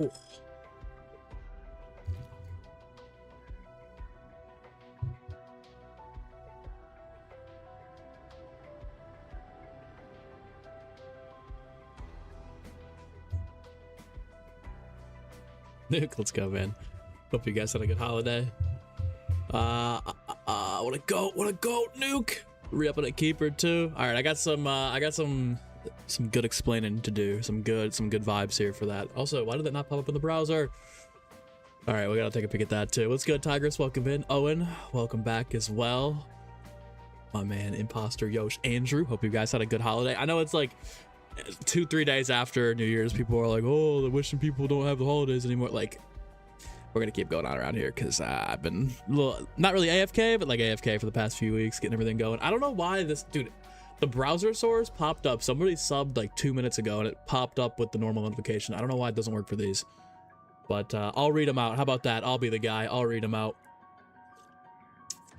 Ooh. Nuke, let's go, man. Hope you guys had a good holiday. Wanna go, Nuke. Re-upping a keeper too. All right, I got some good explaining to do. Some good vibes here for that. Also, why did that not pop up in the browser? All right, we gotta take a peek at that too. What's good, Tigress? Welcome in. Owen, welcome back as well. My man, Imposter Yosh, Andrew. Hope you guys had a good holiday. I know it's like 2-3 days after New Year's, people are like, oh, they're wishing people don't have the holidays anymore. Like, we're gonna keep going on around here because I've been a little, not really AFK, but like AFK for the past few weeks, getting everything going. I don't know why this, dude, the browser source popped up. Somebody subbed like 2 minutes ago and it popped up with the normal notification. I don't know why it doesn't work for these, but I'll read them out. How about that? I'll be the guy. I'll read them out.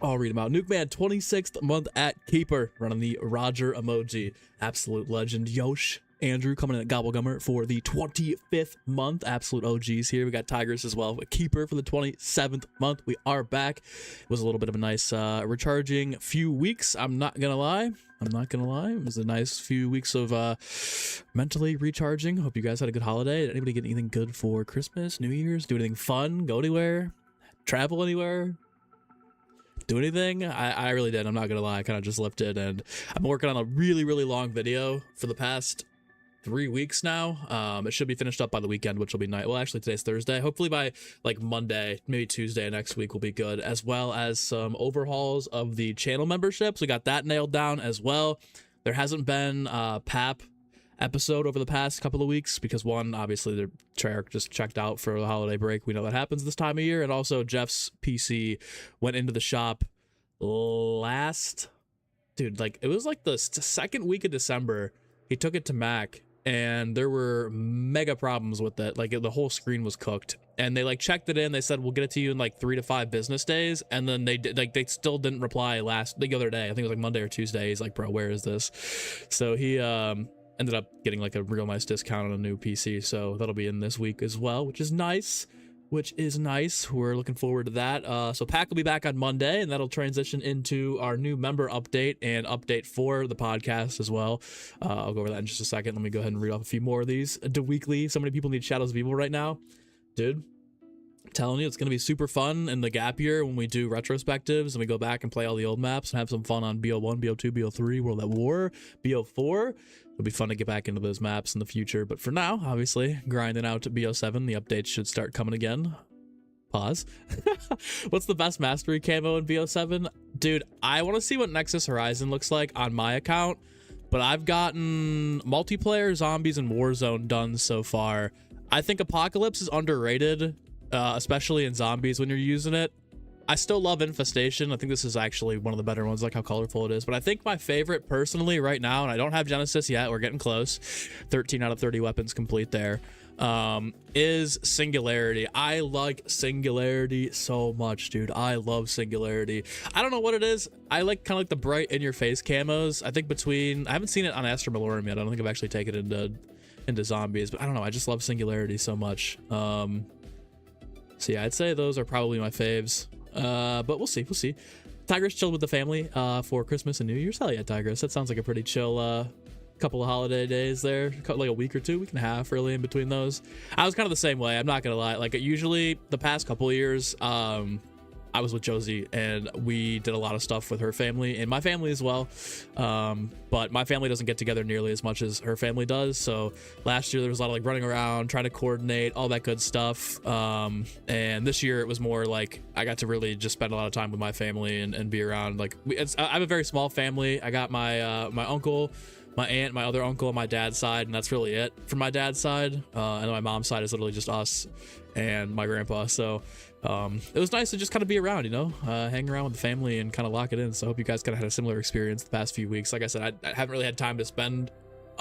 Nuke Man, 26th month at Keeper, running the Roger emoji. Absolute legend. Yosh, Andrew coming in at Gobblegummer for the 25th month. Absolute OGs here. We got Tigers as well. A Keeper for the 27th month. We are back. It was a little bit of a nice recharging few weeks. I'm not gonna lie. It was a nice few weeks of mentally recharging. Hope you guys had a good holiday. Did anybody get anything good for Christmas, New Year's? Do anything fun? Go anywhere? Travel anywhere? Do anything? I really did. I'm not gonna lie. I kind of just lifted, and I've been working on a really long video for the past 3 weeks now. It should be finished up by the weekend, which will be nice. Well, actually today's Thursday. Hopefully by like Monday, maybe Tuesday next week will be good, as well as some overhauls of the channel memberships. We got that nailed down as well. There hasn't been PAP episode over the past couple of weeks because, one, obviously their Treyarch just checked out for the holiday break. We know that happens this time of year, and also Jeff's PC went into the shop last, dude, like it was like the second week of December. He took it to Mac and there were mega problems with it. Like the whole screen was cooked, and they like checked it in. They said we'll get it to you in like 3 to 5 business days, and then they did, like they still didn't reply the other day. I think it was like Monday or Tuesday. He's like, bro, where is this? So he ended up getting like a real nice discount on a new PC, so that'll be in this week as well, which is nice. We're looking forward to that. So Pack will be back on Monday, and that'll transition into our new member update and update for the podcast as well. I'll go over that in just a second. Let me go ahead and read off a few more of these. Weekly. So many people need Shadows of Evil right now, dude. I'm telling you, it's gonna be super fun in the gap year when we do retrospectives and we go back and play all the old maps and have some fun on BO1, BO2, BO3, World at War, BO4. It'll be fun to get back into those maps in the future, but for now, obviously, grinding out to BO7. The updates should start coming again. Pause. What's the best mastery camo in BO7? Dude, I want to see what Nexus Horizon looks like on my account, but I've gotten multiplayer, zombies, and Warzone done so far. I think Apocalypse is underrated, especially in zombies when you're using it. I still love Infestation. I think this is actually one of the better ones, like how colorful it is. But I think my favorite personally right now, and I don't have Genesis yet, we're getting close, 13 out of 30 weapons complete there, is Singularity. I like Singularity so much, dude. I love Singularity. I don't know what it is. I like kind of like the bright in-your-face camos. I think I haven't seen it on Astra Malorum yet. I don't think I've actually taken it into zombies, but I don't know. I just love Singularity so much. So yeah, I'd say those are probably my faves. But we'll see. Tigress chilled with the family for Christmas and New Year's. Hell yeah, Tigress. That sounds like a pretty chill couple of holiday days there, like a week or two, week and a half really in between those. I was kind of the same way, I'm not gonna lie. Like usually the past couple of years, I was with Josie and we did a lot of stuff with her family and my family as well. But my family doesn't get together nearly as much as her family does. So last year there was a lot of like running around, trying to coordinate, all that good stuff. And this year it was more like I got to really just spend a lot of time with my family and be around. Like I have a very small family. I got my my uncle, my aunt, my other uncle on my dad's side, and that's really it for my dad's side. And my mom's side is literally just us and my grandpa. So it was nice to just kind of be around, you know, hang around with the family and kind of lock it in. So I hope you guys kind of had a similar experience the past few weeks. Like I said, I haven't really had time to spend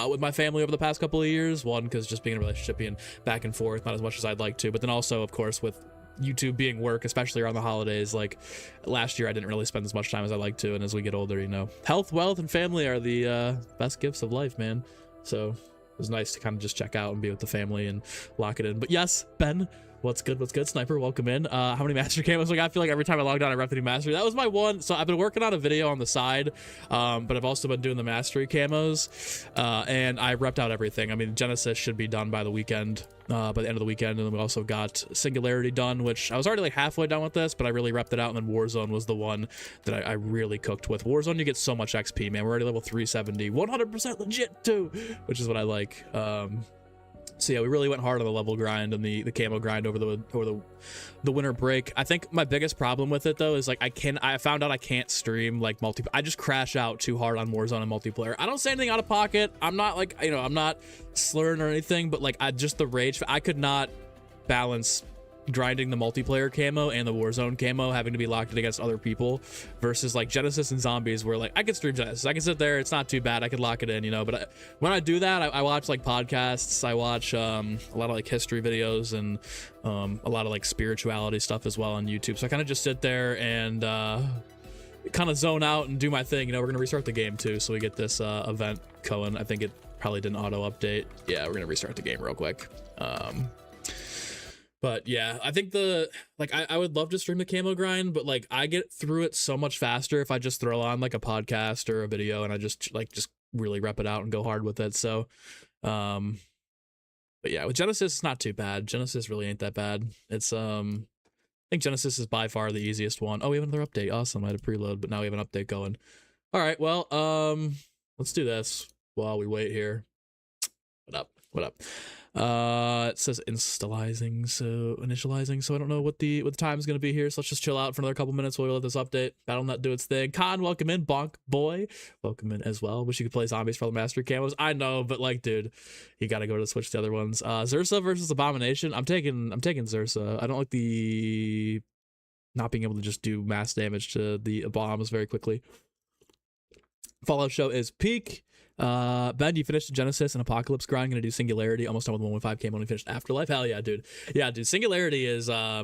with my family over the past couple of years. One, because just being in a relationship, being back and forth, not as much as I'd like to. But then also, of course, with YouTube being work, especially around the holidays, like last year I didn't really spend as much time as I like to. And as we get older, you know, health, wealth, and family are the best gifts of life, man. So was nice to kind of just check out and be with the family and lock it in. But yes, Ben, what's good? What's good? Sniper, welcome in. How many master camos we got? I feel like every time I logged on, I repped the new mastery. That was my one. So I've been working on a video on the side, but I've also been doing the mastery camos, and I repped out everything. I mean, Genesis should be done by the weekend, by the end of the weekend, and then we also got Singularity done, which I was already like halfway done with this, but I really repped it out, and then Warzone was the one that I really cooked with. Warzone, you get so much XP, man. We're already level 370, 100% legit too, which is what I like. So yeah, we really went hard on the level grind and the camo grind over the winter break. I think my biggest problem with it though is like I found out I can't stream like I just crash out too hard on Warzone and multiplayer. I don't say anything out of pocket. I'm not like, you know, I'm not slurring or anything, but like the rage, I could not balance grinding the multiplayer camo and the Warzone camo, having to be locked in against other people, versus like Genesis and Zombies, where like I could stream Genesis, I can sit there, it's not too bad, I could lock it in, you know. But when I do that, I watch like podcasts, I watch a lot of like history videos and a lot of like spirituality stuff as well on YouTube. So I kind of just sit there and kind of zone out and do my thing. You know, we're gonna restart the game too, so we get this event going. I think it probably didn't auto update. Yeah, we're gonna restart the game real quick. But yeah, I think I would love to stream the camo grind, but like I get through it so much faster if I just throw on like a podcast or a video and I just really rep it out and go hard with it. So, but yeah, with Genesis, it's not too bad. Genesis really ain't that bad. It's, I think Genesis is by far the easiest one. Oh, we have another update. Awesome. I had a preload, but now we have an update going. All right, well, let's do this while we wait here. What up? What up? It says initializing, so I don't know what the time is going to be here, so let's just chill out for another couple minutes while we let this update. Battle.net do its thing. Khan, welcome in. Bonk Boy, welcome in as well. Wish you could play Zombies for the Mastery Camos. I know, but like, dude, you gotta go to switch the other ones. Zersa versus Abomination. I'm taking Zersa. I don't like the not being able to just do mass damage to the bombs very quickly. Fallout show is peak. Ben, you finished Genesis and Apocalypse grind. Gonna do Singularity, almost done with 1.5K when we finished Afterlife. Hell yeah, dude. Yeah, dude, Singularity is I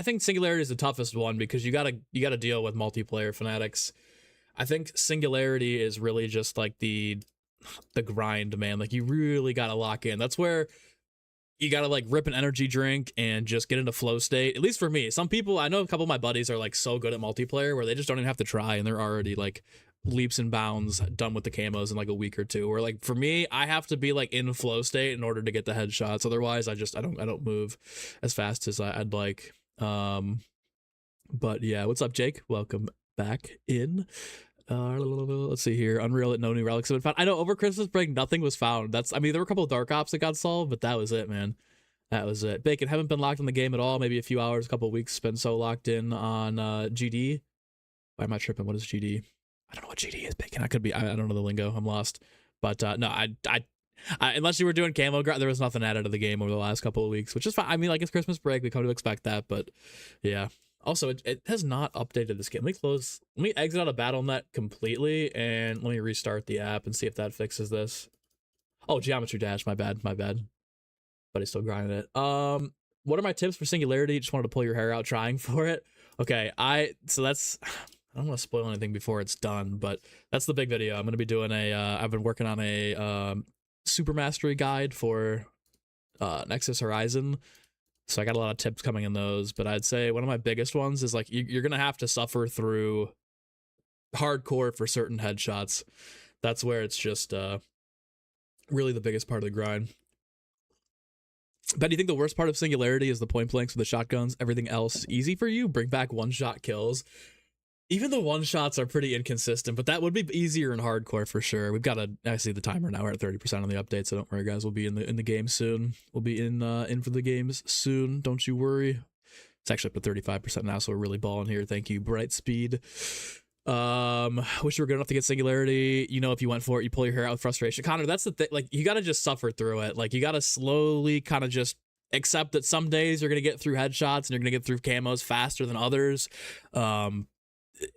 think Singularity is the toughest one because you gotta deal with multiplayer fanatics. I think Singularity is really just like the grind, man. Like you really gotta lock in. That's where you gotta like rip an energy drink and just get into flow state. At least for me. Some people, I know a couple of my buddies are like so good at multiplayer where they just don't even have to try and they're already like leaps and bounds done with the camos in like a week or two. Or like for me, I have to be like in flow state in order to get the headshots. Otherwise, I don't move as fast as I'd like. But yeah, what's up, Jake? Welcome back in. Let's see here. Unreal, no new relics have been found. I know over Christmas break nothing was found. I mean, there were a couple of Dark Ops that got solved, but that was it, man. That was it. Bacon, haven't been locked in the game at all. Maybe a few hours, a couple of weeks. Been so locked in on GD. Why am I tripping? What is GD? I don't know what GD is, Bacon. I could be. I don't know the lingo. I'm lost. But no, I unless you were doing camo, there was nothing added to the game over the last couple of weeks, which is fine. I mean, like it's Christmas break. We come to expect that, but yeah. Also, it has not updated this game. Let me exit out of Battle.net completely and let me restart the app and see if that fixes this. Oh, Geometry Dash, my bad. But he's still grinding it. What are my tips for Singularity? Just wanted to pull your hair out trying for it. Okay, I don't want to spoil anything before it's done, but that's the big video. I'm going to be doing I've been working on a Super Mastery guide for Nexus Horizon. So I got a lot of tips coming in those, but I'd say one of my biggest ones is like you're gonna have to suffer through hardcore for certain headshots. That's where it's just really the biggest part of the grind. But do you think the worst part of Singularity is the point blanks with the shotguns? Everything else is easy for you? Bring back one-shot kills. Even the one-shots are pretty inconsistent, but that would be easier in hardcore for sure. We've got I see the timer now. We're at 30% on the update, so don't worry, guys. We'll be in the game soon. We'll be in for the games soon. Don't you worry. It's actually up to 35% now, so we're really balling here. Thank you, Brightspeed. Wish you were good enough to get Singularity. You know, if you went for it, you pull your hair out with frustration. Connor, that's the thing. Like, you got to just suffer through it. Like, you got to slowly kind of just accept that some days you're going to get through headshots and you're going to get through camos faster than others.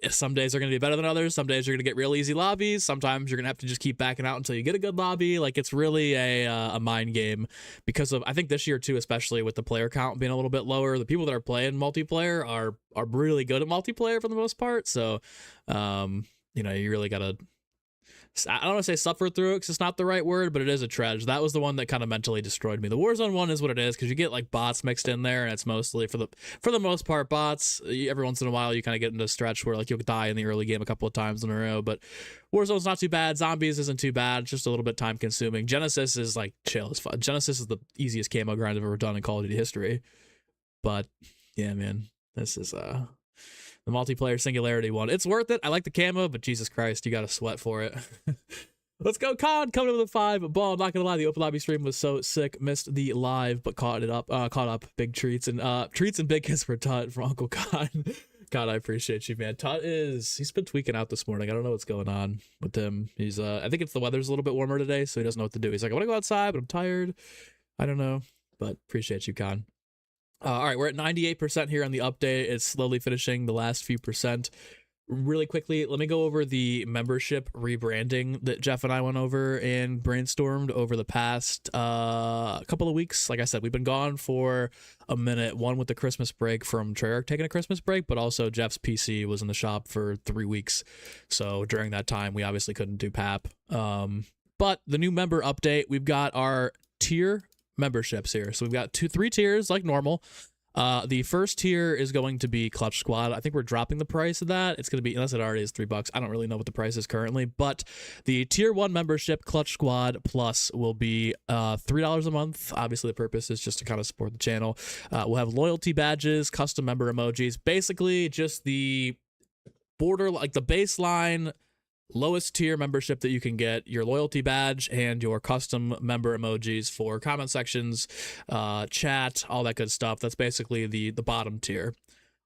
Some days are going to be better than others. Some days you're going to get real easy lobbies. Sometimes you're going to have to just keep backing out until you get a good lobby. Like, it's really a mind game because of, I think this year too, especially with the player count being a little bit lower, the people that are playing multiplayer are really good at multiplayer for the most part. So, you know, you really got to I don't want to say suffer through it because it's not the right word, but it is a trudge. That was the one that kind of mentally destroyed me. The Warzone one is what it is because you get like bots mixed in there, and it's mostly for the most part bots. Every once in a while, you kind of get into a stretch where like you'll die in the early game a couple of times in a row, but Warzone's not too bad. Zombies isn't too bad. It's just a little bit time consuming. Genesis is like chill as fun. Genesis is the easiest camo grind I've ever done in Call of Duty history. But yeah, man, this is the multiplayer singularity one. It's worth it. I like the camo, but Jesus Christ, you got to sweat for it. Let's go, Con. Coming to the 5 ball. I'm not gonna lie, the open lobby stream was so sick. Missed the live, but caught up. Big treats and big kiss for Tut from Uncle Con. God, I appreciate you, man. Tut he's been tweaking out this morning. I don't know what's going on with him. He's I think it's the weather's a little bit warmer today, so he doesn't know what to do. He's like, I want to go outside, but I'm tired. I don't know, but appreciate you, Con. All right, we're at 98% here on the update. It's slowly finishing the last few percent. Really quickly, let me go over the membership rebranding that Jeff and I went over and brainstormed over the past couple of weeks. Like I said, we've been gone for a minute, one with the Christmas break from Treyarch taking a Christmas break, but also Jeff's PC was in the shop for 3 weeks. So during that time, we obviously couldn't do PAP. But the new member update, we've got our tier memberships here. So we've got 3 tiers like normal. The first tier is going to be Clutch Squad. I think we're dropping the price of that. It's going to be, unless it already is $3. I don't really know what the price is currently, but the tier 1 membership, Clutch Squad Plus, will be $3 a month. Obviously, the purpose is just to kind of support the channel. We'll have loyalty badges, custom member emojis, basically just the border, like the baseline lowest tier membership that you can get, your loyalty badge and your custom member emojis for comment sections, chat, all that good stuff. That's basically the bottom tier.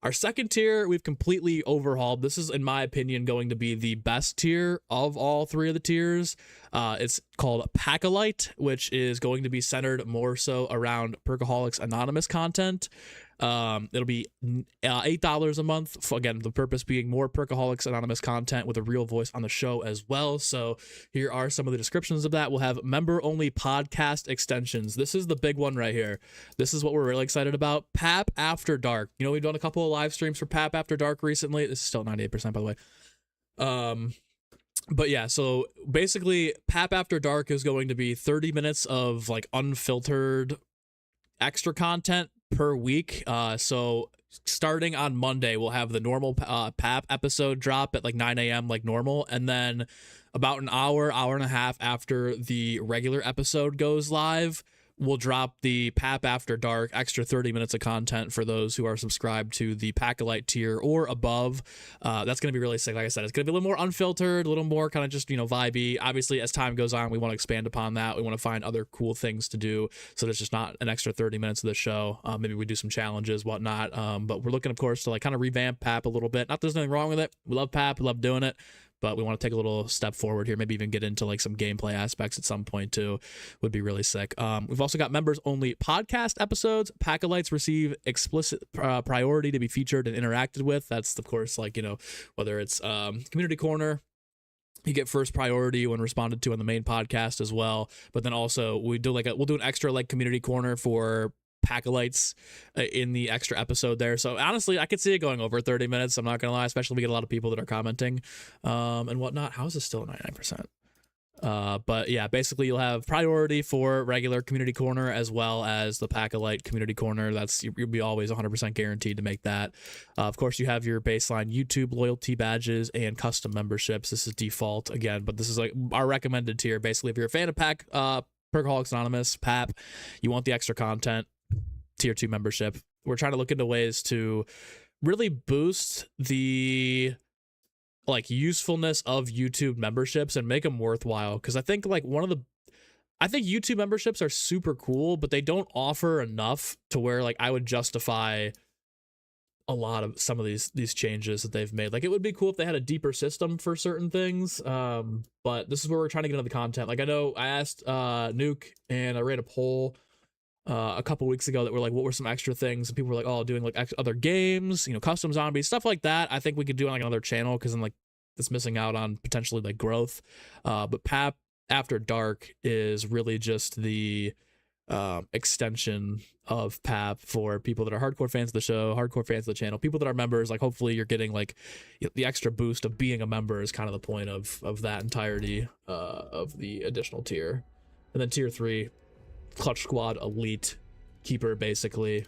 Our second tier, we've completely overhauled. This is, in my opinion, going to be the best tier of all 3 of the tiers. It's called Pack-a-Lite, which is going to be centered more so around Perkaholics Anonymous content. It'll be $8 a month. Again, the purpose being more Perkaholics Anonymous content with a real voice on the show as well. So here are some of the descriptions of that. We'll have member-only podcast extensions. This is the big one right here. This is what we're really excited about. PAP After Dark. You know, we've done a couple of live streams for PAP After Dark recently. This is still 98%, by the way. But yeah, so basically PAP After Dark is going to be 30 minutes of like unfiltered extra content per week. So starting on Monday, we'll have the normal PAP episode drop at like 9 a.m. like normal, and then about an hour and a half after the regular episode goes live, we'll drop the PAP After Dark extra 30 minutes of content for those who are subscribed to the Pack-a-Lite tier or above. That's going to be really sick. Like I said, it's going to be a little more unfiltered, a little more kind of just, you know, vibey. Obviously, as time goes on, we want to expand upon that. We want to find other cool things to do, so there's just not an extra 30 minutes of the show. Maybe we do some challenges, whatnot. But we're looking, of course, to like kind of revamp PAP a little bit. Not that there's nothing wrong with it. We love PAP. We love doing it. But we want to take a little step forward here, maybe even get into like some gameplay aspects at some point too. Would be really sick. We've also got members only podcast episodes. Pack-a-Lites receive explicit priority to be featured and interacted with. That's of course like, you know, whether it's community corner, you get first priority when responded to on the main podcast as well. But then also we'll do an extra like community corner for Pack-a-Lites in the extra episode there. So honestly, I could see it going over 30 minutes. I'm not gonna lie, especially if we get a lot of people that are commenting and whatnot. How is this still 99%? But yeah, basically you'll have priority for regular community corner as well as the Pack-a-Lite community corner. That's, you'll be always 100% guaranteed to make that. Of course, you have your baseline YouTube loyalty badges and custom memberships. This is default again, but this is like our recommended tier. Basically, if you're a fan of Perkaholics Anonymous, PAP, you want the extra content, tier 2 membership. We're trying to look into ways to really boost the like usefulness of YouTube memberships and make them worthwhile, because I think like I think YouTube memberships are super cool, but they don't offer enough to where like I would justify a lot of some of these changes that they've made. Like, it would be cool if they had a deeper system for certain things, but this is where we're trying to get into the content. Like, I know I asked Nuke and I ran a poll a couple weeks ago that were like, what were some extra things? And people were like, oh, doing like other games, you know, custom zombies, stuff like that. I think we could do on like another channel, because then like it's missing out on potentially like growth. But PAP After Dark is really just the extension of PAP for people that are hardcore fans of the show, hardcore fans of the channel, people that are members. Like, hopefully you're getting like the extra boost of being a member is kind of the point of that entirety of the additional tier. And then tier 3, Clutch Squad Elite Keeper, basically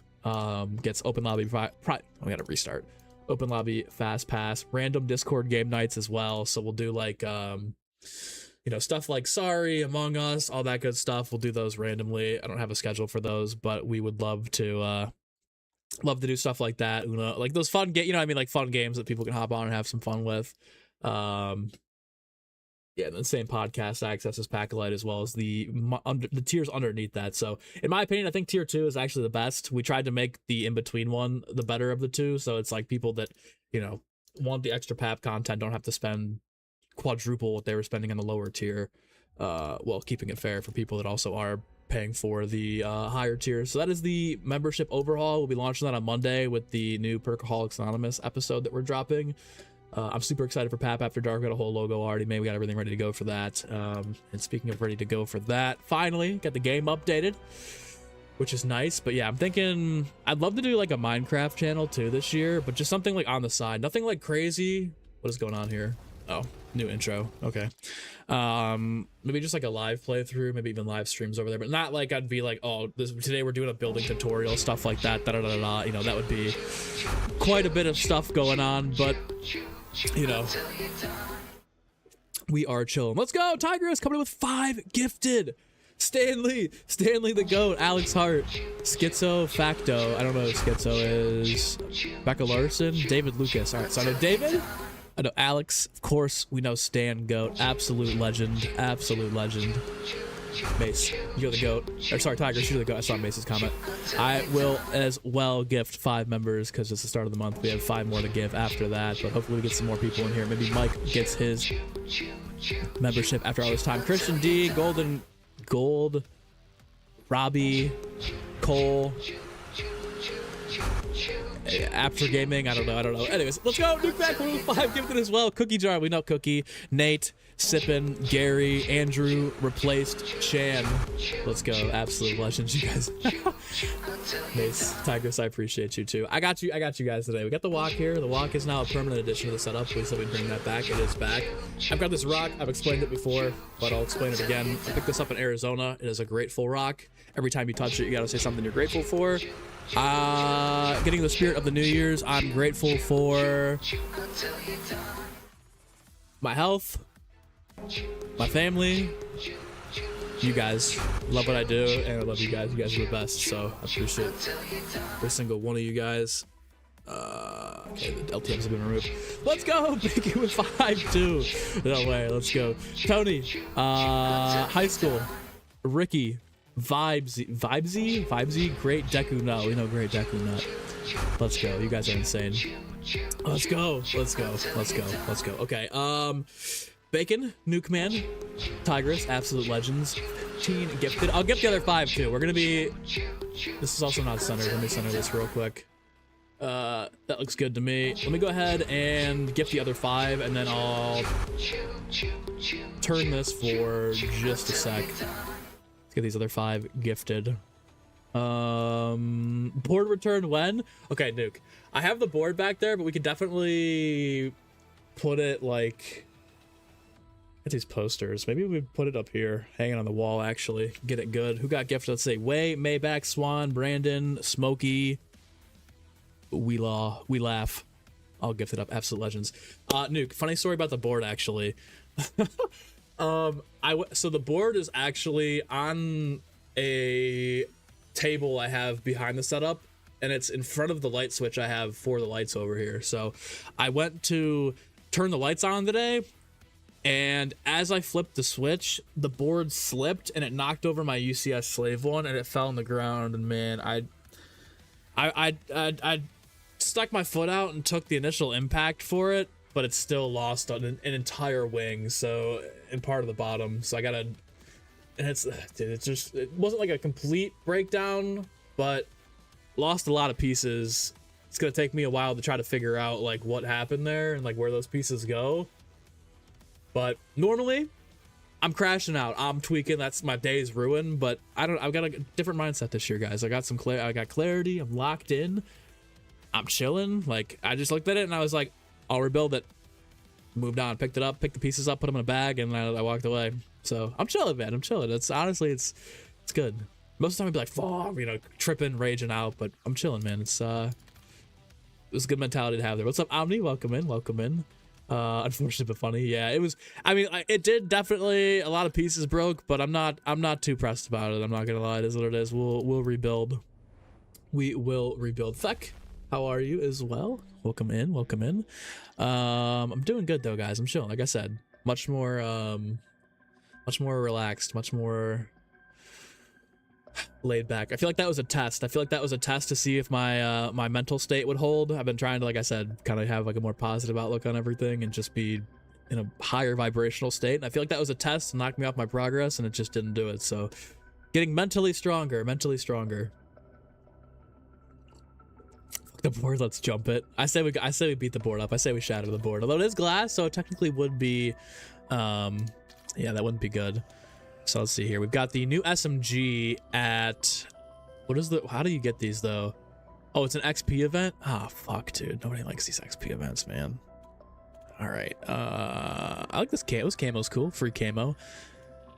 gets open lobby we gotta restart, open lobby fast pass, random Discord game nights as well. So we'll do like you know, stuff like Sorry, Among Us, all that good stuff. We'll do those randomly. I don't have a schedule for those, but we would love to do stuff like that. Uno, like those fun you know what I mean, like fun games that people can hop on and have some fun with. Yeah, and then same podcast access as Pack-a-Lite, as well as the tiers underneath that. So in my opinion, I think tier 2 is actually the best. We tried to make the in-between one the better of the two, so it's like people that, you know, want the extra PAP content don't have to spend quadruple what they were spending on the lower tier, while keeping it fair for people that also are paying for the higher tiers. So that is the membership overhaul. We'll be launching that on Monday with the new Perkaholics Anonymous episode that we're dropping. I'm super excited for PAP After Dark. We got a whole logo already made. We got everything ready to go for that. And speaking of ready to go for that, finally got the game updated, which is nice. But yeah, I'm thinking I'd love to do like a Minecraft channel too this year, but just something like on the side, nothing like crazy. What is going on here? Oh, new intro. Okay. Maybe just like a live playthrough, maybe even live streams over there, but not like I'd be like, oh, today we're doing a building tutorial, stuff like that. You know, that would be quite a bit of stuff going on, but you know, we are chilling. Let's go. Tigress coming in with 5 gifted. Stanley the GOAT, Alex Hart, Schizo Facto. I don't know who Schizo is. Becca Larson, David Lucas. All right, so I know David. I know Alex, of course. We know Stan GOAT, absolute legend, Mace, you're the GOAT. Or sorry, Tigers, you're the GOAT. I saw Mace's comment. I will as well gift 5 members because it's the start of the month. We have 5 more to give after that, but hopefully we get some more people in here. Maybe Mike gets his membership after all this time. Christian D, Gold, Robbie, Cole, After Gaming, I don't know. Anyways, let's go. Nuke back with 5 gifted as well. Cookie Jar, we know Cookie, Nate, Sippin, Gary, Andrew, replaced Chan. Let's go. Absolute legends, you guys. Nice. Tigress, I appreciate you too. I got you guys today. We got the walk here. The walk is now a permanent addition to the setup. We said we'd bring that back. It is back. I've got this rock. I've explained it before, but I'll explain it again. I picked this up in Arizona. It is a grateful rock. Every time you touch it, you gotta say something you're grateful for. Getting the spirit of the New Year's, I'm grateful for my health, my family, you guys. Love what I do, and I love you guys. You guys are the best, so I appreciate every single one of you guys. Okay, the LTMs have been removed. Let's go! Biggie with 5-2. No way, let's go. Tony, high school, Ricky, Vibesy, Great Deku Nut. We know Great Deku Nut. Let's go. You guys are insane. Let's go. Okay. Bacon, Nuke Man, Tigress, absolute legends. 15 gifted. I'll get the other 5 too. We're gonna be. This is also not centered. Let me center this real quick. That looks good to me. Let me go ahead and gift the other 5, and then I'll turn this for just a sec. Let's get these other 5 gifted. Board returned when? Okay, Nuke. I have the board back there, but we could definitely put it like at these posters. Maybe we put it up here, hanging on the wall. Actually, get it good. Who got gifted? Let's say Way, Maybach, Swan, Brandon, Smokey. We laugh. I'll gift it up. Absolute legends. Nuke. Funny story about the board actually. So the board is actually on a table I have behind the setup, and it's in front of the light switch I have for the lights over here. So I went to turn the lights on today, and as I flipped the switch, the board slipped and it knocked over my UCS slave one, and it fell on the ground. And man, I stuck my foot out and took the initial impact for it, but it's still lost on an entire wing, so, and part of the bottom. So I gotta, and it wasn't like a complete breakdown, but lost a lot of pieces. It's gonna take me a while to try to figure out like what happened there and like where those pieces go. But normally I'm crashing out. I'm tweaking. That's my day's ruined. But I've got a different mindset this year, guys. I got clarity. I'm locked in. I'm chilling. Like, I just looked at it and I was like, I'll rebuild it. Moved on, picked it up, picked the pieces up, put them in a bag, and I walked away. So I'm chilling, man. I'm chilling. It's honestly, it's good. Most of the time I'd be like, fuck, you know, tripping, raging out, but I'm chilling, man. It's a good mentality to have there. What's up, Omni? Welcome in, welcome in. Unfortunate but funny. Yeah, it was. I mean, it did definitely, a lot of pieces broke, but I'm not too pressed about it. I'm not gonna lie. It is what it is. We'll rebuild. We will rebuild. Feck, how are you as well? Welcome in, welcome in. I'm doing good though, guys. I'm chilling. Like I said, much more relaxed, much more laid back. I feel like that was a test. I feel like that was a test to see if my my mental state would hold. I've been trying to, like I said, kind of have like a more positive outlook on everything and just be in a higher vibrational state. And I feel like that was a test to knock me off my progress, and it just didn't do it. So getting mentally stronger, mentally stronger. The board, let's jump it. I say we beat the board up. I say we shatter the board. Although it is glass, so it technically would be yeah, that wouldn't be good. So let's see here. We've got the new SMG at what is the, how do you get these though? Oh, it's an XP event? Ah, fuck, dude. Nobody likes these XP events, man. All right. I like this camo. This camo's cool. Free camo.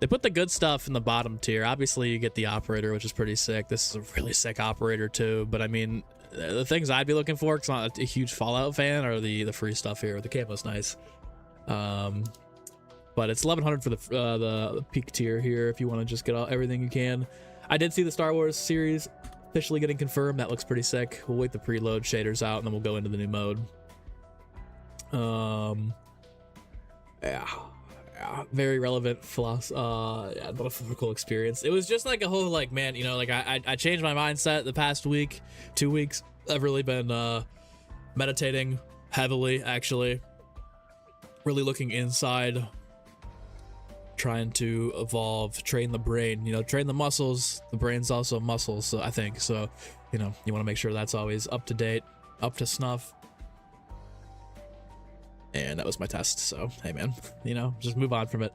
They put the good stuff in the bottom tier. Obviously, you get the operator, which is pretty sick. This is a really sick operator too, but I mean, the things I'd be looking for, because I'm not a huge Fallout fan, are the free stuff here. The camo's nice, but it's 1100 for the peak tier here if you want to just get everything you can. I did see the Star Wars series officially getting confirmed. That looks pretty sick. We'll wait the preload shaders out and then we'll go into the new mode. Yeah, very relevant metaphorical experience. It was just like a whole, like, man, you know, like I changed my mindset the past week, 2 weeks. I've really been meditating heavily, actually, really looking inside, trying to evolve, train the brain, you know, train the muscles. The brain's also muscles, so I think so, you know, you want to make sure that's always up to date, up to snuff. And that was my test, so hey man, you know, just move on from it.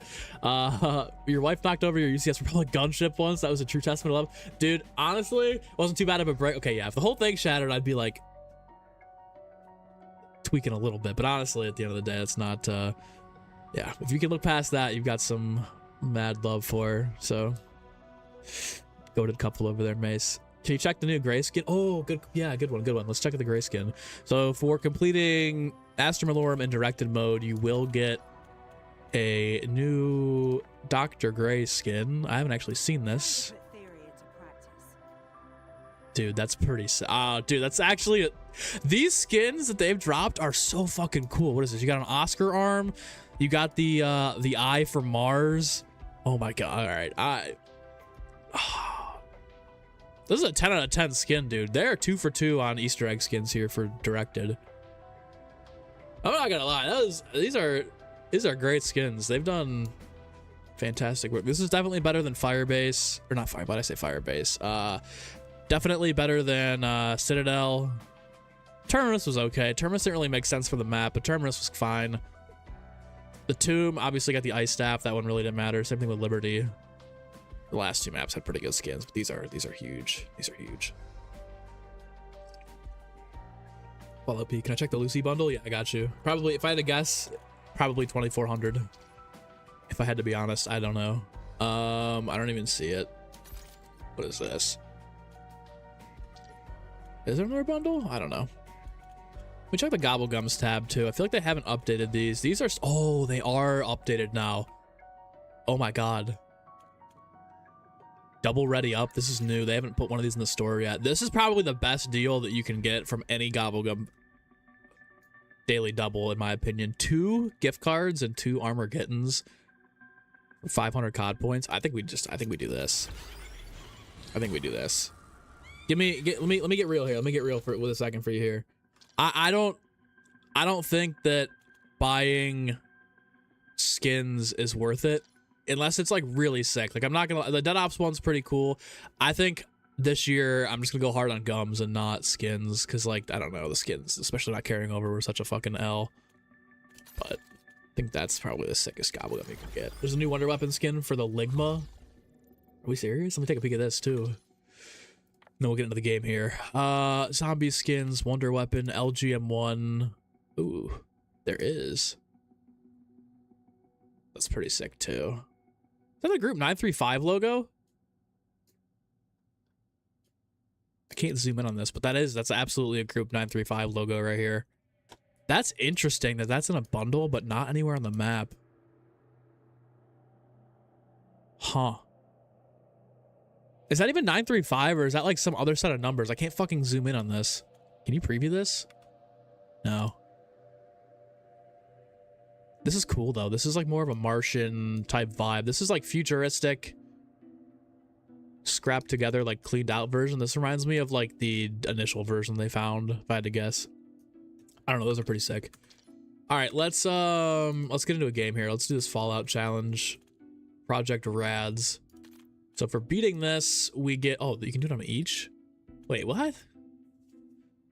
Your wife knocked over your UCS Republic gunship once. That was a true testament of love. Dude, honestly, wasn't too bad of a break. Okay, yeah, if the whole thing shattered, I'd be like tweaking a little bit, but honestly, at the end of the day, it's not, yeah, if you can look past that, you've got some mad love for her, so. Goated couple over there, Mace. Can you check the new gray skin? Oh, good. Yeah, good one. Good one. Let's check the gray skin. So for completing Astra Malorum in directed mode, you will get a new Dr. Gray skin. I haven't actually seen this. Dude, that's pretty dude, that's actually these skins that they've dropped are so fucking cool. What is this? You got an Oscar arm. You got the eye for Mars. Oh my god. All right. This is a 10 out of 10 skin, dude. They're 2 for 2 on Easter egg skins here for directed. I'm not gonna lie, these are great skins. They've done fantastic work. This is definitely better than Firebase, or not Firebase. I say Firebase. Definitely better than Citadel. Terminus was okay. Terminus didn't really make sense for the map, but Terminus was fine. The Tomb obviously got the ice staff. That one really didn't matter. Same thing with Liberty. The last 2 maps had pretty good skins, but these are huge. These are huge. Follow P. Can I check the Lucy bundle? Yeah, I got you. Probably, if I had to guess, probably 2400. If I had to be honest, I don't know. I don't even see it. What is this? Is there another bundle? I don't know. We check the Gobblegums tab too. I feel like they haven't updated these. These are, oh, they are updated now. Oh my god. Double ready up. This is new. They haven't put one of these in the store yet. This is probably the best deal that you can get from any Gobblegum daily double, in my opinion. 2 gift cards and 2 Armageddons. 500 COD points. I think we do this. I think we do this. Let me get real here. Let me get real with a second for you here. I don't think that buying skins is worth it unless it's like really sick. Like, I'm not gonna, the Dead Ops one's pretty cool. I think this year I'm just gonna go hard on gums and not skins, because, like, I don't know, the skins, especially not carrying over, were such a fucking L. But think that's probably the sickest gobblegum you can get. There's a new wonder weapon skin for the Ligma. Are we serious? Let me take a peek at this too. Then we'll get into the game here. Zombie skins, wonder weapon, LGM1. Ooh, there is. That's pretty sick too. Is that the group 935 logo? I can't zoom in on this, but that's absolutely a group 935 logo right here. That's interesting that that's in a bundle, but not anywhere on the map. Huh. Is that even 935 or is that like some other set of numbers? I can't fucking zoom in on this. Can you preview this? No. This is cool though. This is like more of a Martian type vibe. This is like futuristic, scrapped together, like cleaned out version. This reminds me of like the initial version they found, if I had to guess. I don't know, those are pretty sick. All right, let's get into a game here. Let's do this Fallout challenge. Project Rads. So for beating this, we get, oh, you can do it on each? Wait, what?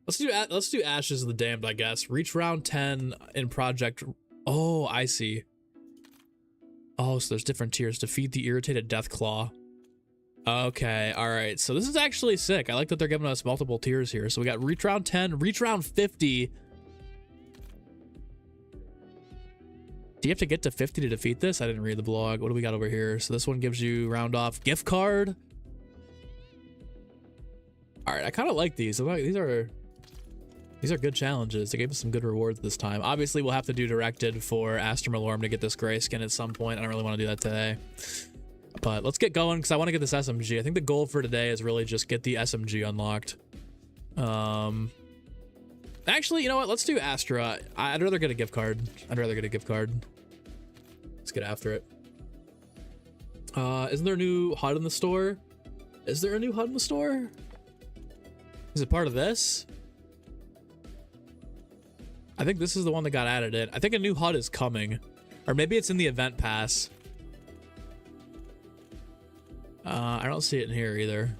Let's do Ashes of the Damned, I guess. Reach round 10 in Project. Oh, I see. Oh, so there's different tiers. Defeat the irritated Deathclaw. Okay, all right. So this is actually sick. I like that they're giving us multiple tiers here. So we got reach round 10, reach round 50. Do you have to get to 50 to defeat this? I didn't read the blog. What do we got over here? So this one gives you round off gift card. All right, I kind of like these. These are good challenges. They gave us some good rewards this time. Obviously, we'll have to do directed for Astra Malorum to get this gray skin at some point. I don't really want to do that today. But let's get going because I want to get this SMG. I think the goal for today is really just get the SMG unlocked. Actually, you know what? Let's do Astra. I'd rather get a gift card. Let's get after it. Isn't there a new HUD in the store? Is there a new HUD in the store? Is it part of this? I think this is the one that got added in. I think a new HUD is coming. Or maybe it's in the event pass. I don't see it in here either.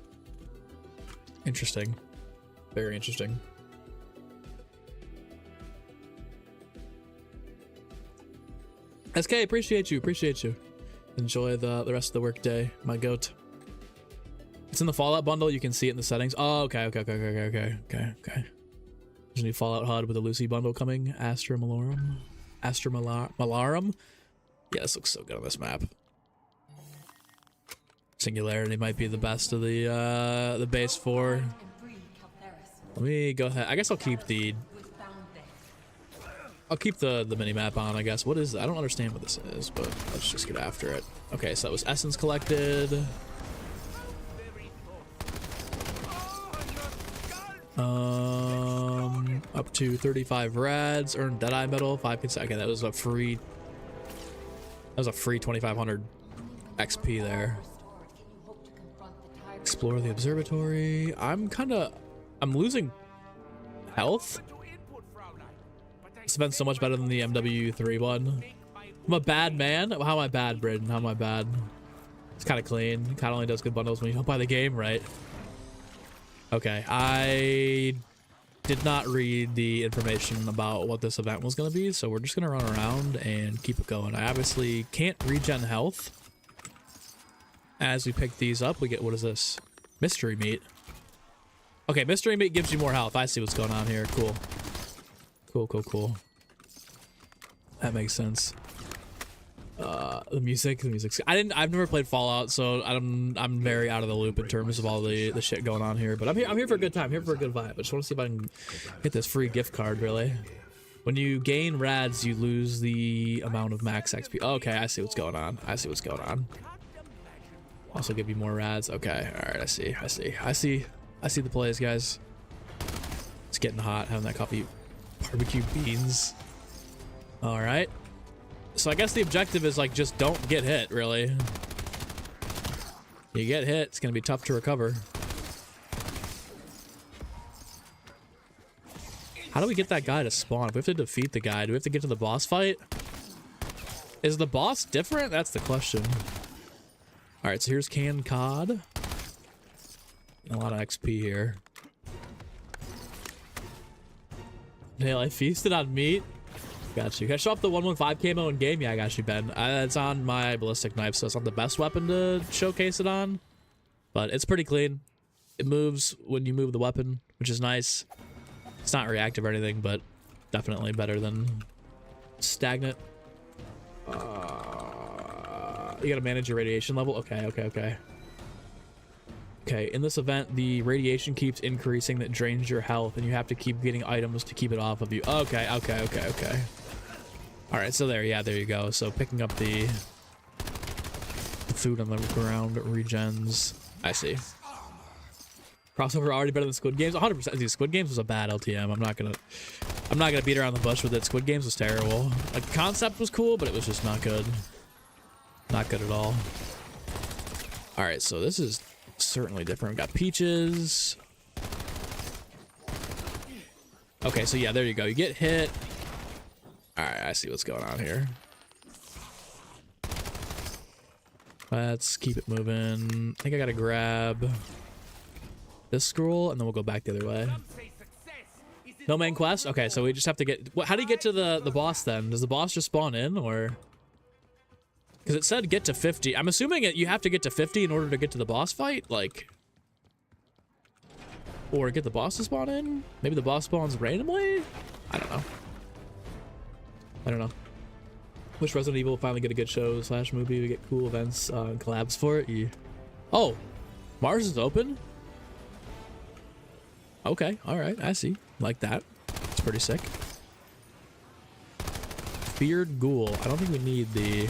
Interesting. Very interesting. SK, appreciate you. Enjoy the rest of the work day, my goat. It's in the Fallout bundle. You can see it in the settings. Oh, okay. There's a new Fallout HUD with a Lucy bundle coming. Astra Malorum. Malarum. Yeah, this looks so good on this map. Singularity might be the best of the base 4. Let me go ahead. I guess I'll keep the mini map on, I guess. What is, I don't understand what this is, but let's just get after it. Okay, so that was essence collected. Up to 35 rads, earned Deadeye medal, 5 consecutive. Okay, that was a free 2500 XP there. Explore the observatory. I'm losing health. It's been so much better than the MW3 one. I'm a bad man. How am I bad, Braden? How am I bad? It's kind of clean. Kind of only does good bundles when you don't buy the game, right? Okay, I did not read the information about what this event was going to be, so we're just going to run around and keep it going. I obviously can't regen health. As we pick these up, we get, what is this? Mystery meat. Okay, mystery meat gives you more health. I see what's going on here. Cool. Cool. That makes sense. The music's. I've never played Fallout, so I'm very out of the loop in terms of all the shit going on here. But I'm here for a good time. Here for a good vibe. I just want to see if I can get this free gift card. Really. When you gain rads, you lose the amount of max XP. Okay, I see what's going on. Also give you more rads. Okay, all right. I see the plays, guys. It's getting hot. Having that coffee, barbecue beans. All right. So I guess the objective is like just don't get hit. Really. You get hit, it's gonna be tough to recover. How do we get that guy to spawn? If we have to defeat the guy, do we have to get to the boss fight? Is the boss different? That's the question. All right, so here's canned cod. A lot of XP here. Hey, I feasted on meat. Got you. Can I show off the 115 camo in game? Yeah, I got you, Ben. It's on my ballistic knife, so it's not the best weapon to showcase it on, but it's pretty clean. It moves when you move the weapon, which is nice. It's not reactive or anything, but definitely better than stagnant. You gotta manage your radiation level. Okay. In this event, the radiation keeps increasing. That drains your health, and you have to keep getting items to keep it off of you. Okay. All right, so there you go. So picking up the food on the ground regens. I see. Crossover already better than Squid Games. 100%. Dude, Squid Games was a bad LTM. I'm not gonna beat around the bush with it. Squid Games was terrible. Like, the concept was cool, but it was just not good. Not good at all. All right, so this is certainly different. We got peaches. Okay, so yeah, there you go. You get hit. All right, I see what's going on here. Let's keep it moving. I think I gotta grab this scroll, and then we'll go back the other way. No main quest? Okay, so we just have to get... How do you get to the boss then? Does the boss just spawn in, or... Because it said get to 50. I'm assuming you have to get to 50 in order to get to the boss fight? Like... Or get the boss to spawn in? Maybe the boss spawns randomly? I don't know. Wish Resident Evil will finally get a good show / movie. We get cool events and collabs for it. Yeah. Oh! Mars is open? Okay, alright, I see. Like that. It's pretty sick. Feared Ghoul. I don't think we need the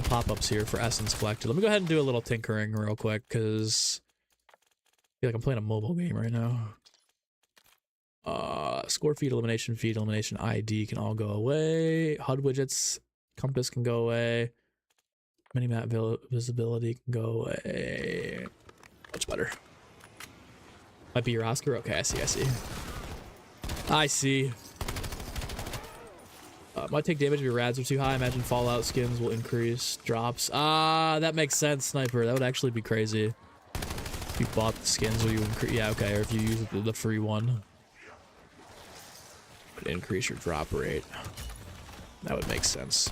pop-ups here for Essence Collected. Let me go ahead and do a little tinkering real quick, because I feel like I'm playing a mobile game right now. Score feed, elimination ID can all go away. HUD widgets, compass can go away. Minimap visibility can go away. Much better. Might be your Oscar. Okay, I see. Might take damage if your rads are too high. Imagine Fallout skins will increase drops. That makes sense, Sniper. That would actually be crazy. If you bought the skins, will you increase? Yeah, okay. Or if you use the free one, would increase your drop rate. That would make sense.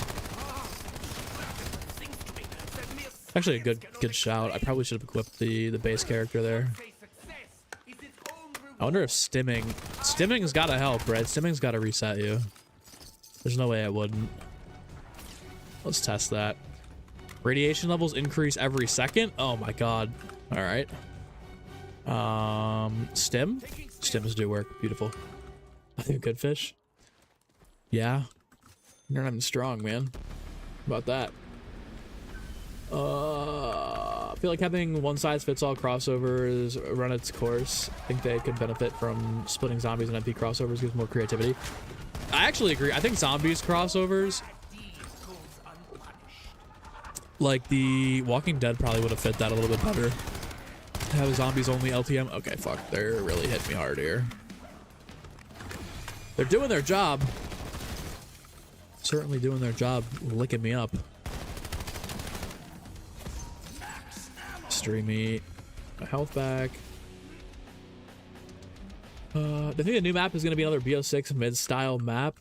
Actually, a good shout. I probably should have equipped the base character there. I wonder if stimming's gotta help, right? Stimming's gotta reset you. There's no way it wouldn't. Let's test that. Radiation levels increase every second. Oh my god. All right. Stims do work. Beautiful. I think good fish. Yeah. You're not even strong, man. How about that? I feel like having one-size-fits-all crossovers run its course. I think they could benefit from splitting zombies and MP crossovers, gives more creativity. I actually agree. I think zombies crossovers, like the Walking Dead, probably would have fit that a little bit better. Have a zombies only LTM. Okay, fuck. They're really hitting me hard here. They're doing their job. Certainly doing their job, licking me up. Streamy. My health back. I think the new map is going to be another BO6 mid-style map.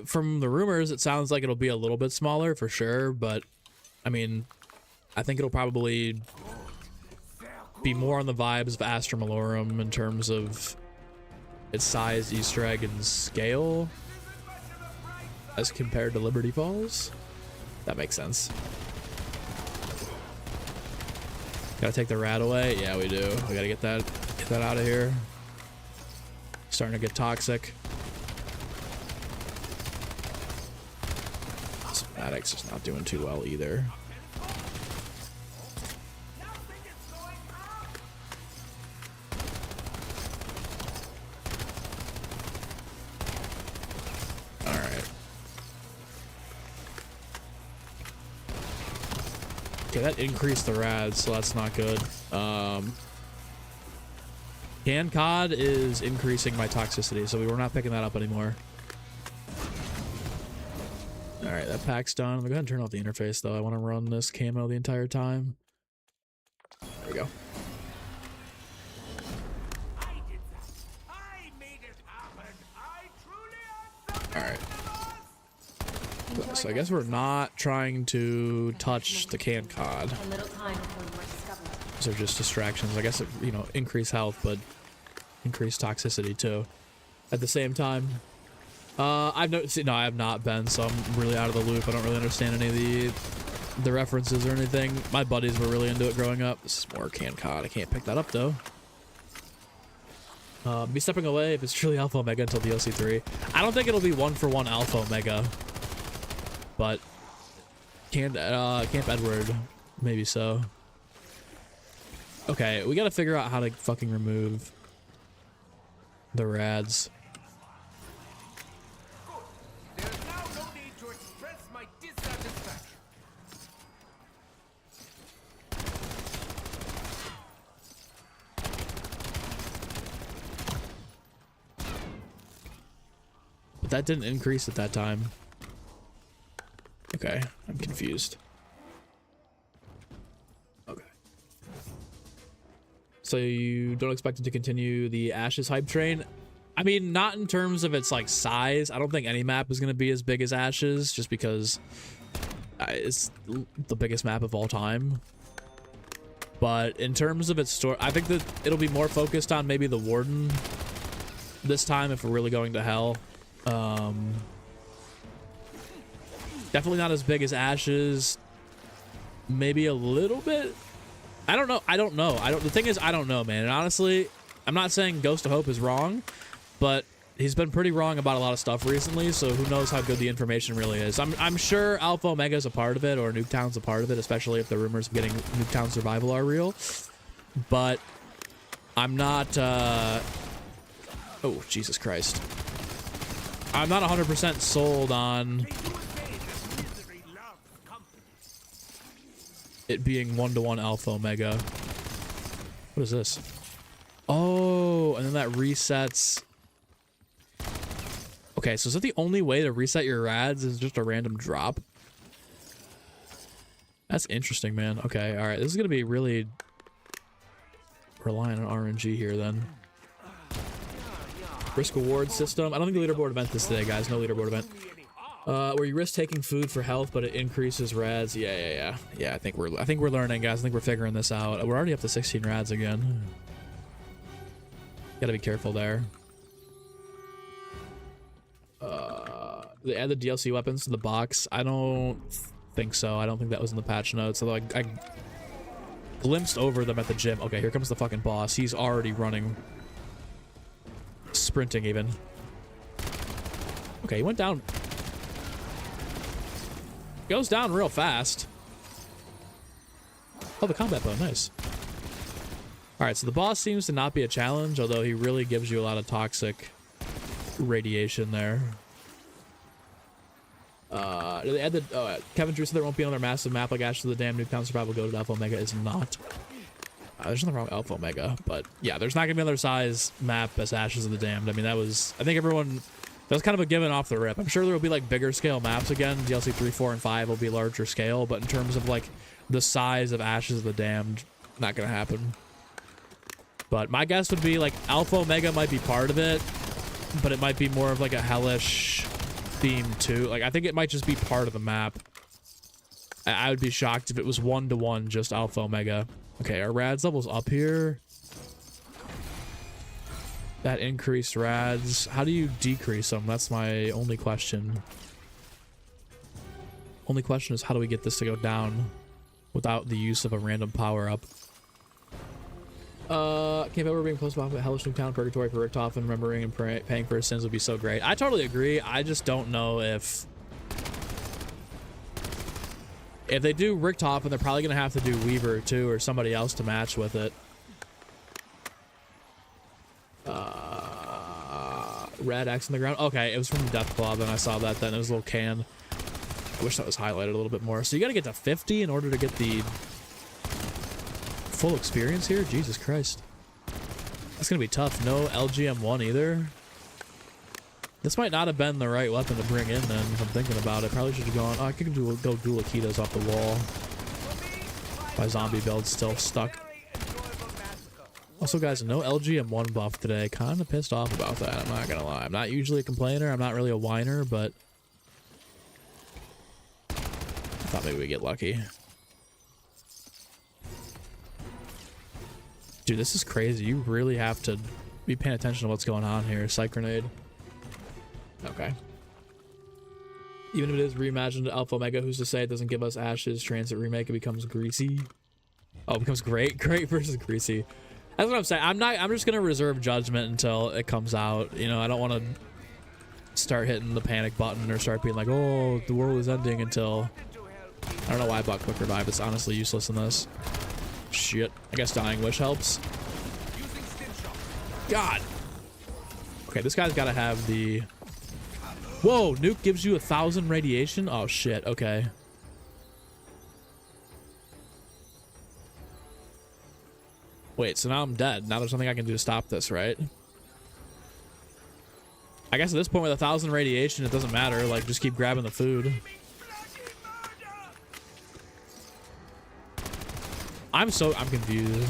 From the rumors, it sounds like it'll be a little bit smaller for sure, but I mean, I think it'll probably be more on the vibes of Astra Malorum in terms of its size, Easter egg, and scale as compared to Liberty Falls. That makes sense. Gotta take the rat away. Yeah, we do. We gotta get that out of here. Starting to get toxic. Addict's just not doing too well either. Alright. Okay, that increased the rads, so that's not good. Canned cod is increasing my toxicity, so we're not picking that up anymore. Alright, that pack's done. I'm gonna go ahead and turn off the interface, though. I want to run this camo the entire time. There we go. Alright. So I guess we're not trying to touch the canned cod. These are just distractions. I guess, you know, increase health, but increase toxicity too. At the same time, I have not been, so I'm really out of the loop. I don't really understand any of the references or anything. My buddies were really into it growing up. This is more canned cod. I can't pick that up though. Be stepping away if it's truly Alpha Omega until DLC 3. I don't think it'll be 1-for-1 Alpha Omega, but Camp Edward, maybe so. Okay, we gotta figure out how to fucking remove the rads. There's now no need to express my dissatisfaction. But that didn't increase at that time. Okay, I'm confused. Okay. So you don't expect it to continue the Ashes hype train? I mean, not in terms of its like size. I don't think any map is going to be as big as Ashes, just because it's the biggest map of all time. But in terms of its story, I think that it'll be more focused on maybe the Warden this time if we're really going to hell. Definitely not as big as Ashes. Maybe a little bit. I don't know. The thing is, I don't know, man. And honestly, I'm not saying Ghost of Hope is wrong, but he's been pretty wrong about a lot of stuff recently, so who knows how good the information really is. I'm sure Alpha Omega's a part of it, or Nuketown's a part of it, especially if the rumors of getting Nuketown Survival are real. But I'm not, oh, Jesus Christ. I'm not 100% sold on it being 1-to-1 Alpha Omega. What is this? Oh, and then that resets. Okay, so is that the only way to reset your rads is just a random drop? That's interesting, man. Okay, all right. This is going to be really relying on RNG here then. Risk reward system. I don't think the leaderboard event is today, guys. No leaderboard event. Where you risk taking food for health, but it increases rads. Yeah. I think we're learning, guys. I think we're figuring this out. We're already up to 16 rads again. Gotta be careful there. They add the DLC weapons to the box. I don't think so. I don't think that was in the patch notes. Although I glimpsed over them at the gym. Okay, here comes the fucking boss. He's already running. Sprinting even. Okay, he went down. Goes down real fast. Oh, the combat bow, nice. Alright, so the boss seems to not be a challenge, although he really gives you a lot of toxic radiation there. They add the, Kevin Drew said there won't be another massive map like Ashes of the Dam. Nuketown Survival Go to Alpha Omega is not. There's nothing wrong with Alpha Omega, but yeah, there's not gonna be another size map as Ashes of the Damned. I mean, that was, I think everyone, that was kind of a given off the rip. I'm sure there will be like bigger scale maps again. DLC 3, 4, and 5 will be larger scale, but in terms of like the size of Ashes of the Damned, not gonna happen. But my guess would be like Alpha Omega might be part of it, but it might be more of like a hellish theme too. Like I think it might just be part of the map. I would be shocked if it was 1-to-1 just Alpha Omega. Okay, our rads level's up here. That increased rads. How do you decrease them? That's my only question. Only question is how do we get this to go down without the use of a random power-up? Can't remember being close by Hellish Nuketown Purgatory for Richtofen, remembering and paying for his sins would be so great. I totally agree. I just don't know if they do Richtofen, they're probably gonna have to do Weaver too, or somebody else to match with it. Red X on the ground. Okay, it was from Death Club, and I saw that then. It was a little can. I wish that was highlighted a little bit more. So you gotta get to 50 in order to get the full experience here? Jesus Christ. That's gonna be tough. No LGM1 either. This might not have been the right weapon to bring in then, if I'm thinking about it. Probably should have gone. Oh, I could go dual Akitas off the wall. My zombie build's still stuck. Also, guys, no LGM1 buff today. Kind of pissed off about that. I'm not gonna lie. I'm not usually a complainer. I'm not really a whiner, but I thought maybe we get lucky. Dude, this is crazy. You really have to be paying attention to what's going on here. Psych grenade. Okay. Even if it is reimagined Alpha Omega, who's to say it doesn't give us Ashes Transit remake? It becomes greasy. Oh, it becomes great versus greasy. That's what I'm saying. I'm just gonna reserve judgment until it comes out. You know, I don't want to start hitting the panic button or start being like, oh, the world is ending until. I don't know why I bought Quick Revive. It's honestly useless in this. Shit. I guess Dying Wish helps. God. Okay, this guy's got to have the. Whoa, nuke gives you 1,000 radiation. Oh shit. Okay. Wait, so now I'm dead. Now there's nothing I can do to stop this, right? I guess at this point with 1,000 radiation, it doesn't matter. Like, just keep grabbing the food. I'm confused.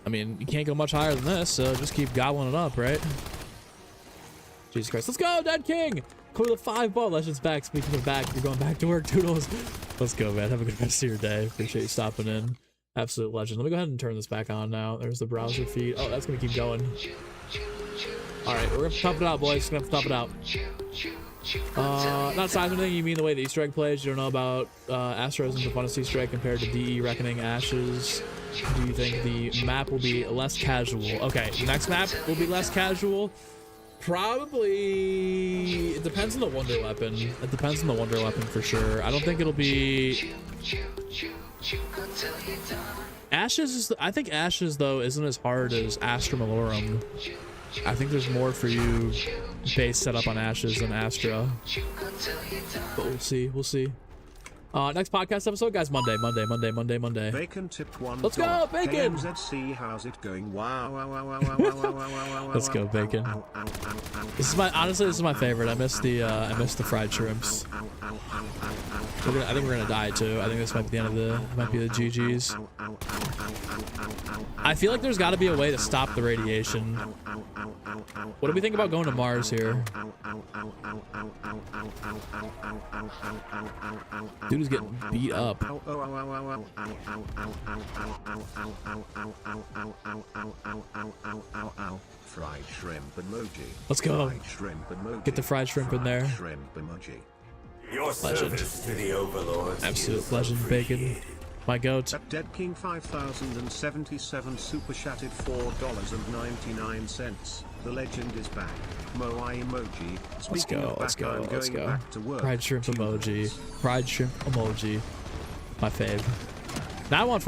I mean, you can't go much higher than this, so just keep gobbling it up, right? Jesus Christ. Let's go, Dead King! Clear the 5 ball. Legends back. Speaking of back, you're going back to work, Toodles. Let's go, man. Have a good rest of your day. Appreciate you stopping in. Absolute legend. Let me go ahead and turn this back on now. There's the browser feed. Oh, that's going to keep going. Alright, we're going to tough it out, boys. We're going to tough it out. Not size or anything. You mean the way the Easter egg plays? You don't know about Astros and the funnest Easter egg compared to DE Reckoning Ashes? Do you think the map will be less casual? Okay, the next map will be less casual. Probably. It depends on the wonder weapon. It depends on the wonder weapon for sure. I don't think it'll be. Ashes is. I think Ashes though isn't as hard as Astra Malorum. I think there's more for you base setup on Ashes than Astra. But we'll see. We'll see. Next podcast episode, guys. Monday. Bacon tip 1. Let's go, Bacon! KMZC, how's it going? Wow. Let's go, Bacon. This is honestly, this is my favorite. I miss the fried shrimps. I think we're gonna die too. I think this might be the end of the GGs. I feel like there's got to be a way to stop the radiation. What do we think about going to Mars here? Dude is getting beat up. Fried shrimp emoji. Let's go. Fried shrimp emoji. Get the fried shrimp in there. Shrimp emoji. Your service to the overlords. Absolute legend, Bacon. My goat. At Dead King 5077 super chatted $4.99. The legend is back. Moai emoji. Speaking of back, I'm going back to work. Fried shrimp emoji. Fried shrimp emoji. My fave. Now I want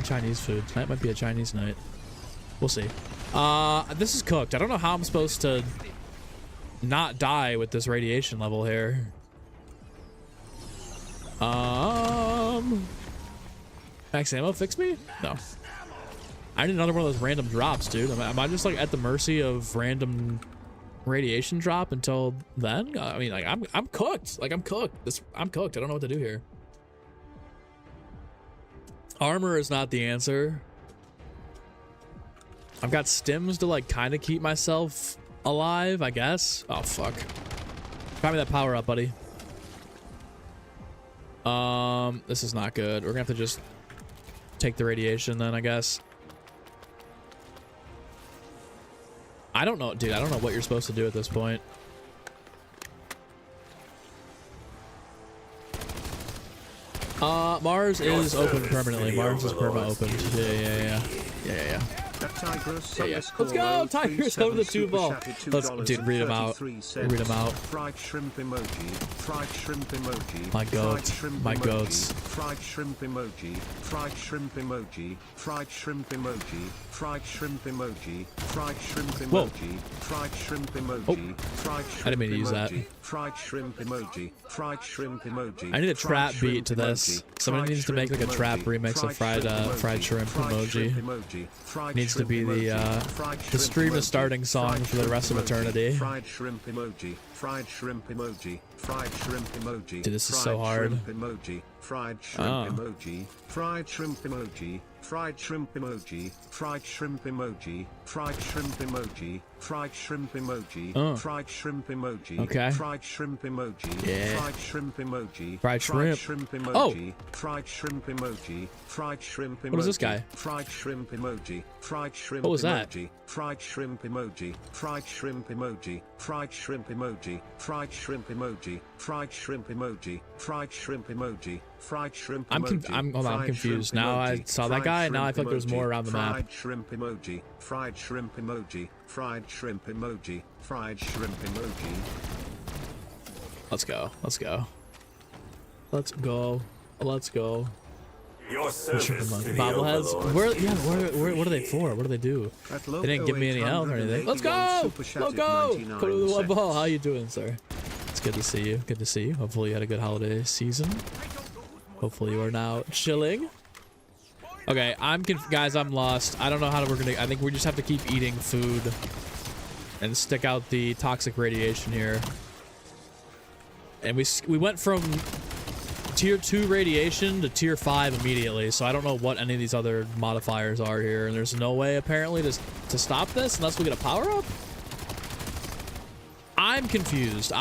Chinese food. Tonight might be a Chinese night. We'll see. This is cooked. I don't know how I'm supposed to not die with this radiation level here. Max ammo fix me? No. I need another one of those random drops, dude. Am I just like at the mercy of random radiation drop until then? I mean, like I'm cooked. Like I'm cooked. I'm cooked. I don't know what to do here. Armor is not the answer. I've got stims to like kind of keep myself alive, I guess. Oh fuck. Grab me that power up, buddy. This is not good. We're gonna have to just take the radiation then, I guess. I don't know, dude. I don't know what you're supposed to do at this point. Mars is open permanently. Mars is perma open. Yeah. Yeah. Let's go, Tigers over the 2 ball. Let's, dude, read them out. Read them out. Fried shrimp emoji. Fried shrimp emoji. My goat. My goats. Fried shrimp emoji. Fried shrimp emoji. Fried shrimp emoji. Fried shrimp emoji. Fried shrimp emoji. Fried shrimp emoji. Fried shrimp emoji. I didn't mean to use that. Fried shrimp emoji. Fried shrimp emoji. I need a trap beat to this. Somebody needs to make like a trap remix of fried shrimp emoji. needs to be the stream is starting song for the rest of eternity. Fried shrimp emoji. Fried shrimp emoji. Fried shrimp emoji. Dude, this is so hard. Emoji. Fried shrimp emoji. Fried shrimp emoji. Fried shrimp emoji. Fried shrimp emoji. Fried shrimp emoji. Fried shrimp emoji. Fried shrimp emoji. Okay. Fried shrimp emoji. Yeah. Fried shrimp emoji. Fried shrimp. Emoji. Fried shrimp emoji. Fried shrimp emoji. What is this guy? Fried shrimp emoji. Fried shrimp What was that? emoji. Fried shrimp emoji. Fried shrimp emoji. Fried shrimp emoji. Fried shrimp emoji. Fried shrimp emoji. Fried shrimp emoji. Fried shrimp emoji. I'm confused. Now I saw that guy, and now I feel like there's more around the map. Fried shrimp emoji. Fried shrimp emoji. Fried shrimp emoji. Fried shrimp emoji. Let's go. Let's go. Let's go. Let's go. Your service to the Bobbleheads. overlords. What are they for? What do they do? They didn't give me any health or anything. Let's go! Let's go! Go to the one ball. How you doing, sir? It's good to see you. Good to see you. Hopefully you had a good holiday season. Hopefully you are now chilling. Okay, guys, I'm lost. I don't know how we're gonna. I think we just have to keep eating food and stick out the toxic radiation here. And we went from tier 2 radiation to tier 5 immediately, so I don't know what any of these other modifiers are here, and there's no way apparently to stop this unless we get a power up. I'm confused.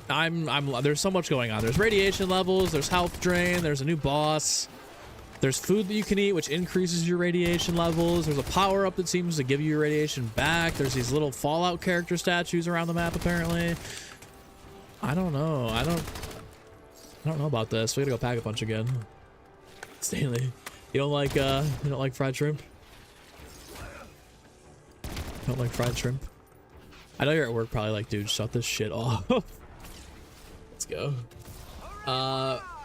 There's so much going on. There's radiation levels, there's health drain, there's a new boss, there's food that you can eat which increases your radiation levels, there's a power up that seems to give you your radiation back, there's these little Fallout character statues around the map apparently. I don't know. I don't know about this. We gotta go pack a punch again. Stanley, you don't like fried shrimp? Don't like fried shrimp? I know you're at work probably like, dude, shut this shit off. Let's go.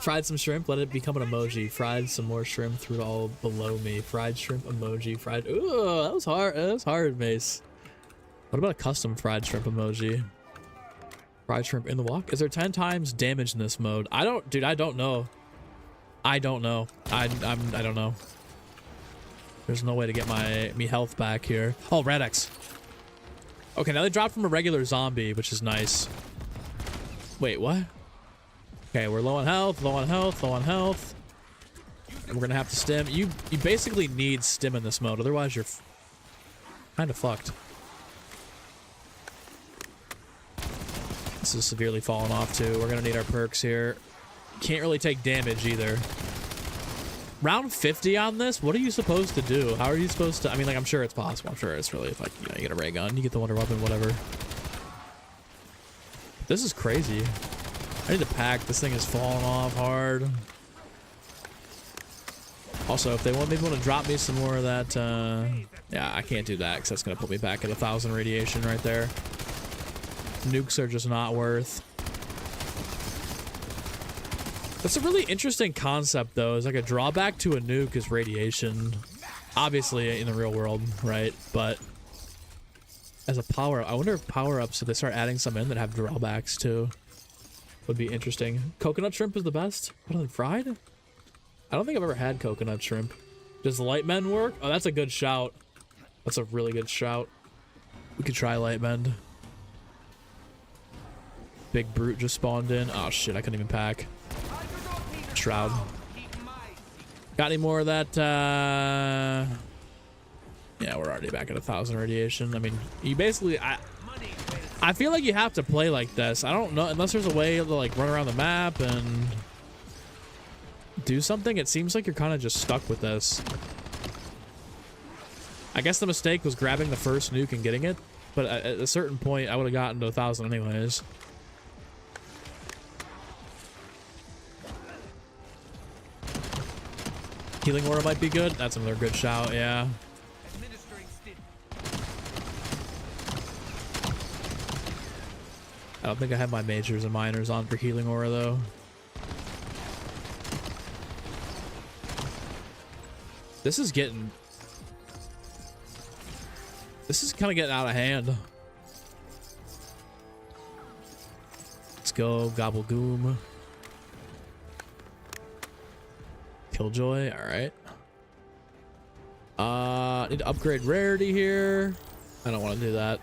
Fried some shrimp, let it become an emoji. Fried some more shrimp through all below me. Fried shrimp emoji. Fried. Ooh, that was hard. That was hard, Mace. What about a custom fried shrimp emoji? Fried shrimp in the walk. Is there 10 times damage in this mode? I don't know. I don't know. I don't know. There's no way to get me health back here. Oh, Radix. Okay, now they dropped from a regular zombie, which is nice. Wait, what? Okay, we're low on health, low on health, low on health. And we're gonna have to stim. You basically need stim in this mode, otherwise you're kind of fucked. This is severely falling off too. We're gonna need our perks here. Can't really take damage either. Round 50 on this? What are you supposed to do? How are you supposed to? I mean, like, I'm sure it's possible. I'm sure it's really, if like, you know, you get a ray gun, you get the wonder weapon, whatever. This is crazy. I need to pack. This thing is falling off hard. Also, if they maybe want to drop me some more of that, yeah, I can't do that because that's gonna put me back at 1,000 radiation right there. Nukes are just not worth. That's a really interesting concept, though. Is like a drawback to a nuke is radiation. Obviously, in the real world, right? But as a power, I wonder if power-ups, if they start adding some in that have drawbacks too, would be interesting. Coconut shrimp is the best. Better than fried? I don't think I've ever had coconut shrimp. Does light bend work? Oh, that's a good shout. That's a really good shout. We could try light bend. Big brute just spawned in. Oh shit, I couldn't even pack. Shroud. Got any more of that? Yeah, we're already back at 1,000 radiation. I mean, you basically, I feel like you have to play like this. I don't know, unless there's a way to like run around the map and do something. It seems like you're kind of just stuck with this. I guess the mistake was grabbing the first nuke and getting it, but at a certain point, I would have gotten to 1,000 anyways. Healing aura might be good. That's another good shout, yeah. I don't think I have my majors and minors on for healing aura though. This is kind of getting out of hand. Let's go, Gobble Goom. Killjoy, all right. Need to upgrade rarity here. I don't want to do that.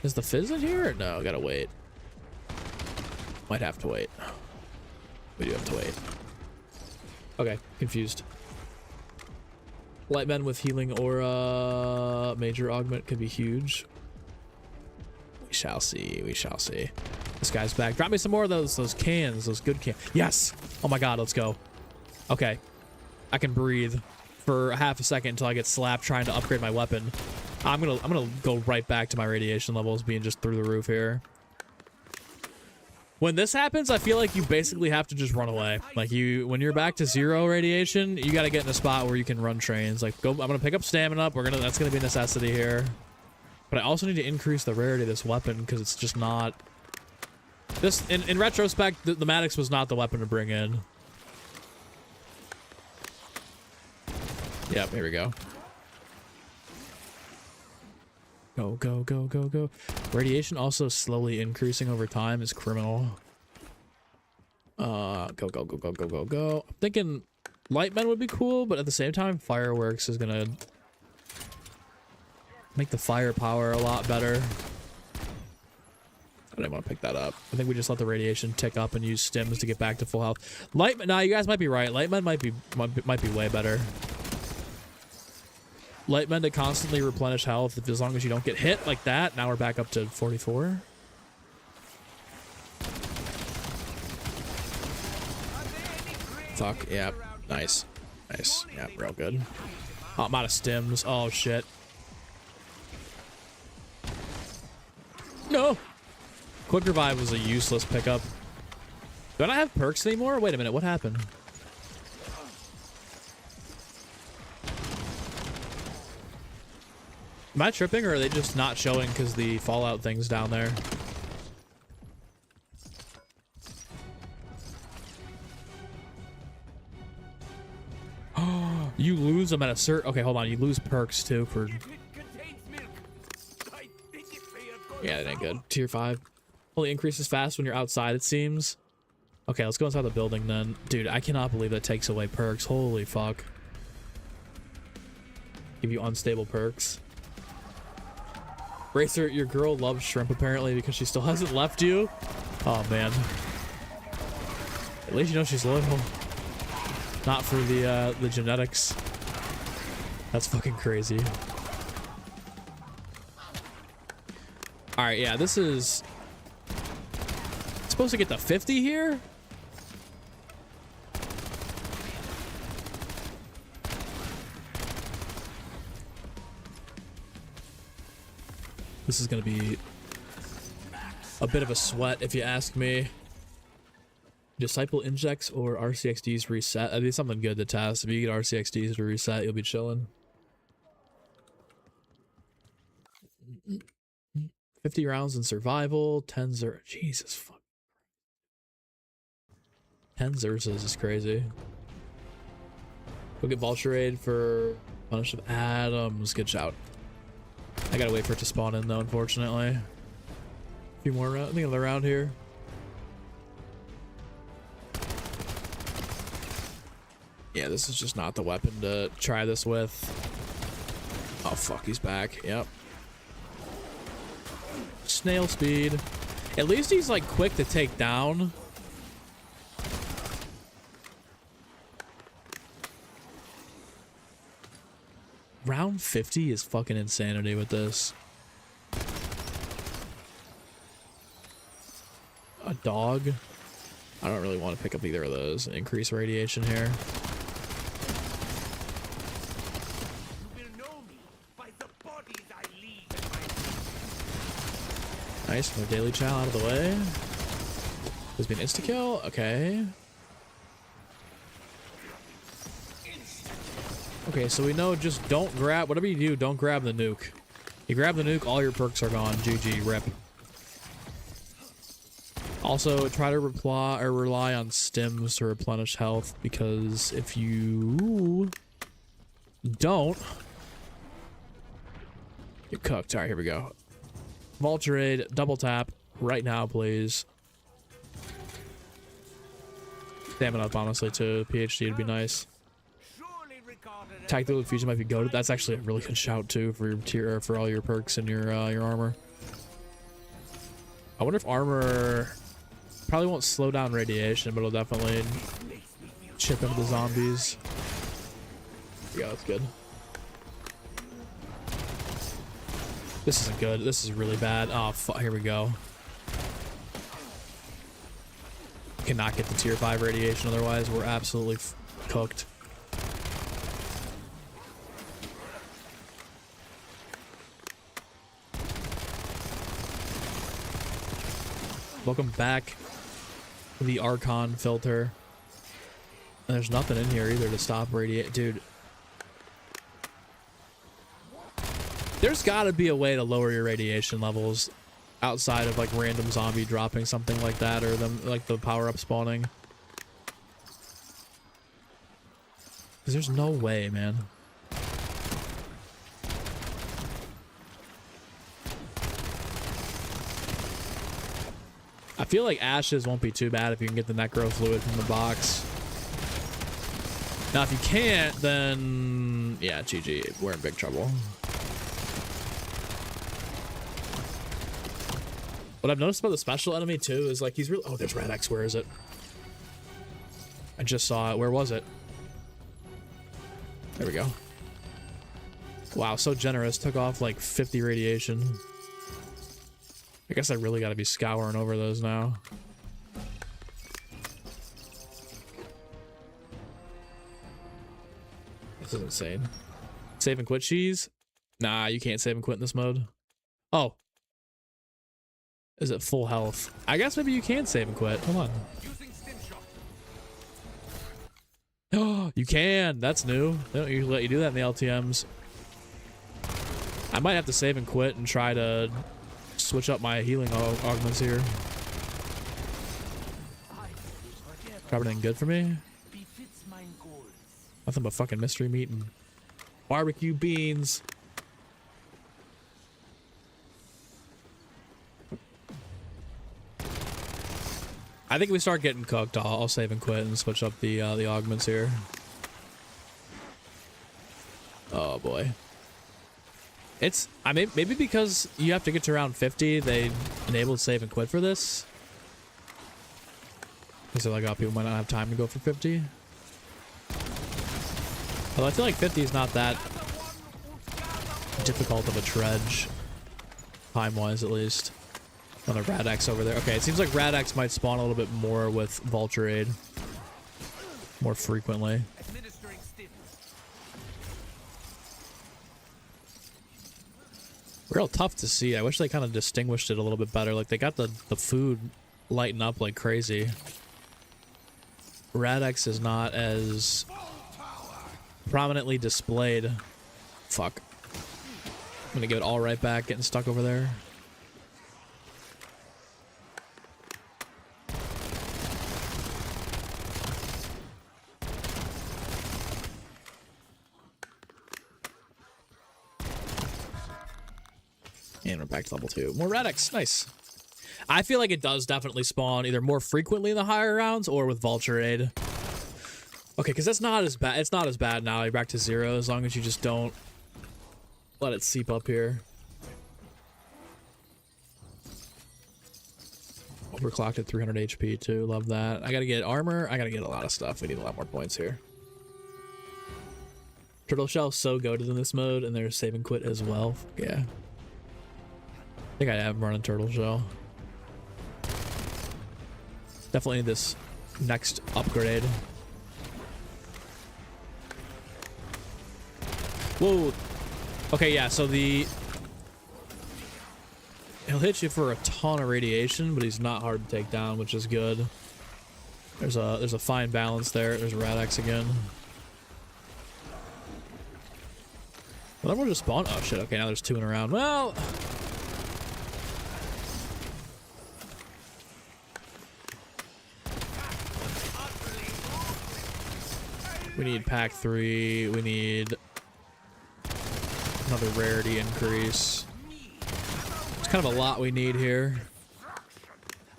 Is the fizz in here? No, I gotta wait. Might have to wait. We do have to wait. Okay, confused. Lightmen with healing aura, major augment could be huge. We shall see. We shall see. This guy's back. Drop me some more of those cans. Those good cans. Yes. Oh my god. Let's go. Okay. I can breathe for a half a second until I get slapped trying to upgrade my weapon. I'm gonna go right back to my radiation levels being just through the roof here. When this happens, I feel like you basically have to just run away. Like when you're back to 0 radiation, you got to get in a spot where you can run trains. Like I'm gonna pick up stamina up. That's gonna be a necessity here. But I also need to increase the rarity of this weapon because it's just not. This in retrospect, the Maddox was not the weapon to bring in. Yep, here we go. Go, go, go, go, go. Radiation also slowly increasing over time is criminal. Go, go, go, go, go, go, go. I'm thinking Lightmen would be cool, but at the same time, Fireworks is gonna make the firepower a lot better. I didn't want to pick that up. I think we just let the radiation tick up and use stims to get back to full health. Lightmen, nah, you guys might be right. Lightmen might be way better. Lightmen to constantly replenish health as long as you don't get hit like that. Now we're back up to 44. Fuck, yeah. Nice. Nice. Yeah, real good. Oh, I'm out of stims. Oh, shit. No! Quick Revive was a useless pickup. Do I not have perks anymore? Wait a minute, what happened? Am I tripping, or are they just not showing because the Fallout thing's down there? Oh, you lose them at a certain... Okay, hold on. You lose perks, too, for... Yeah, that ain't good. Tier 5. Only increases fast when you're outside, it seems. Okay, let's go inside the building, then. Dude, I cannot believe that takes away perks. Holy fuck. Give you unstable perks. Racer, your girl loves shrimp apparently because she still hasn't left you. Oh man. At least you know she's loyal. Not for the genetics. That's fucking crazy. Alright, yeah, this is supposed to get to 50 here? This is going to be a bit of a sweat, if you ask me. Disciple injects or RCXDs reset. That'd be something good to test. If you get RCXDs to reset, you'll be chilling. 50 rounds in survival. 10 Zer. Jesus fuck. 10 Xerxes is crazy. Go get Vulture Aid for a bunch of Adams. Good shout. I gotta wait for it to spawn in though, unfortunately. A few more around. I think they're around here. Yeah, this is just not the weapon to try this with. Oh fuck, he's back. Yep. Snail speed. At least he's like quick to take down. Round 50 is fucking insanity with this. A dog. I don't really want to pick up either of those. Increase radiation here. Nice, my daily chow out of the way. There's been insta-kill. Okay. Okay, so we know just don't grab, whatever you do, don't grab the nuke. You grab the nuke, all your perks are gone. GG, rip. Also, try to rely on stims to replenish health, because if you don't, you're cooked. All right, here we go. Vulture Aid, double tap right now, please. Stamina up, honestly, too. PhD would be nice. Tactical fusion might be goated. That's actually a really good shout too for your tier, for all your perks and your armor. I wonder if armor probably won't slow down radiation, but it'll definitely chip into the zombies. Yeah, that's good. This isn't good. This is really bad. Oh, here we go. Cannot get the tier 5 radiation, otherwise we're absolutely cooked. Welcome back to the Archon filter. And there's nothing in here either to stop radiate. Dude. There's gotta be a way to lower your radiation levels outside of like random zombie dropping something like that, or them like the power-up spawning. Because there's no way, man. I feel like ashes won't be too bad if you can get the necro fluid from the box. Now, if you can't, then yeah, GG, we're in big trouble. What I've noticed about the special enemy too is like he's really— oh, there's Red X. Where is it? I just saw it. Where was it? There we go. Wow, so generous. Took off like 50 radiation. I guess I really got to be scouring over those now. This is insane. Save and quit cheese? Nah, you can't save and quit in this mode. Oh. Is it full health? I guess maybe you can save and quit. Hold on. Oh, you can. That's new. They don't usually let you do that in the LTMs. I might have to save and quit and try to switch up my healing augments here. Everything good for me? Nothing but fucking mystery meat and barbecue beans. I think we start getting cooked. I'll save and quit and switch up the augments here. Oh boy. It's— I mean, maybe because you have to get to around 50, they enabled save and quit for this. Because they're like, oh, people might not have time to go for 50. Although I feel like 50 is not that difficult of a trudge, time-wise at least. Another Rad-X over there. Okay, it seems like Rad-X might spawn a little bit more with Vulture Aid. More frequently. Real tough to see. I wish they kind of distinguished it a little bit better. Like, they got the food lighting up like crazy. Rad-X is not as prominently displayed. Fuck. I'm gonna give it all right back, getting stuck over there. And we're back to level 2. More Rad-X. Nice. I feel like it does definitely spawn either more frequently in the higher rounds or with Vulture Aid. Okay, because that's not as bad. It's not as bad now. You're back to 0 as long as you just don't let it seep up here. Overclocked at 300 HP too. Love that. I gotta get armor. I gotta get a lot of stuff. We need a lot more points here. Turtle Shell so goated in this mode, and there's save and quit as well. Yeah. I think I am running Turtle Shell. Definitely need this next upgrade. Whoa. Okay, yeah, so he'll hit you for a ton of radiation, but he's not hard to take down, which is good. There's a fine balance there. There's Rad-X again. Well, then we'll just spawn. Oh shit, okay, now there's 2 in a round. Well, we need pack 3. We need another rarity increase. It's kind of a lot we need here.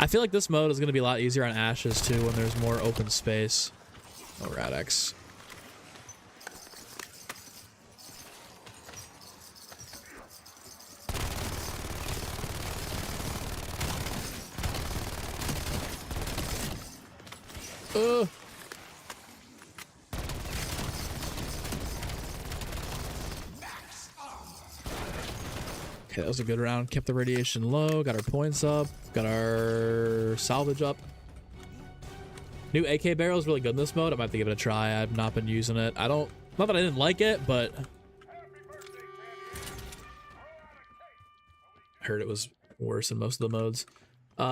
I feel like this mode is going to be a lot easier on Ashes too when there's more open space. Oh, Rad-X. Okay, that was a good round. Kept the radiation low. Got our points up. Got our salvage up. New AK barrel is really good in this mode. I might have to give it a try. I've not been using it. Not that I didn't like it, but I heard it was worse in most of the modes.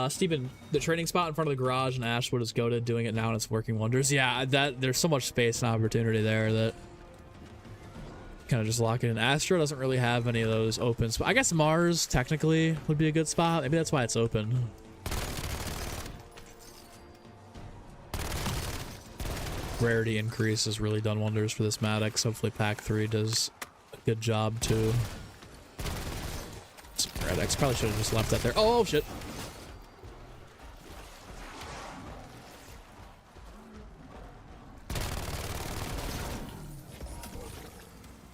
Steven, the training spot in front of the garage in Ashwood is goated. Doing it now and it's working wonders. Yeah, there's so much space and opportunity there that kind of just lock it in. Astro doesn't really have any of those open spots. I guess Mars technically would be a good spot. Maybe that's why it's open. Rarity increase has really done wonders for this Maddox. Hopefully pack 3 does a good job too. Maddox probably should have just left that there. Oh shit.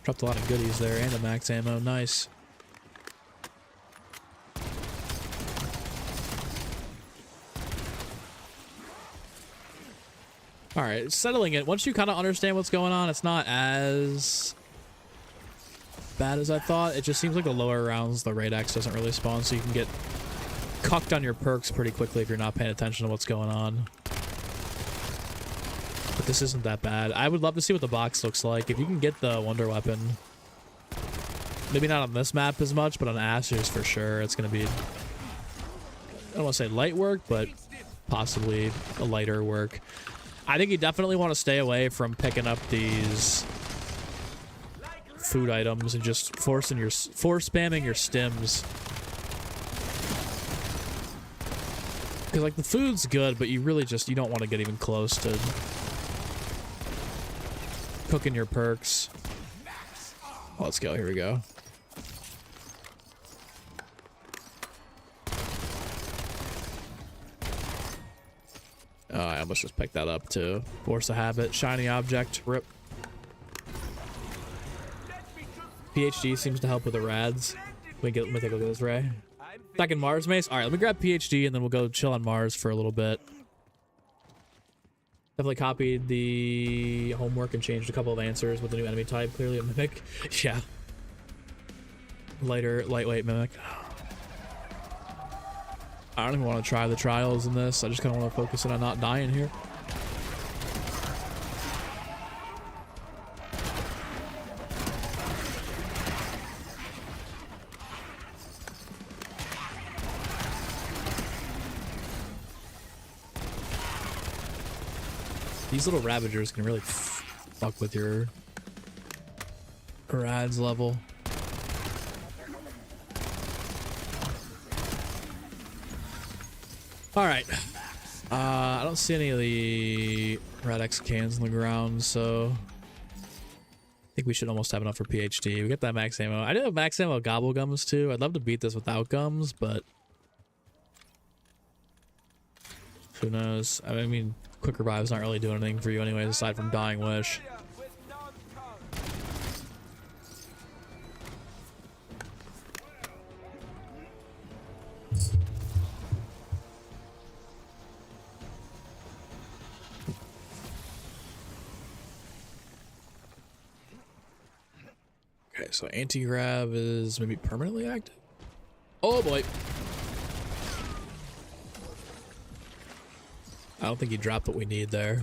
Dropped a lot of goodies there and a max ammo. Nice. All right, settling it. Once you kind of understand what's going on, it's not as bad as I thought. It just seems like the lower rounds, the raid X doesn't really spawn, so you can get cucked on your perks pretty quickly if you're not paying attention to what's going on. But this isn't that bad. I would love to see what the box looks like. If you can get the wonder weapon, maybe not on this map as much, but on Ashes for sure, it's going to be, I don't want to say light work, but possibly a lighter work. I think you definitely want to stay away from picking up these food items and just force spamming your stims. Because like the food's good, but you really just, you don't want to get even close to cooking your perks. Let's go, here we go. Oh, I almost just picked that up too. Force a habit, shiny object, rip. PhD seems to help with the rads. Let me take a look at this, Ray. Back in Mars Mace? Alright, let me grab PhD and then we'll go chill on Mars for a little bit. Definitely copied the homework and changed a couple of answers with the new enemy type. Clearly a mimic. Yeah. Lightweight mimic. I don't even want to try the trials in this. I just kind of want to focus on not dying here. These little Ravagers can really fuck with your rads level. All right. I don't see any of the Rad-X cans on the ground, so I think we should almost have enough for PhD. We got that max ammo. I do have max ammo gobble gums too. I'd love to beat this without gums, but who knows? I mean, quick revive's not really doing anything for you anyways, aside from Dying Wish. Okay, so anti-grav is maybe permanently active. Oh boy. I don't think he dropped what we need there.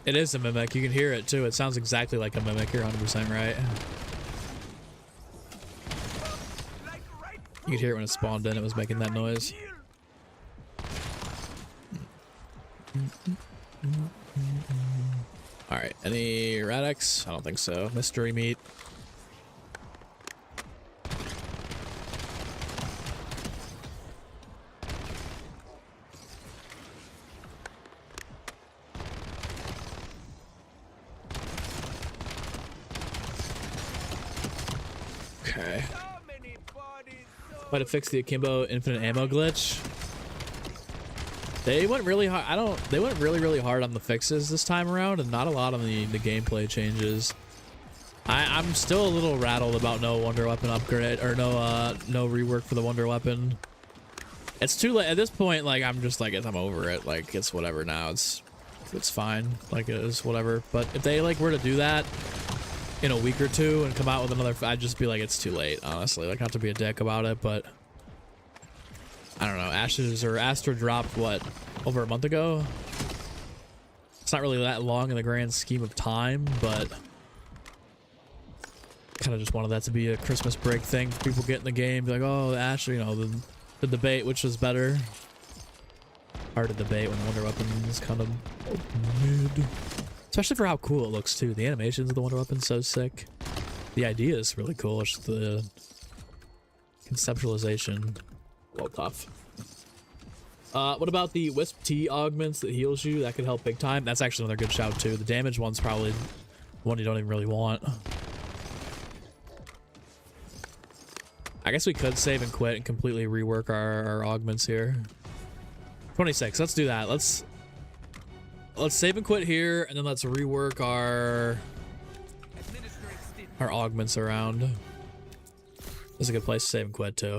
It is a mimic. You can hear it too. It sounds exactly like a mimic. You're 100% right. You could hear it when it spawned in. It was making that noise. All right. Any Rad-X? I don't think so. Mystery meat. Okay. Might have fixed the Akimbo infinite ammo glitch. They went really hard. They went really hard on the fixes this time around, and not a lot on the gameplay changes. I'm still a little rattled about no wonder weapon upgrade or no rework for the wonder weapon. It's too late at this point. Like I'm just like I'm over it. Like it's whatever now. It's fine. Like it is whatever. But if they like were to do that in a week or two and come out with another, I'd just be like it's too late. Honestly, like not to be a dick about it, but I don't know. Astra dropped what over a month ago. It's not really that long in the grand scheme of time, but kind of just wanted that to be a Christmas break thing. People get in the game, be like, oh, Astra, you know, the debate, which was better. Hard to debate when Wonder Weapon is kind of mid. Especially for how cool it looks, too. The animations of the Wonder Weapon's so sick. The idea is really cool. It's just the conceptualization. Well, tough. What about the Wisp T augments that heals you? That could help big time. That's actually another good shout, too. The damage one's probably one you don't even really want. I guess we could save and quit and completely rework our augments here. 26. Let's do that. Let's save and quit here, and then let's rework our augments around. This is a good place to save and quit too.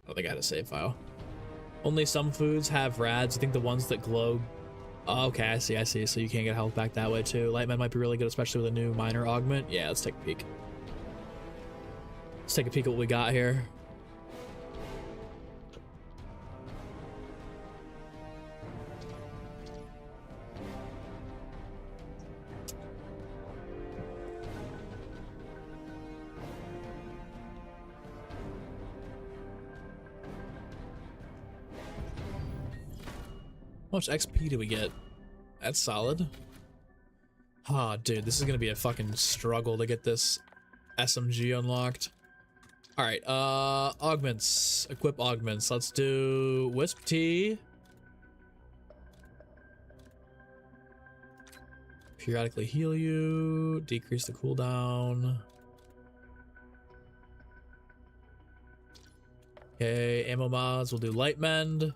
Oh, they got a save file. Only some foods have rads. I think the ones that glow. Oh, okay, I see. So you can't get health back that way too. Lightman might be really good, especially with a new minor augment. Yeah, let's take a peek. Let's take a peek at what we got here. How much XP do we get? That's solid. Ah, dude, this is gonna be a fucking struggle to get this SMG unlocked. All right, augments, equip augments. Let's do Wisp T. Periodically heal you, decrease the cooldown. Okay, ammo mods, we'll do light mend.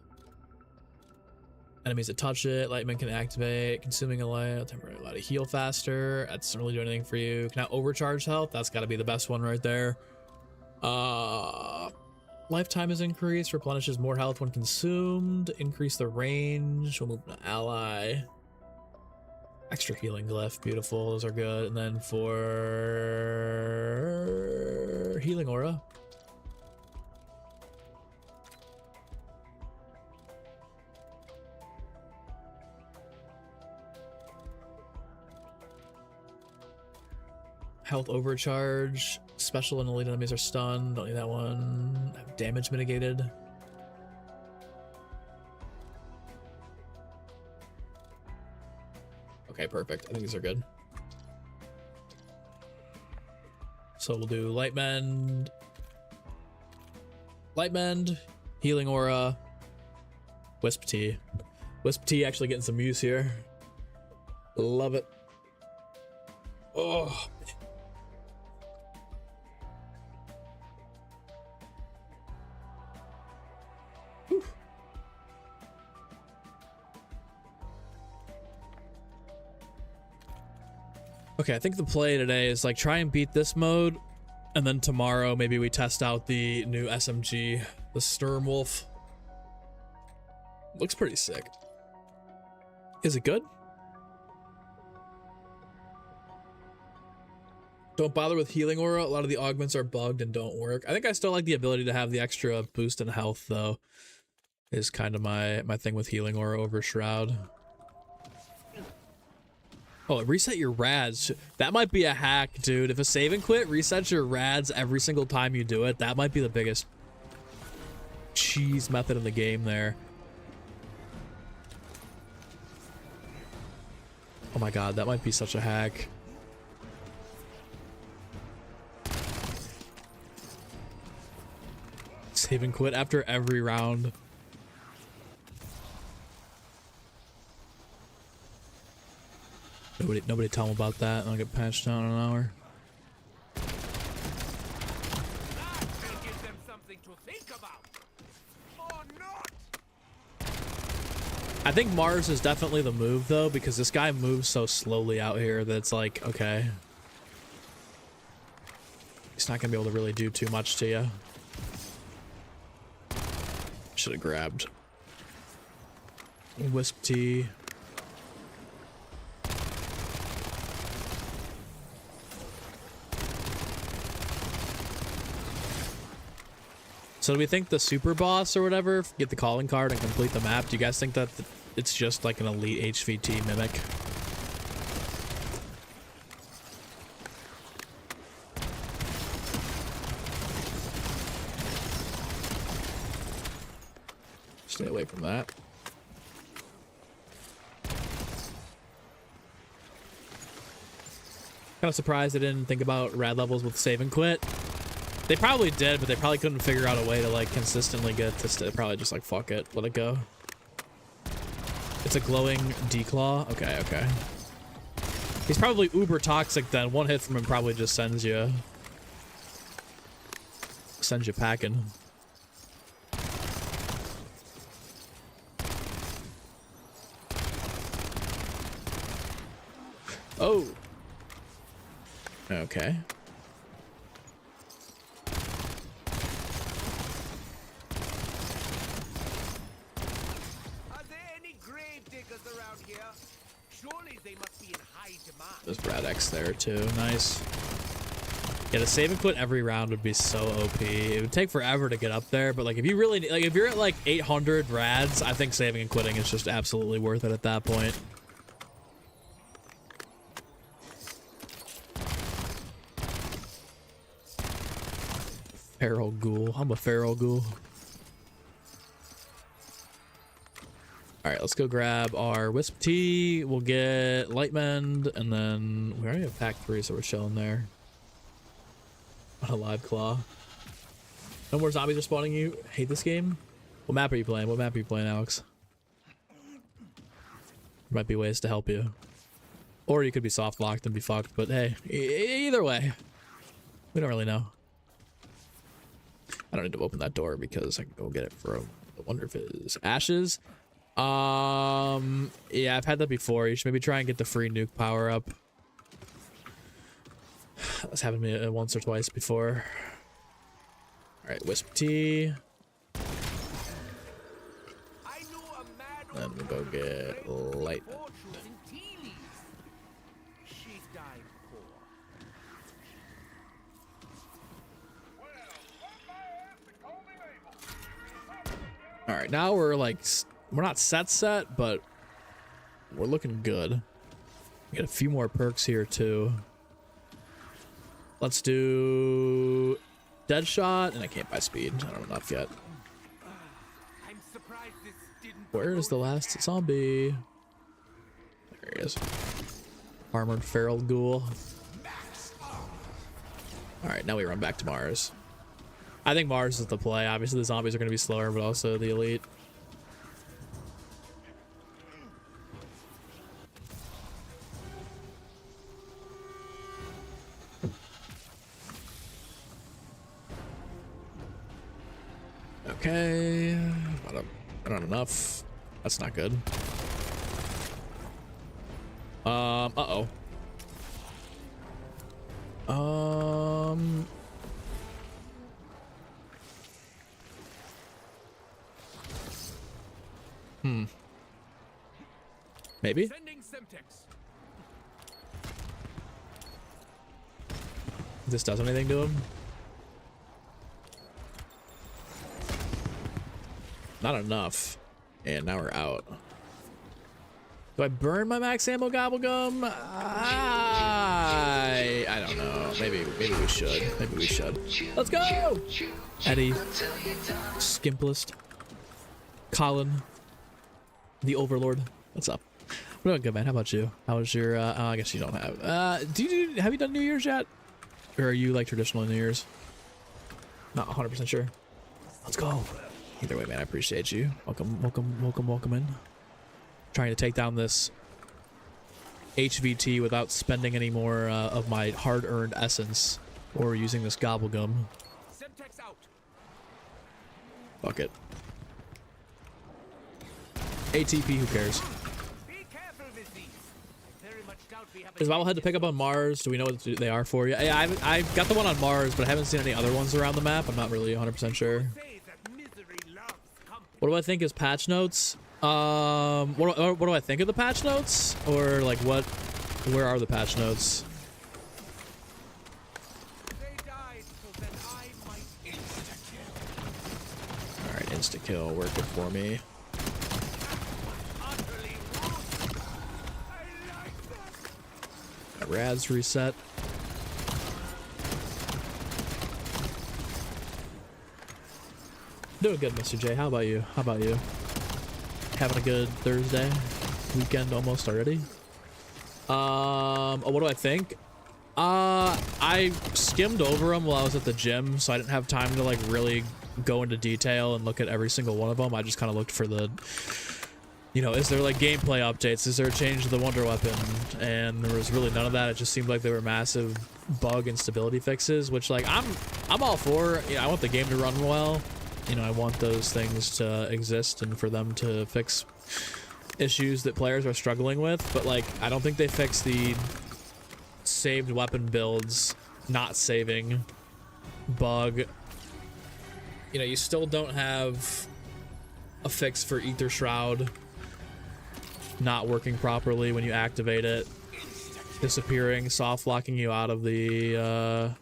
Enemies that touch it, Lightman can activate, consuming a light, temporarily allow to heal faster. That doesn't really do anything for you. Can now overcharge health. That's got to be the best one right there. Lifetime is increased, replenishes more health when consumed. Increase the range. We'll move to ally. Extra healing glyph, beautiful. Those are good. And then for healing aura. Health overcharge, special and elite enemies are stunned. Don't need that one. Damage mitigated. Okay, perfect. I think these are good. So we'll do light mend, healing aura, Wisp T. Wisp T actually getting some use here. Love it. Oh. Okay, I think the play today is like try and beat this mode, and then tomorrow maybe we test out the new SMG, the Sturmwolf. Looks pretty sick. Is it good? Don't bother with healing aura. A lot of the augments are bugged and don't work. I think I still like the ability to have the extra boost in health though. Is kind of my thing with healing aura over Shroud. Oh, reset your rads. That might be a hack, dude. If a save and quit resets your rads every single time you do it, that might be the biggest cheese method in the game there. Oh my god, that might be such a hack. Save and quit after every round. Nobody tell them about that, and I'll get patched down in an hour. Give them something to think about. Or not. I think Mars is definitely the move though, because this guy moves so slowly out here that it's like, okay, he's not gonna be able to really do too much to you. Should have grabbed Wisp Tea. So do we think the super boss or whatever, get the calling card and complete the map? Do you guys think that it's just like an elite HVT mimic? Stay away from that. Kind of surprised I didn't think about rad levels with save and quit. They probably did, but they probably couldn't figure out a way to like consistently get to probably just like fuck it, let it go. It's a glowing declaw. Okay, okay. He's probably uber toxic then. One hit from him probably just sends you packing. Oh. Okay. Are there any grave diggers around here? Surely they must be in high demand. There's Brad X there too. Nice. Yeah, the save and quit every round would be so OP. It would take forever to get up there, but like if you really like, if you're at like 800 rads, I think saving and quitting is just absolutely worth it at that point. Feral ghoul. I'm a feral ghoul. All right, let's go grab our Wisp Tea. We'll get Light Mend, and then we already have pack 3, so we're chilling there. On a live claw. No more zombies are spawning you. Hate this game. What map are you playing? What map are you playing, Alex? There might be ways to help you. Or you could be soft locked and be fucked, but hey, either way. We don't really know. I don't need to open that door because I can go get it from the Wonder Fizz. Ashes? Yeah, I've had that before. You should maybe try and get the free nuke power up. That's happened to me once or twice before. Alright, Wisp Tea. Then we'll go get Light. Alright, now we're like, we're not set, but we're looking good. We get a few more perks here too. Let's do Deadshot, and I can't buy speed. I don't have enough yet. I'm surprised this didn't. Where is the last zombie? There he is. Armored feral ghoul. Alright, now we run back to Mars. I think Mars is the play. Obviously, the zombies are going to be slower, but also the elite. Okay. Not enough. That's not good. Uh-oh. Maybe? This does anything to him? Not enough. And now we're out. Do I burn my max ammo gobblegum? I don't know. Maybe we should. Maybe we should. Let's go! Eddie. Skimplest. Colin. The Overlord. What's up? We're doing good, man. How about you? How was your I guess you don't have have you done New Year's yet? Or are you like traditional New Year's? Not 100% sure. Let's go. Either way, man, I appreciate you. Welcome in. Trying to take down this HVT without spending any more of my hard-earned essence or using this gobblegum. Fuck it. ATP, who cares? Is Bobblehead to pick up on Mars? Do we know what they are for you? Yeah, I've got the one on Mars, but I haven't seen any other ones around the map. I'm not really 100% sure. What do I think is patch notes? What do I think of the patch notes? Or like where are the patch notes? They died so that I might insta-kill. All right, insta-kill working for me. Utterly rude. I like that. Rad's reset. Doing good, Mr. J. How about you? How about you? Having a good Thursday? Weekend almost already? What do I think? I skimmed over them while I was at the gym, so I didn't have time to like really go into detail and look at every single one of them. I just kind of looked for the, you know, is there like gameplay updates? Is there a change to the wonder weapon? And there was really none of that. It just seemed like they were massive bug and stability fixes, which like I'm all for. You know, I want the game to run well. You know, I want those things to exist and for them to fix issues that players are struggling with. But like, I don't think they fix the saved weapon builds not saving bug. You know, you still don't have a fix for Ether Shroud not working properly when you activate it, disappearing, soft locking you out of the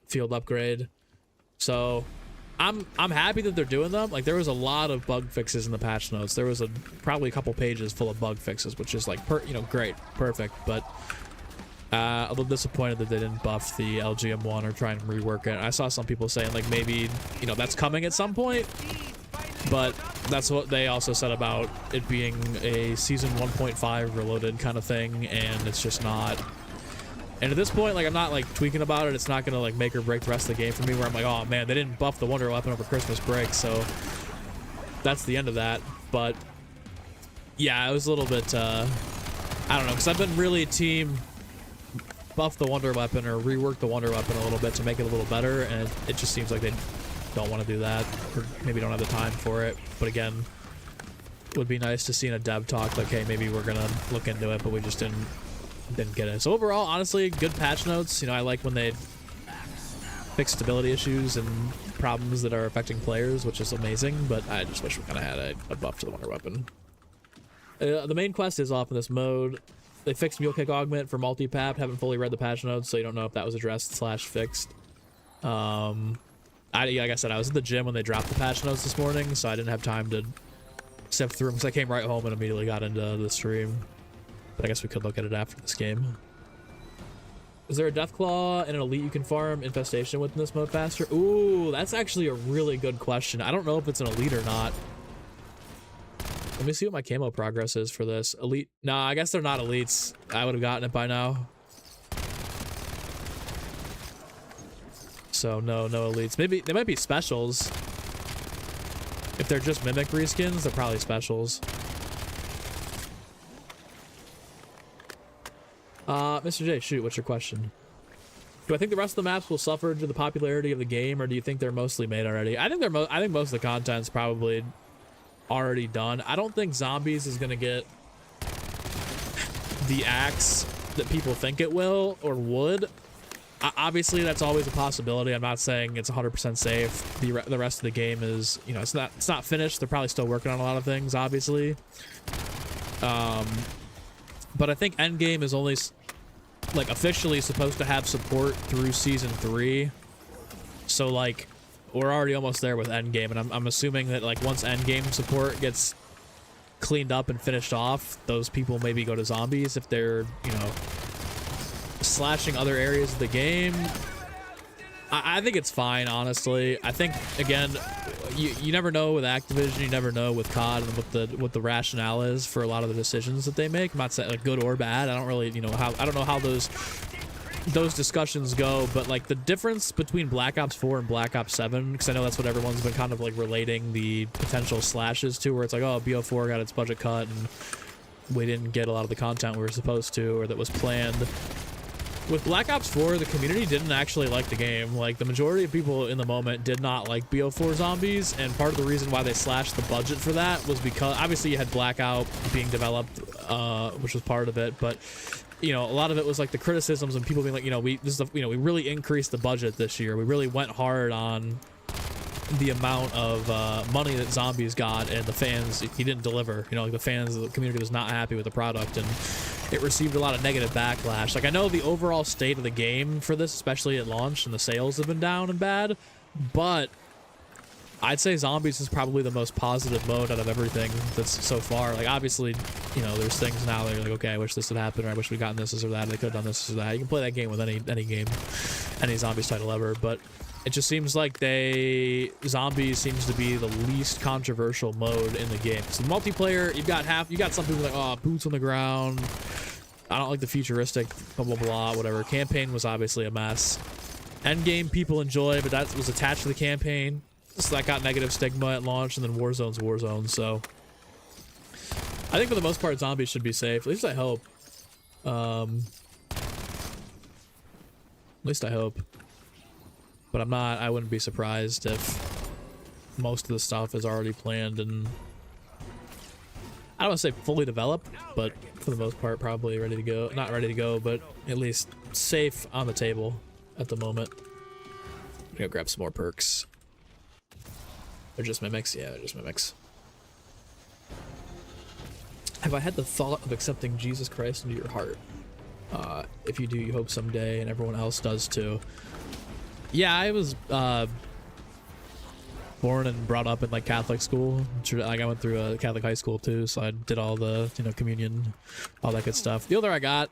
field upgrade. So I'm happy that they're doing them. Like, there was a lot of bug fixes in the patch notes. There was probably a couple pages full of bug fixes, which is like great, perfect. But a little disappointed that they didn't buff the LGM1 or try and rework it. I saw some people saying like maybe, you know, that's coming at some point, but that's what they also said about it being a season 1.5 reloaded kind of thing, and it's just not. And at this point, like, I'm not like tweaking about it. It's not gonna like make or break the rest of the game for me, where I'm like, oh man, they didn't buff the wonder weapon over Christmas break, so that's the end of that. But yeah, it was a little bit I don't know, because I've been really team buff the wonder weapon or rework the wonder weapon a little bit to make it a little better, and it just seems like they don't want to do that, or maybe don't have the time for it. But again, it would be nice to see in a dev talk like, hey, maybe we're gonna look into it, but we just didn't get it. So overall, honestly, good patch notes. You know, I like when they fix stability issues and problems that are affecting players, which is amazing, but I just wish we kind of had a buff to the wonder weapon. The main quest is off in this mode. They fixed Mule Kick Augment for multi-pap. Haven't fully read the patch notes, so you don't know if that was addressed / fixed. Like I said, I was at the gym when they dropped the patch notes this morning, so I didn't have time to sift through them because I came right home and immediately got into the stream. But I guess we could look at it after this game. Is there a Deathclaw and an elite you can farm infestation with in this mode faster? Ooh, that's actually a really good question. I don't know if it's an elite or not. Let me see what my camo progress is for this. Elite. Nah, I guess they're not elites. I would have gotten it by now. So no elites. Maybe they might be specials. If they're just mimic reskins, they're probably specials. Mr. J, shoot, what's your question? Do I think the rest of the maps will suffer due to the popularity of the game, or do you think they're mostly made already? I think I think most of the content's probably already done. I don't think zombies is gonna get the axe that people think it will or would. Obviously, that's always a possibility. I'm not saying it's 100% safe. The rest of the game is, you know, it's not finished. They're probably still working on a lot of things, obviously. But I think Endgame is only like officially supposed to have support through season 3. So like, we're already almost there with Endgame, and I'm assuming that like once Endgame support gets cleaned up and finished off, those people maybe go to zombies if they're, you know, slashing other areas of the game. I think it's fine, honestly. I think, again, you never know with Activision, you never know with COD and what the rationale is for a lot of the decisions that they make. I'm not saying like good or bad. I don't really, you know, I don't know how those discussions go, but like the difference between Black Ops 4 and Black Ops 7, because I know that's what everyone's been kind of like relating the potential slashes to, where it's like, oh, BO4 got its budget cut and we didn't get a lot of the content we were supposed to or that was planned. With Black Ops 4, the community didn't actually like the game. Like, the majority of people in the moment did not like BO4 zombies, and part of the reason why they slashed the budget for that was because, obviously, you had Blackout being developed, which was part of it, but, you know, a lot of it was, like, the criticisms and people being like, you know, we really increased the budget this year. We really went hard on the amount of money that Zombies got, and the fans, he didn't deliver. You know, like the fans, the community was not happy with the product, and it received a lot of negative backlash. Like, I know the overall state of the game for this, especially at launch, and the sales have been down and bad, but I'd say Zombies is probably the most positive mode out of everything that's so far. Like, obviously, you know, there's things now that you're like, okay, I wish this had happened, or I wish we'd gotten this or that, they could have done this or that. You can play that game with any game, any Zombies title ever, but it just seems like Zombies seems to be the least controversial mode in the game. So the multiplayer, you got some people like, oh, boots on the ground, I don't like the futuristic, blah, blah, blah, whatever. Campaign was obviously a mess. Endgame people enjoy, but that was attached to the campaign. So that got negative stigma at launch, and then Warzone's Warzone, so I think for the most part, Zombies should be safe. At least I hope. At least I hope. But I wouldn't be surprised if most of the stuff is already planned and, I don't want to say fully developed, but for the most part, probably ready to go. Not ready to go, but at least safe on the table at the moment. I'm gonna grab some more perks. They're just mimics? Yeah, they're just mimics. Have I had the thought of accepting Jesus Christ into your heart? If you do, you hope someday, and everyone else does too. Yeah, I was born and brought up in like Catholic school. Like, I went through a Catholic high school too, so I did all the, you know, communion, all that good stuff. The older I got,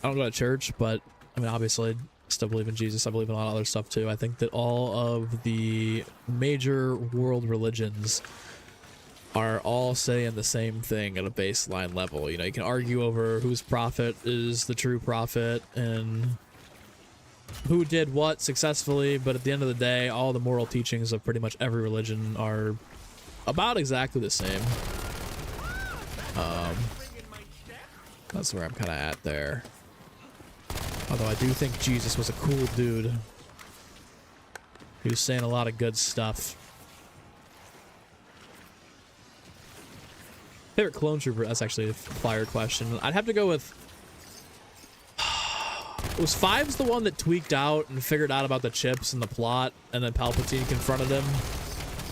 I don't go to church, but I mean, obviously, I still believe in Jesus. I believe in a lot of other stuff too. I think that all of the major world religions are all saying the same thing at a baseline level. You know, you can argue over whose prophet is the true prophet and who did what successfully, but at the end of the day, all the moral teachings of pretty much every religion are about exactly the same. That's where I'm kind of at there. Although I do think Jesus was a cool dude. He was saying a lot of good stuff. Favorite clone trooper? That's actually a fire question. I'd have to go with... Was Fives the one that tweaked out and figured out about the chips and the plot, and then Palpatine confronted him?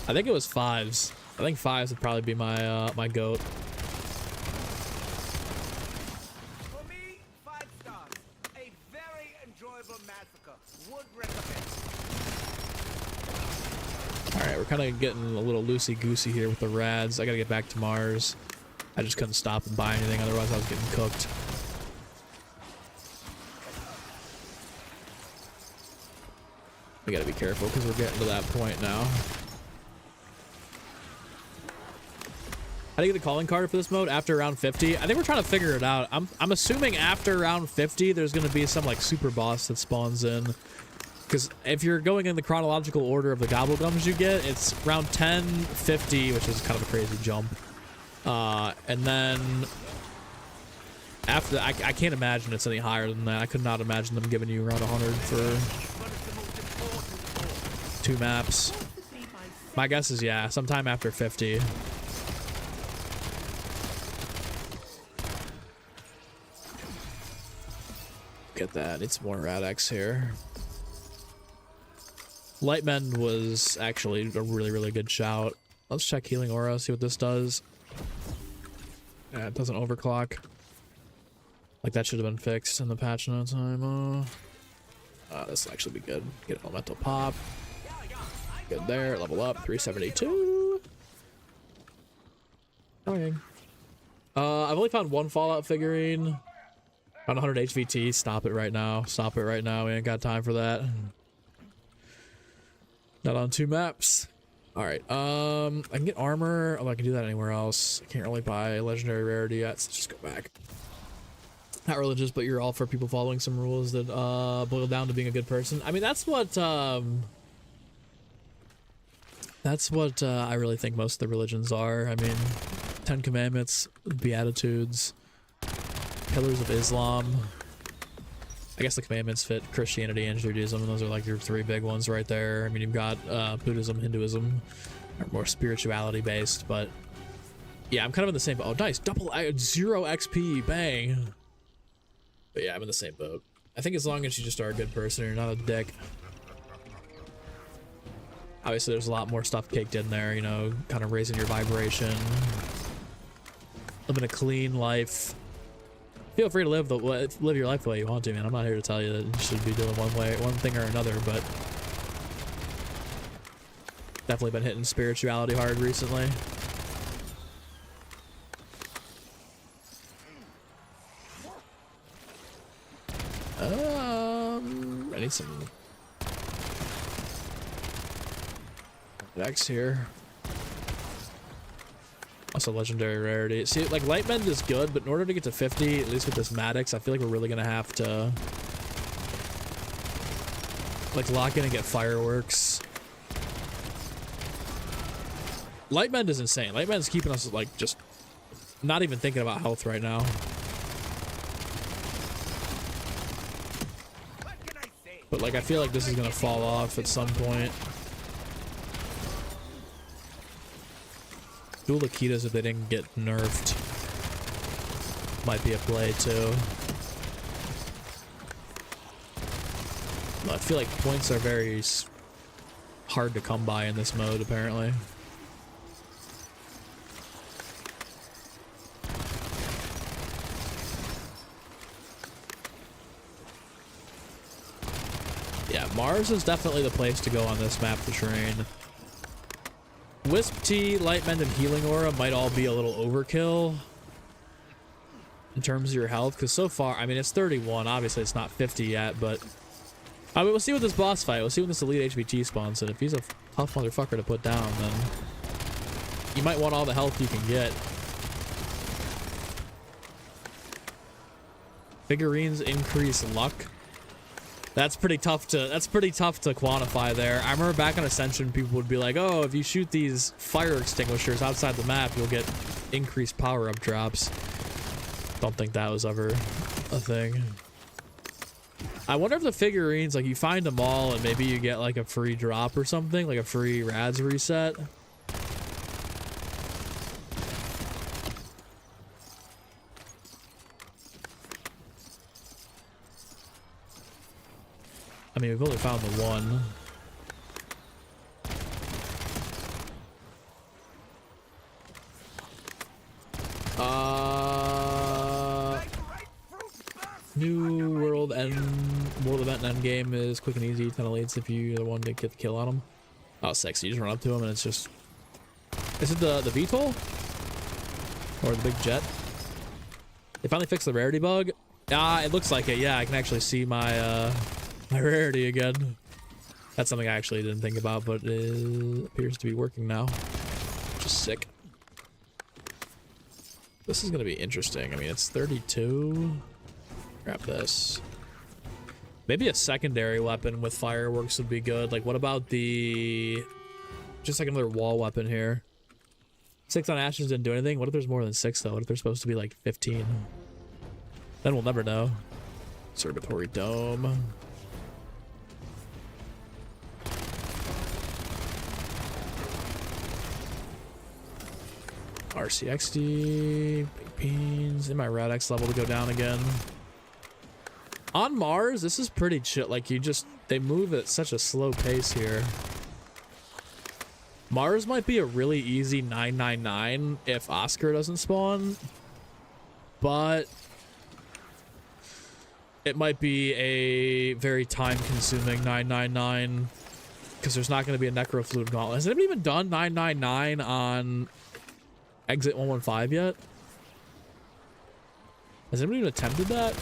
I think it was Fives. I think Fives would probably be my my goat. For me, 5 stars. A very enjoyable massacre. Would recommend. All right, we're kind of getting a little loosey-goosey here with the rads. I gotta get back to Mars. I just couldn't stop and buy anything, otherwise I was getting cooked. We gotta be careful because we're getting to that point now. How do you get the calling card for this mode after round 50? I think we're trying to figure it out. I'm assuming after round 50 there's gonna be some like super boss that spawns in. Because if you're going in the chronological order of the gobblegums you get, it's round 10, 50, which is kind of a crazy jump. And then after that, I can't imagine it's any higher than that. I could not imagine them giving you around 100 for 2 maps. My guess is, yeah, sometime after 50. Get that. Need some more Rad-X here. Lightmend was actually a really, really good shout. Let's check Healing Aura, see what this does. Yeah, it doesn't overclock. Like, that should have been fixed in the patch no time. This will actually be good. Get an elemental pop. Good there. Level up. 372. Okay. I've only found 1 Fallout figurine. Around 100 HVT. Stop it right now. Stop it right now. We ain't got time for that. Not on 2 maps. Alright. I can get armor. Oh, I can do that anywhere else. I can't really buy a legendary rarity yet, so let's just go back. Not religious, but you're all for people following some rules that boil down to being a good person. I mean, that's what I really think most of the religions are. I mean, 10 Commandments, Beatitudes, Pillars of Islam. I guess the Commandments fit Christianity and Judaism, and those are like your 3 big ones right there. I mean, you've got Buddhism, Hinduism, are more spirituality based, but yeah, I'm kind of in the same. Oh, nice, 0 XP, bang. But yeah, I'm in the same boat. I think as long as you just are a good person, you're not a dick. Obviously, there's a lot more stuff caked in there, you know, kind of raising your vibration, living a clean life. Feel free to live your life the way you want to, man. I'm not here to tell you that you should be doing one thing or another, but definitely been hitting spirituality hard recently. I need some decks here. Also legendary rarity. See, like light bend is good, but in order to get to 50, at least with this Maddox, I feel like we're really gonna have to like lock in and get fireworks. Light bend is insane. Light bend is keeping us like just not even thinking about health right now. But like I feel like this is gonna fall off at some point. Dual Lakitas, if they didn't get nerfed, might be a play too. I feel like points are very hard to come by in this mode, apparently. Yeah, Mars is definitely the place to go on this map to train. Wisp Tea, Light Bend, and Healing Aura might all be a little overkill in terms of your health, because so far, I mean, it's 31. Obviously, it's not 50 yet, but I mean, we'll see with this boss fight. We'll see when this Elite HBT spawns, and if he's a tough motherfucker to put down, then you might want all the health you can get. Figurines increase luck. That's pretty tough to quantify there. I remember back on Ascension, people would be like, oh, if you shoot these fire extinguishers outside the map, you'll get increased power-up drops. Don't think that was ever a thing. I wonder if the figurines, like, you find them all and maybe you get like a free drop or something, like a free rads reset. I mean, we've only found the one. New world event end game is quick and easy. 10 elites if you're the one to get the kill on them. Oh, sexy. You just run up to him and it's just... Is it the VTOL? Or the big jet? They finally fixed the rarity bug? Ah, it looks like it. Yeah, I can actually see my rarity again. That's something I actually didn't think about, but it appears to be working now. Which is sick. This is going to be interesting. I mean, it's 32. Grab this. Maybe a secondary weapon with fireworks would be good. Like, what about the... Just like another wall weapon here. 6 on Ashes didn't do anything. What if there's more than 6, though? What if there's supposed to be, like, 15? Then we'll never know. Observatory Dome. RCXD, big beans, in my Radx level to go down again. On Mars, this is pretty chill. Like, they move at such a slow pace here. Mars might be a really easy 999 if Oscar doesn't spawn, but it might be a very time-consuming 999 because there's not going to be a Necrofluid Gauntlet. Has anybody even done 999 on Exit 115 yet? Has anybody even attempted that?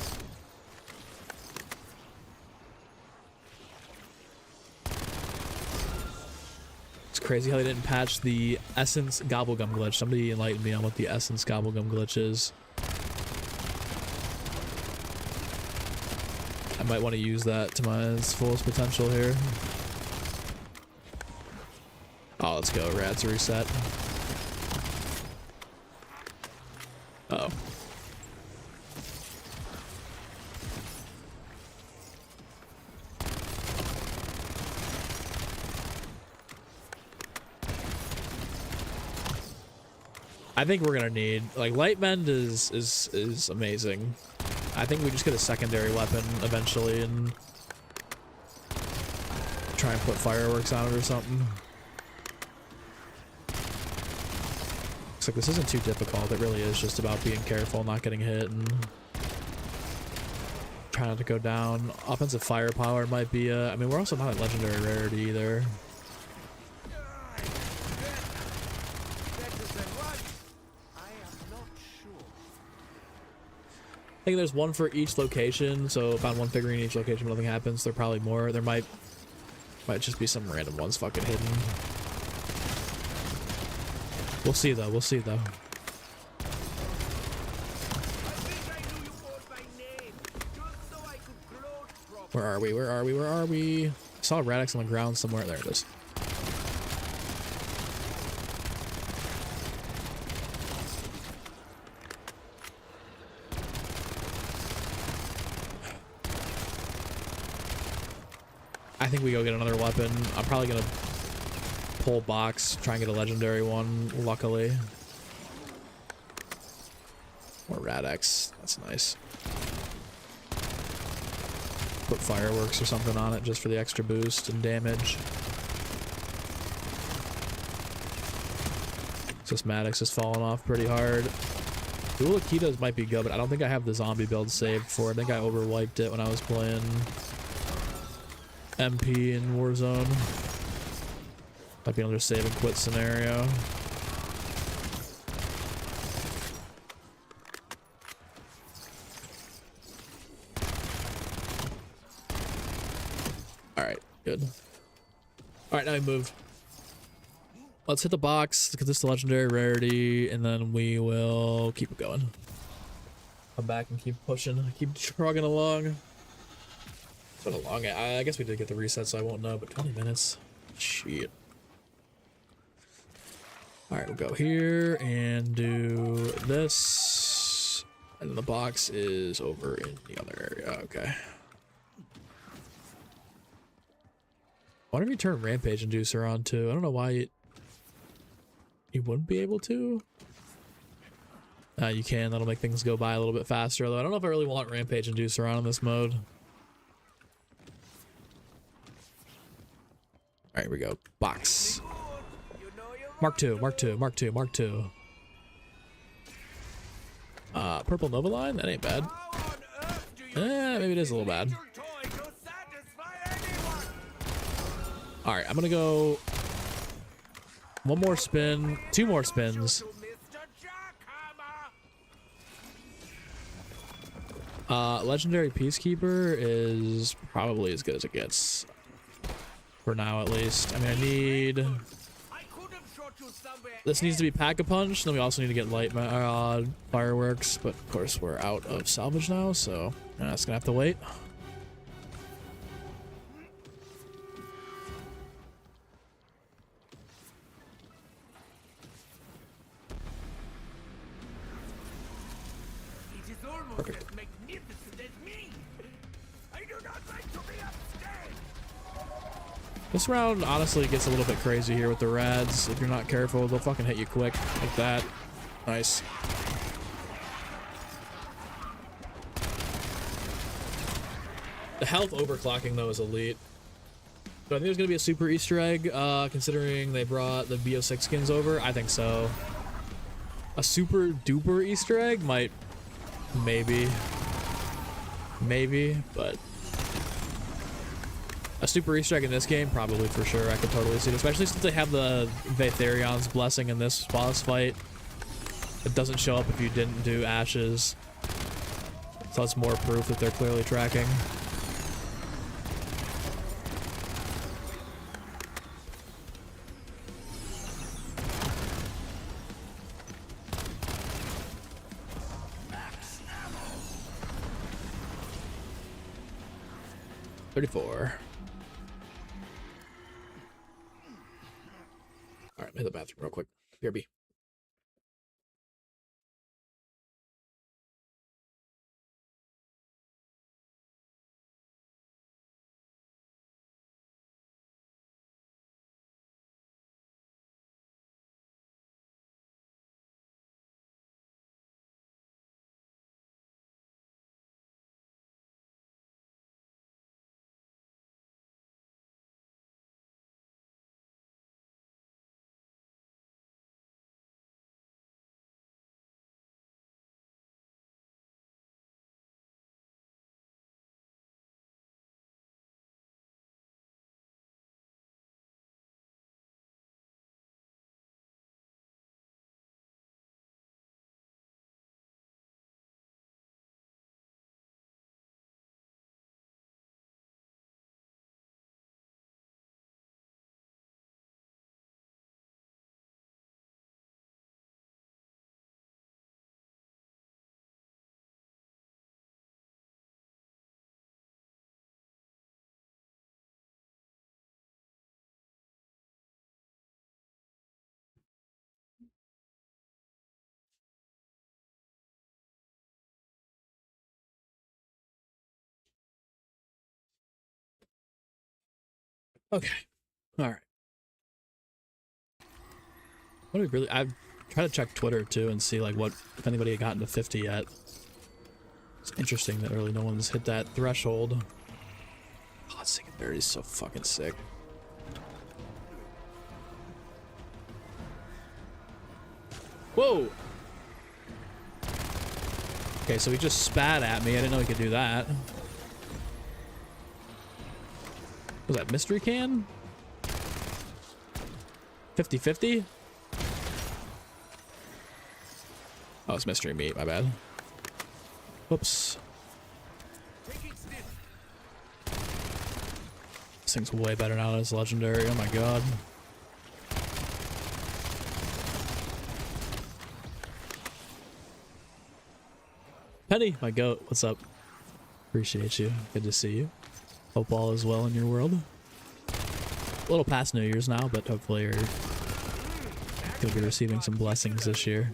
It's crazy how they didn't patch the Essence Gobblegum glitch. Somebody enlighten me on what the Essence Gobblegum glitch is. I might want to use that to my fullest potential here. Oh, let's go. Rads reset. Uh-oh. I think we're gonna need, like, light bend is amazing. I think we just get a secondary weapon eventually and try and put fireworks on it or something. Looks like this isn't too difficult. It really is just about being careful, not getting hit, and trying not to go down. Offensive firepower might be I mean, we're also not at legendary rarity either. I think there's one for each location, so found one figurine in each location, but nothing happens. There are probably more. There might just be some random ones fucking hidden. We'll see though, we'll see though. Where are we? Where are we? Where are we? I saw a Radix on the ground somewhere. There it is. I think we go get another weapon. I'm probably gonna pull box, try and get a legendary one, luckily. Or Radix. That's nice. Put fireworks or something on it just for the extra boost and damage. This Maddox is falling off pretty hard. Dual Akitas might be good, but I don't think I have the zombie build saved for it. I think I overwiped it when I was playing MP in Warzone. Might be another save and quit scenario. Alright, good. Alright, now we move. Let's hit the box, get this to legendary rarity, and then we will keep it going. Come back and keep pushing, keep trugging along. It's been a long, I guess we did get the reset, so I won't know, but 20 minutes. Shit. Alright, we'll go here and do this. And then the box is over in the other area. Okay. Why don't we turn Rampage Inducer on too? I don't know why you wouldn't be able to. You can. That'll make things go by a little bit faster. Although I don't know if I really want Rampage Inducer on in this mode. Alright, here we go. Box. Mark 2, Mark 2, Mark 2, Mark 2. Purple Nova line? That ain't bad. Maybe it is a little bad. Alright, I'm gonna go one more spin, 2 more spins. Legendary Peacekeeper is probably as good as it gets. For now, at least. I mean, I need... This needs to be Pack-a-Punch, then we also need to get light fireworks, but of course we're out of salvage now, so that's gonna have to wait. Perfect. This round honestly gets a little bit crazy here with the rads. If you're not careful, they'll fucking hit you quick like that. Nice. The health overclocking though is elite. So I think there's gonna be a super Easter egg, considering they brought the BO6 skins over. I think so. A super duper Easter egg might, maybe, but a super Easter egg in this game, probably for sure. I could totally see it, especially since they have the Vaetherian's blessing in this boss fight. It doesn't show up if you didn't do Ashes, so that's more proof that they're clearly tracking. $34. All right, hit the bathroom real quick. BRB. Okay. All right. What do we really? I've tried to check Twitter too and see like what if anybody had gotten to 50 yet. It's interesting that really no one's hit that threshold. God, secondary is so fucking sick. Whoa. Okay, so he just spat at me. I didn't know he could do that. Was that mystery can? 50-50? Oh, it's mystery meat, my bad. Whoops. This thing's way better now than it's legendary. Oh my god. Penny, my goat, what's up? Appreciate you. Good to see you. Hope all is well in your world. A little past New Year's now, but hopefully you're gonna be receiving some blessings this year.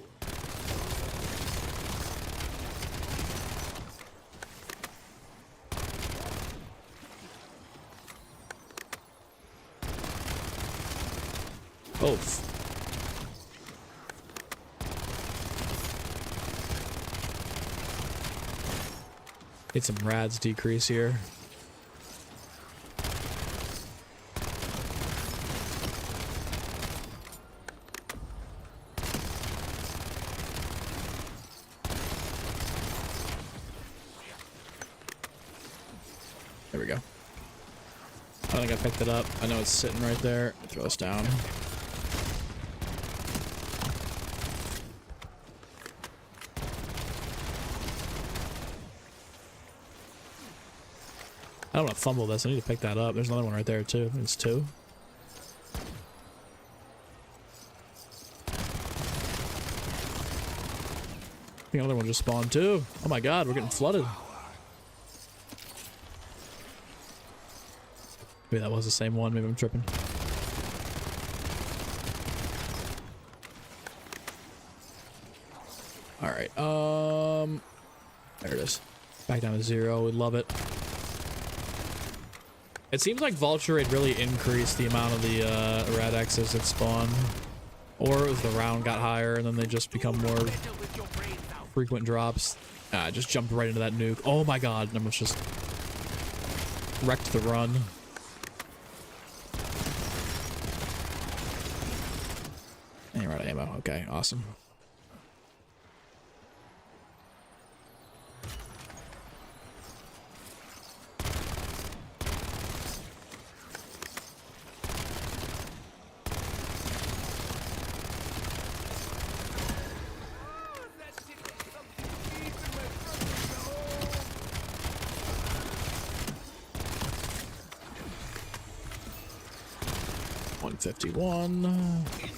Oh. Get some rads decrease here. There we go. I think I picked it up. I know it's sitting right there. Throw this down. I don't want to fumble this. I need to pick that up. There's another one right there too. It's two. I think another one just spawned too. Oh my god, we're getting flooded. Maybe that was the same one. Maybe I'm tripping. All right. There it is. Back down to 0. We'd love it. It seems like Vulture Raid really increased the amount of the Rad X's that spawn. Or it was the round got higher and then they just become more frequent drops. I just jumped right into that nuke. Oh my god, I almost just wrecked the run. And you're out of ammo. Okay, awesome.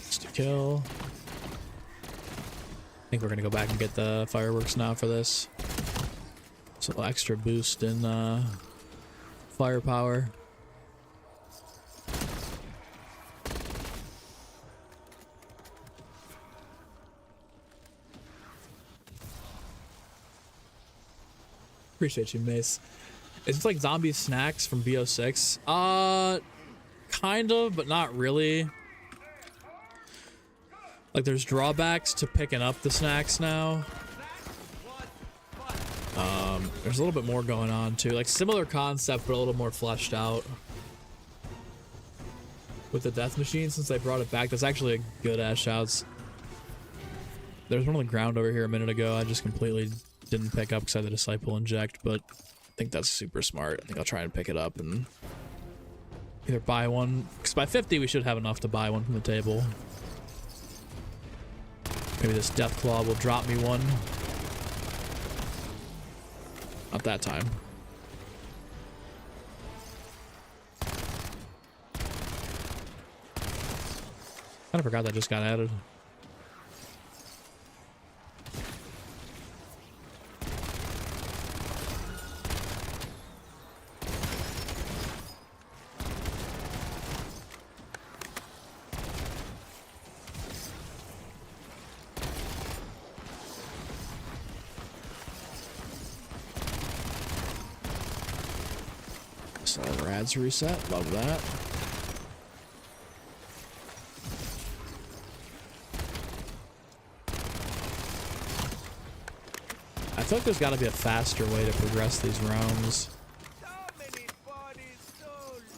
Just a kill. I think we're gonna go back and get the fireworks now for this. So extra boost in firepower. Appreciate you, Mace. It's like zombie snacks from BO6. Kind of, but not really. Like, there's drawbacks to picking up the snacks now. There's a little bit more going on too. Like, similar concept, but a little more fleshed out. With the death machine, since they brought it back, that's actually a good ass shouts. There's one on the ground over here a minute ago. I just completely didn't pick up because I had the Disciple inject, but I think that's super smart. I think I'll try and pick it up and either buy one, because by 50 we should have enough to buy one from the table. Maybe this Deathclaw will drop me one. Not that time. Kinda forgot that just got added. So rad's reset, love that. feel like there's got to be a faster way to progress these rounds. So many bodies, so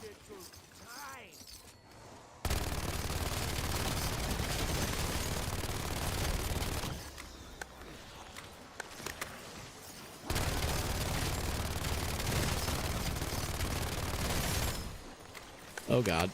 little time. Oh god.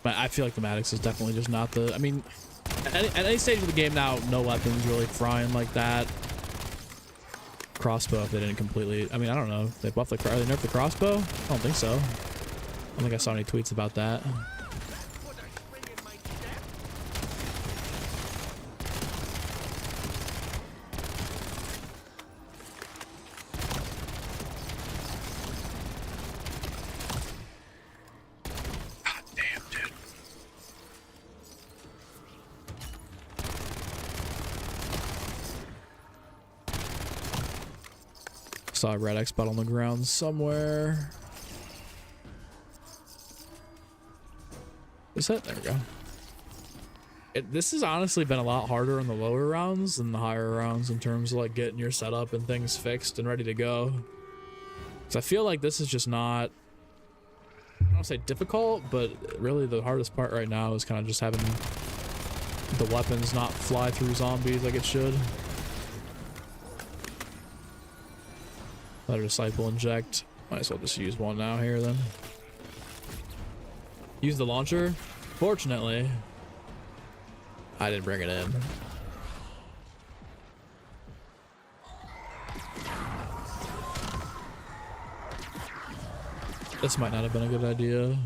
But I feel like the Maddox is definitely just not the... I mean, at any stage of the game now, no weapons really frying like that. Crossbow, if they didn't completely... I mean, I don't know. They buffed the... Are they nerfed the crossbow? I don't think so. I don't think I saw any tweets about that. What a spring in my step. God damn, dude. Saw a red X spot on the ground somewhere. Is that? There we go. This has honestly been a lot harder in the lower rounds than the higher rounds in terms of like getting your setup and things fixed and ready to go. Because I feel like this is just not, I don't want to say difficult, but really the hardest part right now is kind of just having the weapons not fly through zombies like it should. Let a disciple inject. Might as well just use one now here then. Use the launcher. Fortunately, I didn't bring it in. This might not have been a good idea.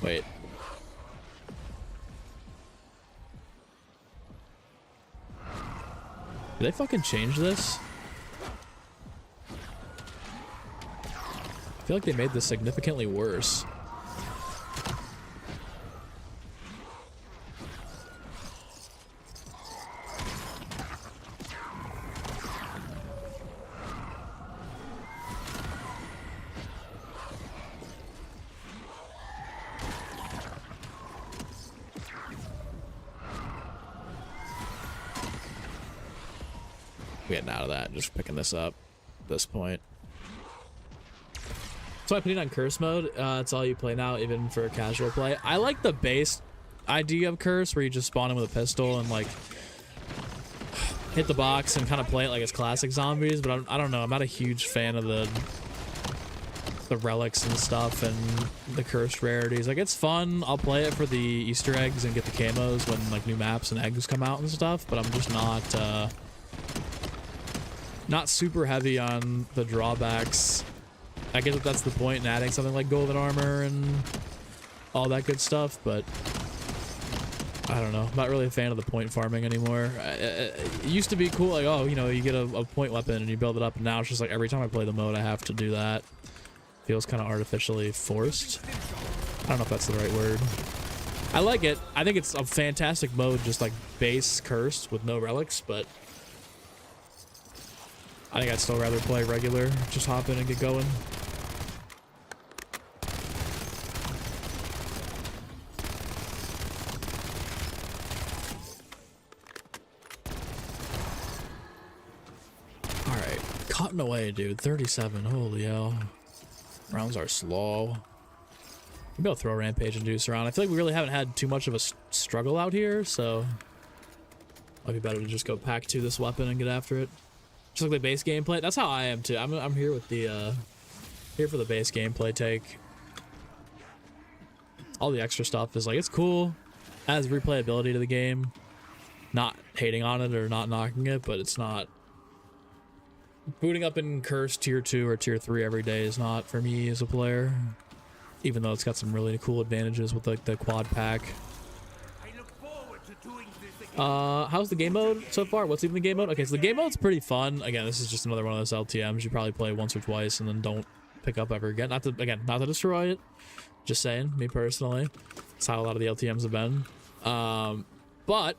Wait. Did they fucking change this? I feel like they made this significantly worse. Getting out of that, just picking this up at this point. So I put it on curse mode. It's all you play now, even for casual play. I like the base idea of curse, where you just spawn in with a pistol and like hit the box and kind of play it like it's classic zombies. But I don't know. I'm not a huge fan of the relics and stuff and the cursed rarities. Like, it's fun. I'll play it for the Easter eggs and get the camos when like new maps and eggs come out and stuff. But I'm just not super heavy on the drawbacks. I get that that's the point in adding something like golden armor and all that good stuff, but I don't know. I'm not really a fan of the point farming anymore. It used to be cool, like, oh, you know, you get a point weapon and you build it up, and now it's just like every time I play the mode, I have to do that. Feels kind of artificially forced. I don't know if that's the right word. I like it. I think it's a fantastic mode, just like base cursed with no relics, but I think I'd still rather play regular, just hop in and get going. Alright, cutting away, dude. 37, holy hell. Rounds are slow. Maybe I'll throw Rampage Induce around. I feel like we really haven't had too much of a struggle out here, so might be better to just go pack 2 this weapon and get after it. Just like the base gameplay. That's how I am too. I'm here with the here for the base gameplay take. All the extra stuff is like, it's cool, adds replayability to the game. Not hating on it or not knocking it, but it's not, booting up in Curse tier 2 or tier 3 every day is not for me as a player. Even though it's got some really cool advantages with like the quad pack. I look forward to doing this again. How's the game mode so far? What's even the game mode? Okay, so the game mode's pretty fun. Again, this is just another one of those LTMs you probably play once or twice and then don't pick up ever again. Not to destroy it. Just saying, me personally. That's how a lot of the LTMs have been. But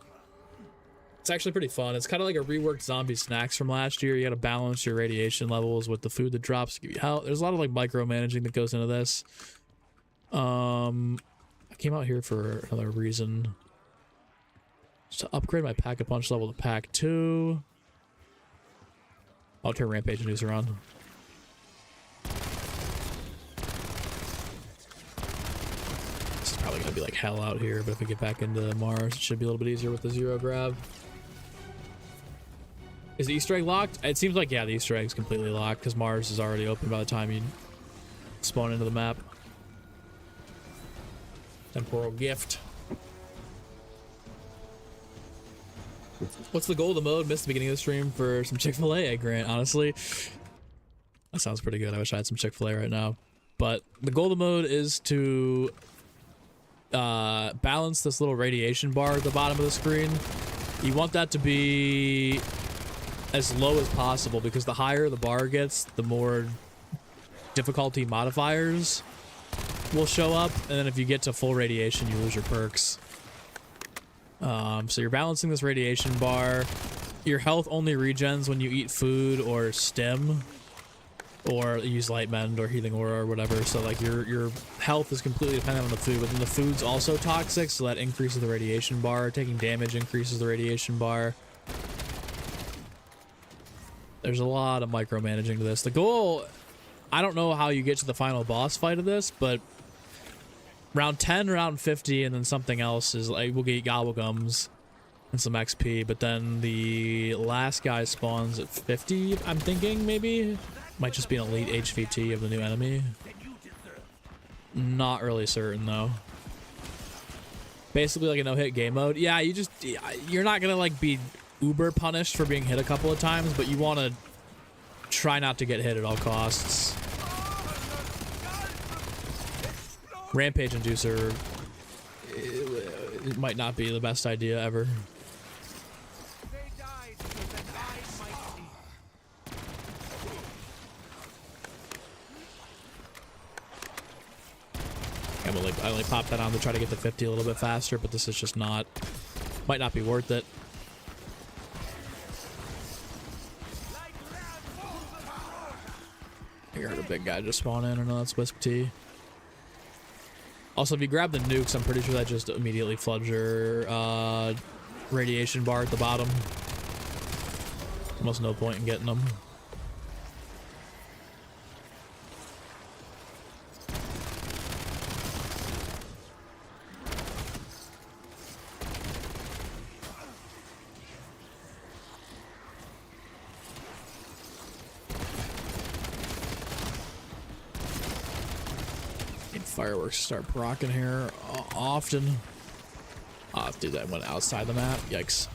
it's actually pretty fun. It's kind of like a reworked zombie snacks from last year. You got to balance your radiation levels with the food that drops to give you health. There's a lot of like micromanaging that goes into this. I came out here for another reason. Just to upgrade my pack-a-punch level to pack 2. I'll turn Rampage and Inducer on. This is probably gonna be like hell out here, but if we get back into Mars, it should be a little bit easier with the 0 grab. Is the Easter egg locked? It seems like, yeah, the Easter egg's completely locked because Mars is already open by the time you spawn into the map. Temporal gift. What's the goal of the mode? Missed the beginning of the stream for some Chick-fil-A egg grant, honestly. That sounds pretty good. I wish I had some Chick-fil-A right now. But the goal of the mode is to balance this little radiation bar at the bottom of the screen. You want that to be as low as possible because the higher the bar gets, the more difficulty modifiers will show up. And then if you get to full radiation, you lose your perks. So you're balancing this radiation bar. Your health only regens when you eat food or stim or use light mend or healing aura or whatever. So like your health is completely dependent on the food, but then the food's also toxic, so that increases the radiation bar. Taking damage increases the radiation bar. There's a lot of micromanaging to this. The goal, I don't know how you get to the final boss fight of this, but round 10, round 50, and then something else is like we'll get gobblegums and some XP, but then the last guy spawns at 50, I'm thinking, maybe? Might just be an elite HVT of the new enemy. Not really certain, though. Basically like a no-hit game mode. Yeah, you're not gonna like be uber punished for being hit a couple of times, but you want to try not to get hit at all costs. Rampage Inducer, it might not be the best idea ever. I only popped that on to try to get to 50 a little bit faster, but this is just might not be worth it. I heard a big guy just spawn in. I know that's Wisp T. Also, if you grab the nukes, I'm pretty sure that just immediately floods your radiation bar at the bottom. Almost no point in getting them. Fireworks start procking here often. Oh, dude, that went outside the map. Yikes.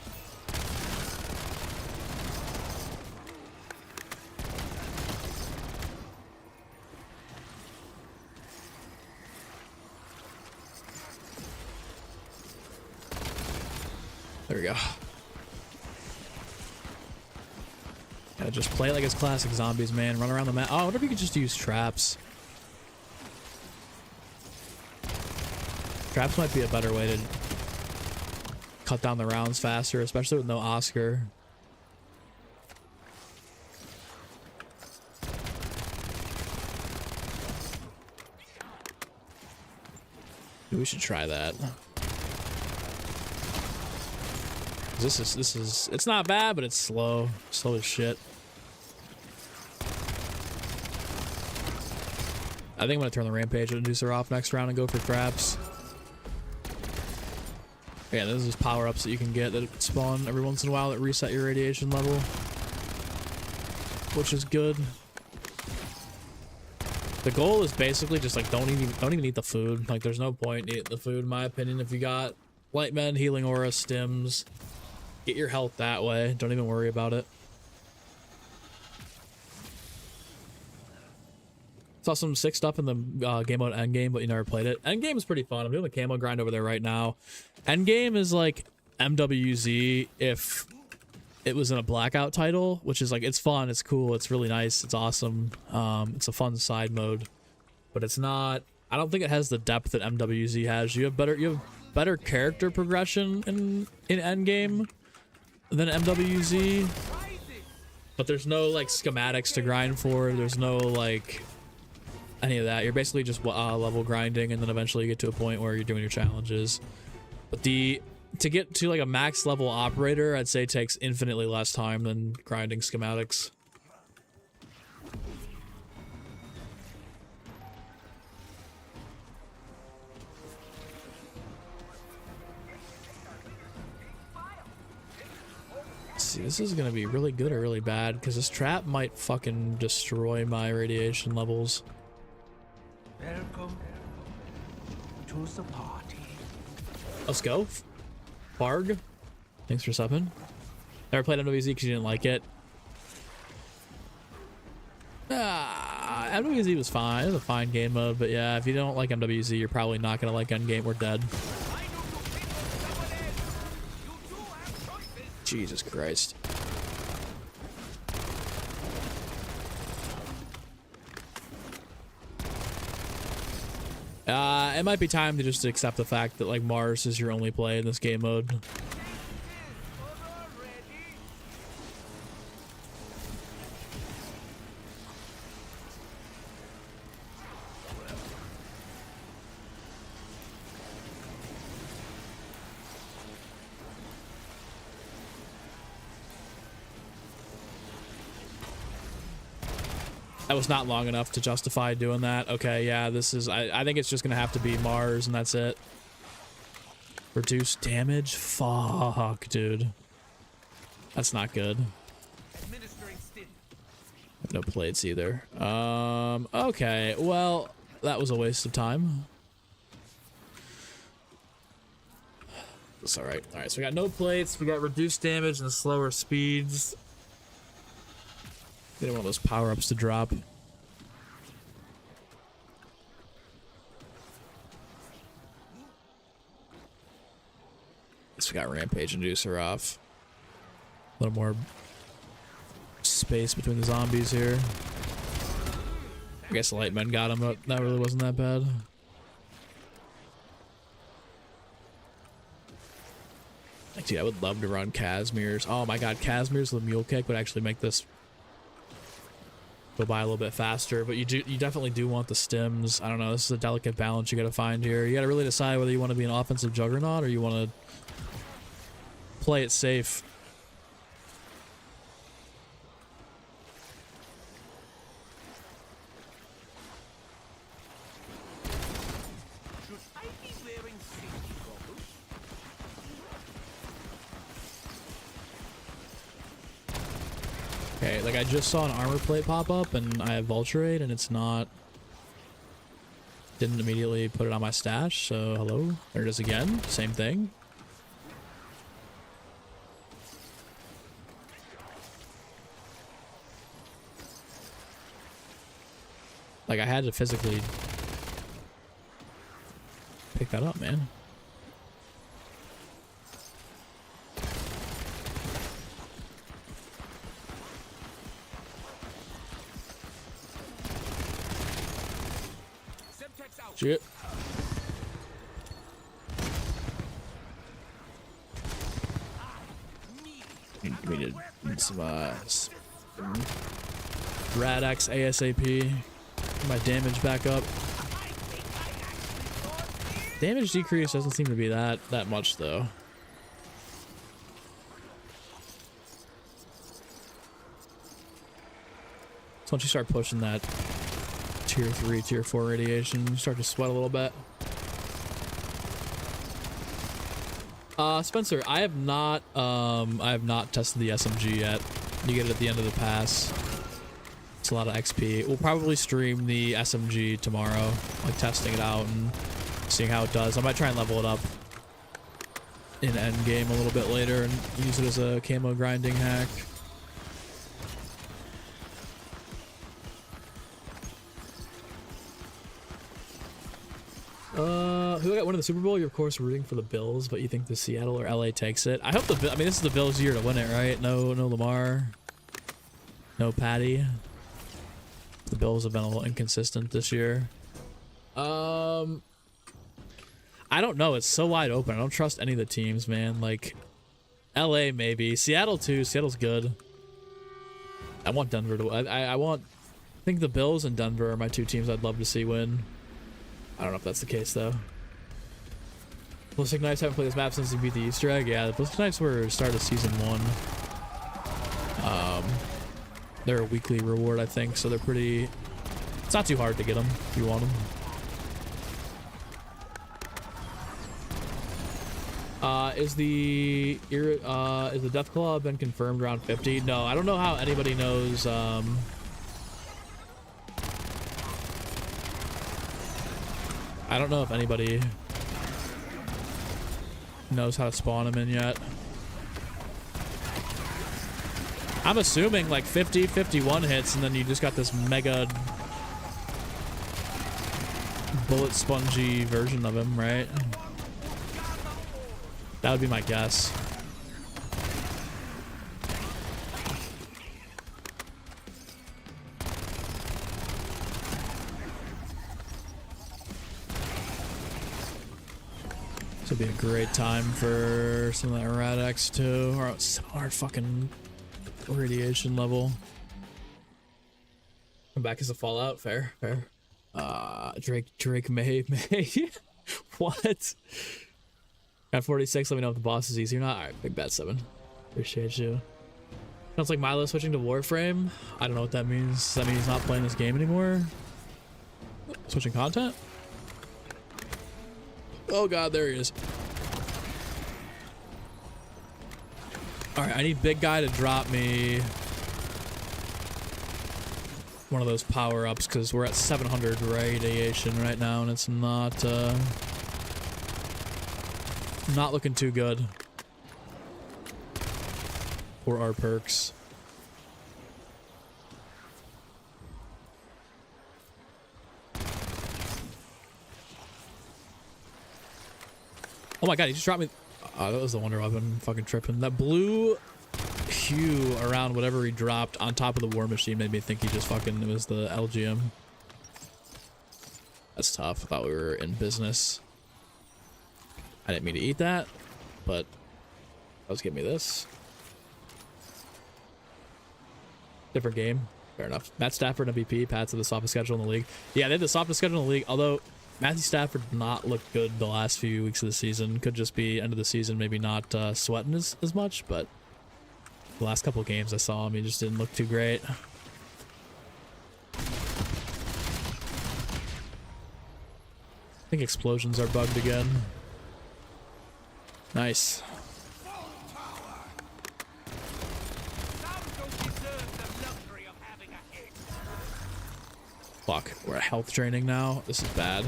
There we go. Gotta just play it like it's classic zombies, man. Run around the map. Oh, I wonder if you could just use traps. Traps might be a better way to cut down the rounds faster, especially with no Oscar. We should try that. This is it's not bad, but it's slow. Slow as shit. I think I'm gonna turn the Rampage Inducer off next round and go for traps. Yeah, this is power-ups that you can get that spawn every once in a while that reset your radiation level, which is good. The goal is basically just like don't even eat the food. Like there's no point in eating the food in my opinion. If you got light men, healing aura, stims, get your health that way. Don't even worry about it. Saw some sick stuff in the game mode Endgame, but you never played it. Endgame is pretty fun. I'm doing the camo grind over there right now. Endgame is like MWZ if it was in a blackout title, which is like, it's fun, it's cool, it's really nice, it's awesome. It's a fun side mode, but it's not, I don't think it has the depth that MWZ has. You have better character progression in endgame than MWZ, but there's no like schematics to grind for. There's no like any of that. You're basically just level grinding, and then eventually you get to a point where you're doing your challenges. But to get to like a max level operator, I'd say takes infinitely less time than grinding schematics. Let's see, this is gonna be really good or really bad, because this trap might fucking destroy my radiation levels. Welcome to the party. Let's go. Barg, thanks for subbing. Never played MWZ because you didn't like it. MWZ was fine. It was a fine game mode, but yeah, if you don't like MWZ, you're probably not gonna like Endgame or Dead. Jesus Christ. It might be time to just accept the fact that like Mars is your only play in this game mode. That was not long enough to justify doing that. Okay, yeah, this is... I think it's just gonna have to be Mars, and that's it. Reduce damage? Fuck, dude. That's not good. No plates either. Okay, well, that was a waste of time. That's alright. Alright, so we got no plates, we got reduced damage and slower speeds. Get one of those power-ups to drop. Guess we got Rampage Inducer off. A little more space between the zombies here. I guess Lightmen got him, but that really wasn't that bad. Actually, I would love to run Casmirs. Oh my god, Casmirs with a Mule Kick would actually make this go by a little bit faster, but you definitely do want the stims. I don't know, this is a delicate balance you gotta find here. You gotta really decide whether you want to be an offensive juggernaut or you want to play it safe. Should I be wearing safety goggles? Okay, like I just saw an armor plate pop up and I have Vulturate and it's not... Didn't immediately put it on my stash, so hello. There it is again, same thing. Like I had to physically pick that up, man. Shit. We need some Rad-X ASAP. Get my damage back up. Damage decrease doesn't seem to be that much though. So once you start pushing that tier 3, tier 4 radiation, you start to sweat a little bit. Spencer, I have not tested the SMG yet. You get it at the end of the pass. It's a lot of XP. We'll probably stream the SMG tomorrow, like testing it out and seeing how it does. I might try and level it up in endgame a little bit later and use it as a camo grinding hack. who got win the Super Bowl? You're of course rooting for the Bills, but you think the Seattle or LA takes it. I hope the. I mean, this is the Bills' year to win it, right? No Lamar, no Patty. The Bills have been a little inconsistent this year. I don't know. It's so wide open. I don't trust any of the teams, man. Like, LA maybe, Seattle too. Seattle's good. I want Denver to. I think the Bills and Denver are my two teams I'd love to see win. I don't know if that's the case though. Ballistic Knights haven't played this map since they beat the Easter egg. Yeah, the Ballistic Knights were started season 1. They're a weekly reward, I think, so they're pretty. It's not too hard to get them if you want them. Is the Death Claw been confirmed around 50? No, I don't know how anybody knows. I don't know if anybody knows how to spawn him in yet. I'm assuming like 50, 51 hits, and then you just got this mega bullet spongy version of him, right? That would be my guess. This would be a great time for some of that Rad-X too, or some hard fucking radiation level. Come back as a Fallout, fair. Drake May. What? Got 46, let me know if the boss is easy or not. Alright, big bat 7. Appreciate you. Sounds like Milo switching to Warframe. I don't know what that means. Does that mean he's not playing this game anymore? Switching content? Oh god, there he is. Alright, I need big guy to drop me one of those power-ups because we're at 700 radiation right now and it's not looking too good for our perks. Oh my god, he just dropped me. Oh, that was the Wonder Weapon. Fucking tripping. That blue hue around whatever he dropped on top of the War Machine made me think he just fucking, it was the LGM. That's tough. I thought we were in business. I didn't mean to eat that, but let's give me this. Different game. Fair enough. Matt Stafford MVP. Pat's had the softest schedule in the league. Yeah, they had the softest schedule in the league, although Matthew Stafford did not look good the last few weeks of the season. Could just be end of the season, maybe not sweating as much, but the last couple of games I saw him, he just didn't look too great. I think explosions are bugged again. Nice. Fuck, we're at health training now. This is bad.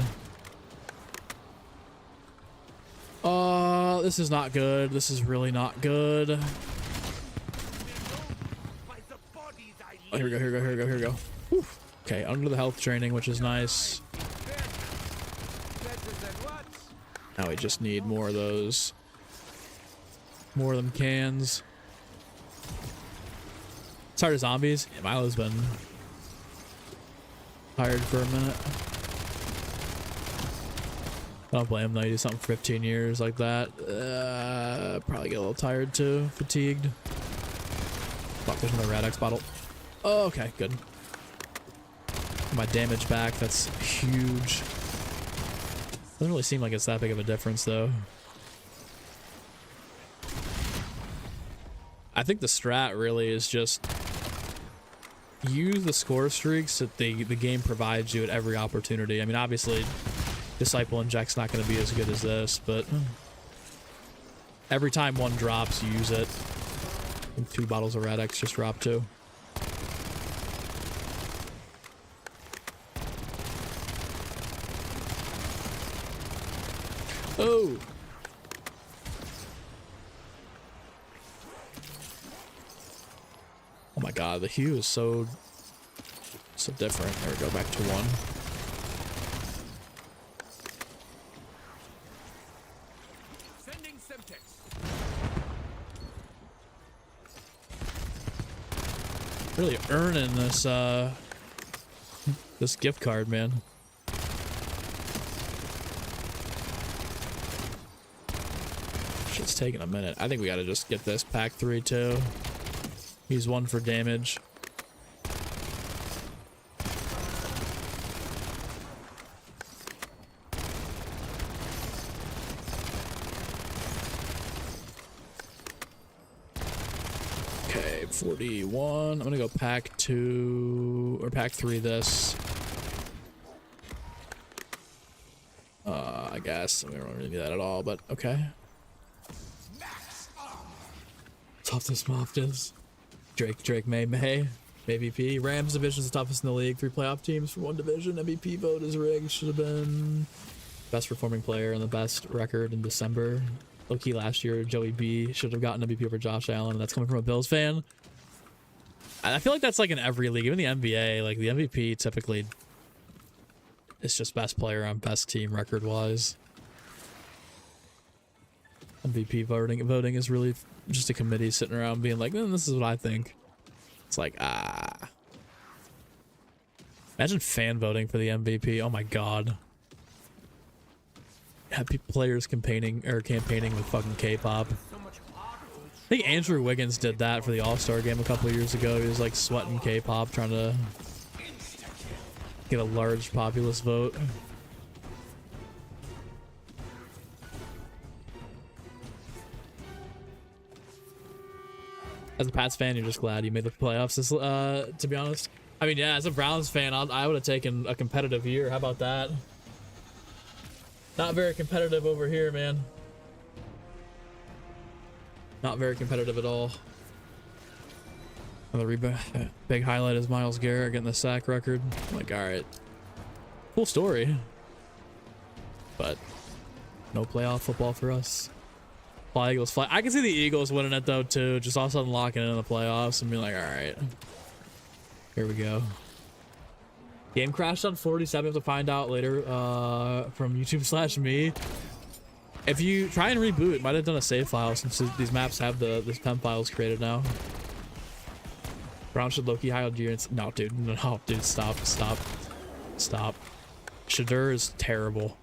This is not good. This is really not good. Oh, here we go. Whew. Okay, under the health training, which is nice. Now we just need more of those. More of them cans. Sorry to zombies. Yeah, Milo's been tired for a minute. I don't blame him though. You do something for 15 years like that. Probably get a little tired too. Fatigued. Fuck, there's another Rad-X bottle. Oh, okay, good. My damage back, that's huge. Doesn't really seem like it's that big of a difference though. I think the strat really is just use the score streaks that the game provides you at every opportunity. I mean, obviously, Disciple Inject's not going to be as good as this, but every time one drops, you use it. And 2 bottles of Rad-X just dropped too. Oh! Oh my god, the hue is so different. There we go, back to 1. Semtex. Really earning this this gift card, man. Shit's taking a minute. I think we gotta just get this pack 3 too. Use 1 for damage. Okay, 41. I'm gonna go pack 2 or pack 3 this. I guess we don't really need that at all, but okay. Toughest Moftas. Drake, May, MVP. Rams division is the toughest in the league. 3 playoff teams for 1 division. MVP vote is rigged. Should have been best performing player and the best record in December. Low-key last year, Joey B should have gotten MVP over Josh Allen. That's coming from a Bills fan. I feel like that's like in every league, even the NBA. Like the MVP typically is just best player on best team record-wise. MVP voting is really just a committee sitting around being like, this is what I think. It's like, imagine fan voting for the MVP. Oh my god. Happy players campaigning with fucking K-pop. I think Andrew Wiggins did that for the All-Star game a couple of years ago. He was like sweating K-pop trying to get a large populist vote. As a Pats fan, you're just glad you made the playoffs, to be honest. I mean, yeah, as a Browns fan, I would have taken a competitive year. How about that? Not very competitive over here, man. Not very competitive at all. Another big highlight is Myles Garrett getting the sack record. I'm like, all right. Cool story. But no playoff football for us. Fly Eagles fly. I can see the Eagles winning it though too. Just all of a sudden locking in the playoffs and being like, all right, here we go. Game crashed on 47. We have to find out later from YouTube/me. If you try and reboot, it might have done a save file since these maps have the temp files created now. Brown should Loki hide units. No, dude. No, dude. Stop. Shadur is terrible.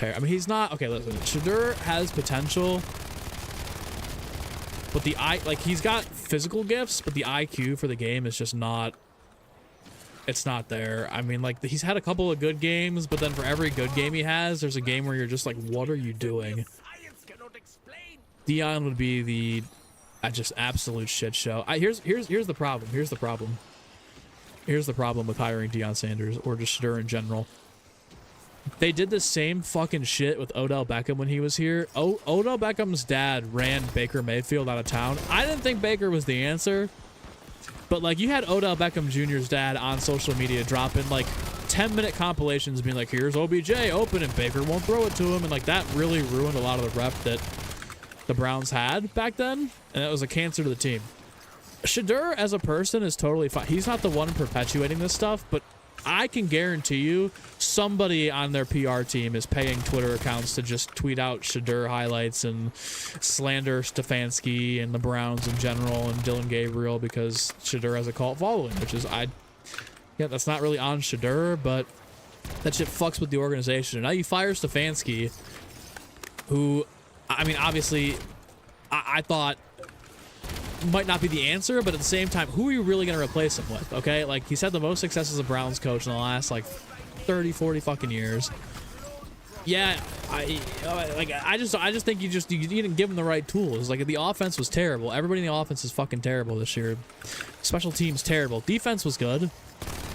I mean, he's not okay. Listen, Shadur has potential, but he's got physical gifts, but the IQ for the game is just not. It's not there. I mean, like he's had a couple of good games, but then for every good game he has, there's a game where you're just like, what are you doing? Dion would be the just absolute shit show. Here's the problem. Here's the problem with hiring Deion Sanders or just Shadur in general. They did the same fucking shit with Odell Beckham when he was here. Odell Beckham's dad ran Baker Mayfield out of town. I didn't think Baker was the answer, but like you had Odell Beckham Jr.'s dad on social media dropping like 10-minute compilations being like, here's OBJ open and Baker won't throw it to him, and like that really ruined a lot of the rep that the Browns had back then, and that was a cancer to the team. Shadur as a person is totally fine. He's not the one perpetuating this stuff, but I can guarantee you somebody on their PR team is paying Twitter accounts to just tweet out Shadur highlights and slander Stefanski and the Browns in general and Dylan Gabriel because Shadur has a cult following, which is, yeah, that's not really on Shadur, but that shit fucks with the organization. And now you fire Stefanski, who, I mean, obviously, I thought might not be the answer, but at the same time, who are you really going to replace him with? Okay, like he's had the most success as a Browns coach in the last like 30-40 fucking years. Yeah, I just think you didn't give him the right tools. Like the offense was terrible. Everybody in the offense is fucking terrible this year. Special teams terrible. Defense was good,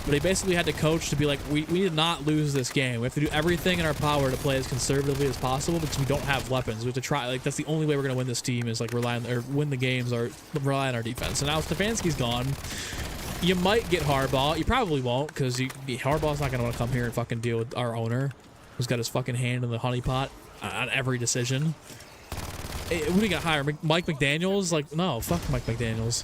but he basically had to coach to be like, we need to not lose this game. We have to do everything in our power to play as conservatively as possible because we don't have weapons. We have to try. Like that's the only way we're gonna win this team is like rely on or win the games or rely on our defense. And now Stefanski's gone. You might get Harbaugh. You probably won't because Harbaugh's not gonna want to come here and fucking deal with our owner, who's got his fucking hand in the honeypot on every decision. Hey, what are you gonna hire? Mike McDaniels? Like, no, fuck Mike McDaniels.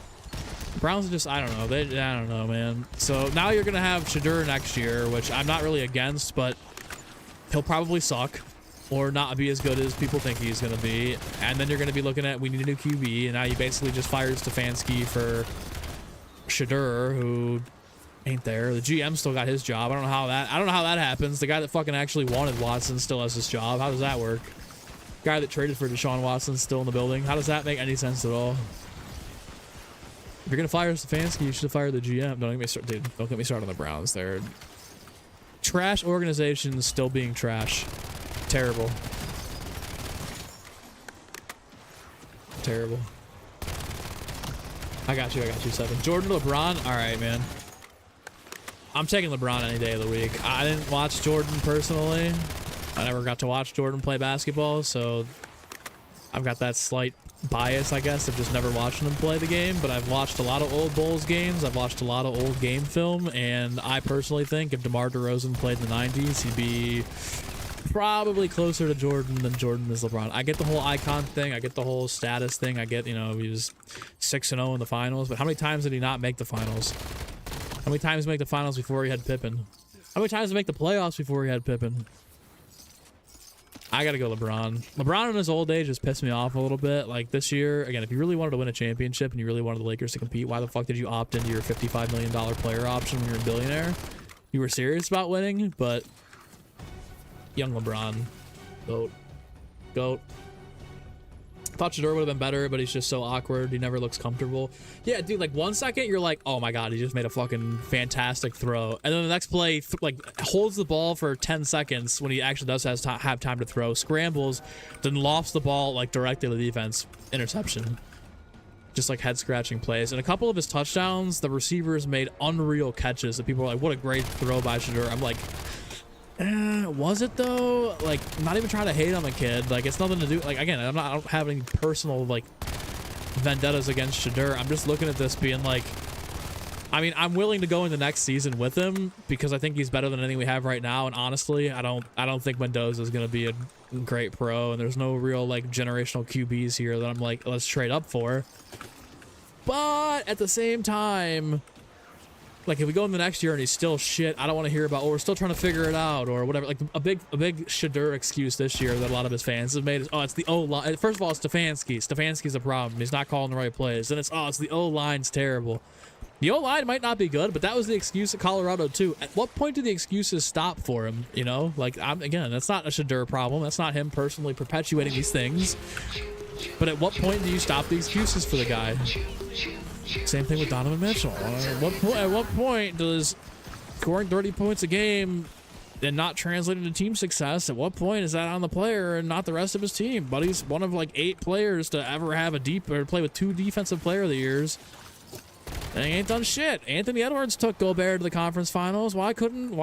Browns are just, I don't know. I don't know, man. So now you're gonna have Shadur next year, which I'm not really against, but he'll probably suck. or not be as good as people think he's going to be. And then you're going to be looking at, we need a new QB, and now you basically just fired Stefanski for Shadur, who ain't there. The GM still got his job. I don't know how that happens. The guy that fucking actually wanted Watson still has his job. How does that work? Guy that traded for Deshaun Watson still in the building. How does that make any sense at all? If you're gonna fire Stefanski, you should fire the GM. Don't get me started, dude. Don't get me started on the Browns. They're trash organizations still being trash. Terrible. Terrible. I got you, 7. Jordan to LeBron? Alright, man. I'm taking LeBron any day of the week. I didn't watch Jordan personally. I never got to watch Jordan play basketball, so I've got that slight bias, I guess, of just never watching him play the game. But I've watched a lot of old Bulls games. I've watched a lot of old game film, and I personally think if DeMar DeRozan played in the 90s, he'd be probably closer to Jordan than Jordan is LeBron. I get the whole icon thing. I get the whole status thing. I get, you know, he was 6-0 in the finals, but how many times did he not make the finals? How many times did he make the finals before he had Pippen? How many times did he make the playoffs before he had Pippen? I gotta go LeBron. LeBron in his old age has pissed me off a little bit. Like this year, again, if you really wanted to win a championship and you really wanted the Lakers to compete, why the fuck did you opt into your $55 million player option when you're a billionaire? You were serious about winning, but young LeBron. Goat. Thought Shadur would have been better, but he's just so awkward. He never looks comfortable. Yeah, dude, like 1 second, you're like, oh my God, he just made a fucking fantastic throw. And then the next play, like, holds the ball for 10 seconds when he actually does have time to throw, scrambles, then lofts the ball, like, directly to the defense. Interception. Just, like, head-scratching plays. And a couple of his touchdowns, the receivers made unreal catches that people are like, what a great throw by Shadur. I'm like, was it though? Like, not even trying to hate on the kid. Like, it's nothing to do. Like, again, I don't have any personal like vendettas against Shadur. I'm just looking at this being like, I mean, I'm willing to go in the next season with him because I think he's better than anything we have right now. And honestly, I don't think Mendoza is going to be a great pro. And there's no real like generational QBs here that I'm like, let's trade up for. But at the same time, like, if we go in the next year and he's still shit, I don't want to hear about, oh, we're still trying to figure it out or whatever. Like, a big Shadur excuse this year that a lot of his fans have made is, oh, it's the O-line. First of all, it's Stefanski. Stefanski's a problem. He's not calling the right plays. Then it's, oh, it's the O-line's terrible. The O-line might not be good, but that was the excuse at Colorado, too. At what point do the excuses stop for him, you know? Like, again, that's not a Shadur problem. That's not him personally perpetuating these things. But at what point do you stop the excuses for the guy? Same thing with Donovan Mitchell. At what point does scoring 30 points a game and not translating to team success, at what point is that on the player and not the rest of his team? Buddy's one of like 8 players to ever have play with 2 defensive player of the years. And he ain't done shit. Anthony Edwards took Gobert to the conference finals. Why couldn't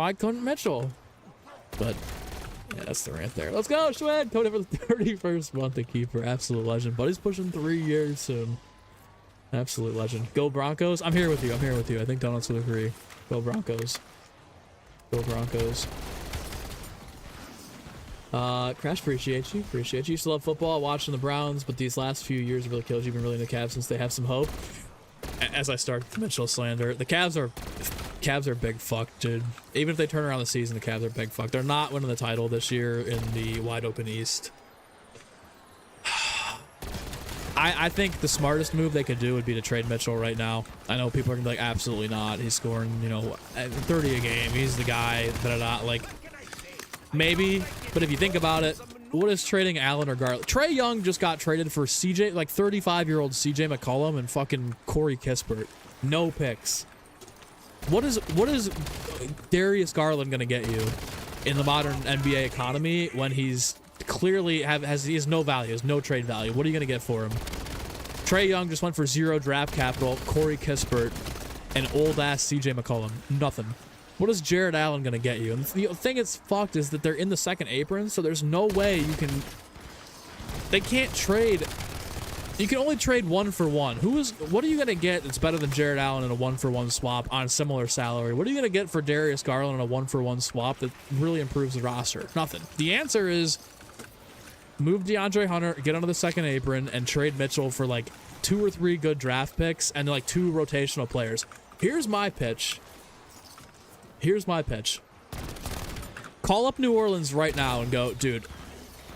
Mitchell? But yeah, that's the rant there. Let's go, Schwed! Coming in for the 31st month at Keeper. Absolute legend. Buddy's pushing 3 years soon. Absolute legend. Go Broncos. I'm here with you. I think Donuts would agree. Go Broncos. Go Broncos. Crash, appreciate you. Used to love football, watching the Browns, but these last few years really killed you. Been really into Cavs since they have some hope. As I start the Mitchell slander, the Cavs are big fuck, dude. Even if they turn around the season, the Cavs are big fuck. They're not winning the title this year in the wide open East. I think the smartest move they could do would be to trade Mitchell right now. I know people are gonna be like, absolutely not. He's scoring, you know, 30 a game. He's the guy. Like, maybe. But if you think about it, what is trading Allen or Garland? Trae Young just got traded for CJ, like 35-year-old CJ McCollum and fucking Corey Kispert. No picks. What is Darius Garland gonna get you in the modern NBA economy when he's clearly he has no value, has no trade value? What are you gonna get for him? Trae Young just went for 0 draft capital, Corey Kispert, and old ass CJ McCollum. Nothing. What is Jared Allen gonna get you? And the thing that's fucked is that they're in the second apron, so there's no way you can. They can't trade. You can only trade 1-for-1. What are you gonna get that's better than Jared Allen in a 1-for-1 swap on similar salary? What are you gonna get for Darius Garland in a 1-for-1 swap that really improves the roster? Nothing. The answer is move DeAndre Hunter, get under the second apron, and trade Mitchell for like 2 or 3 good draft picks and like 2 rotational players. Here's my pitch. Call up New Orleans right now and go, dude,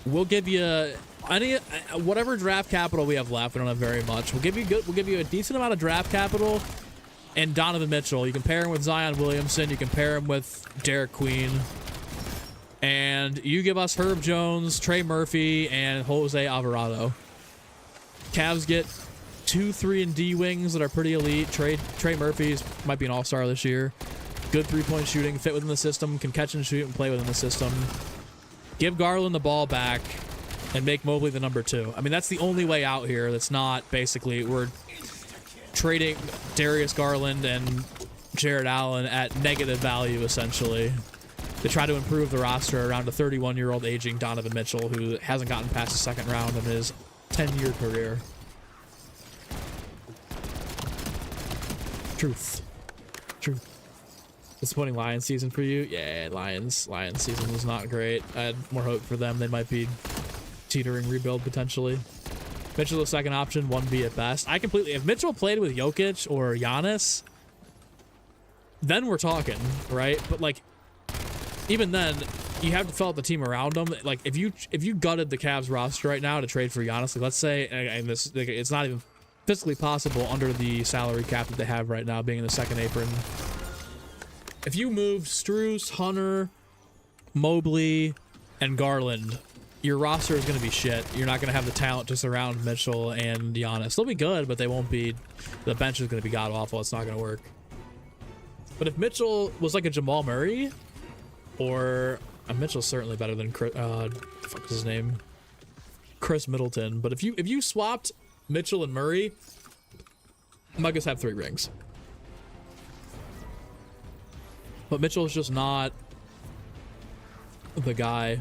we'll give you any whatever draft capital we have left. We don't have very much. We'll give you a decent amount of draft capital and Donovan Mitchell. You can pair him with Zion Williamson. You can pair him with Derek Queen. And you give us Herb Jones, Trey Murphy, and Jose Alvarado. Cavs get 2, 3, and D wings that are pretty elite. Trey Murphy might be an all-star this year. Good three-point shooting, fit within the system, can catch and shoot and play within the system. Give Garland the ball back and make Mobley the number 2. I mean, that's the only way out here. That's not basically we're trading Darius Garland and Jared Allen at negative value, essentially, to try to improve the roster around a 31-year-old aging Donovan Mitchell who hasn't gotten past the second round in his 10-year career. Truth. Disappointing Lions season for you? Yeah, Lions season was not great. I had more hope for them. They might be teetering rebuild potentially. Mitchell the second option, 1B at best. If Mitchell played with Jokic or Giannis, then we're talking, right? But like, even then, you have to fill out the team around them. Like, if you gutted the Cavs roster right now to trade for Giannis, like, let's say, and this, like, it's not even physically possible under the salary cap that they have right now, being in the second apron. If you moved Strus, Hunter, Mobley, and Garland, your roster is going to be shit. You're not going to have the talent to surround Mitchell and Giannis. They'll be good, but they won't be. The bench is going to be god awful. It's not going to work. But if Mitchell was like a Jamal Murray, or Mitchell's certainly better than fuck his name, Chris Middleton. But if you swapped Mitchell and Murray, Nuggets have 3 rings. But Mitchell's just not the guy.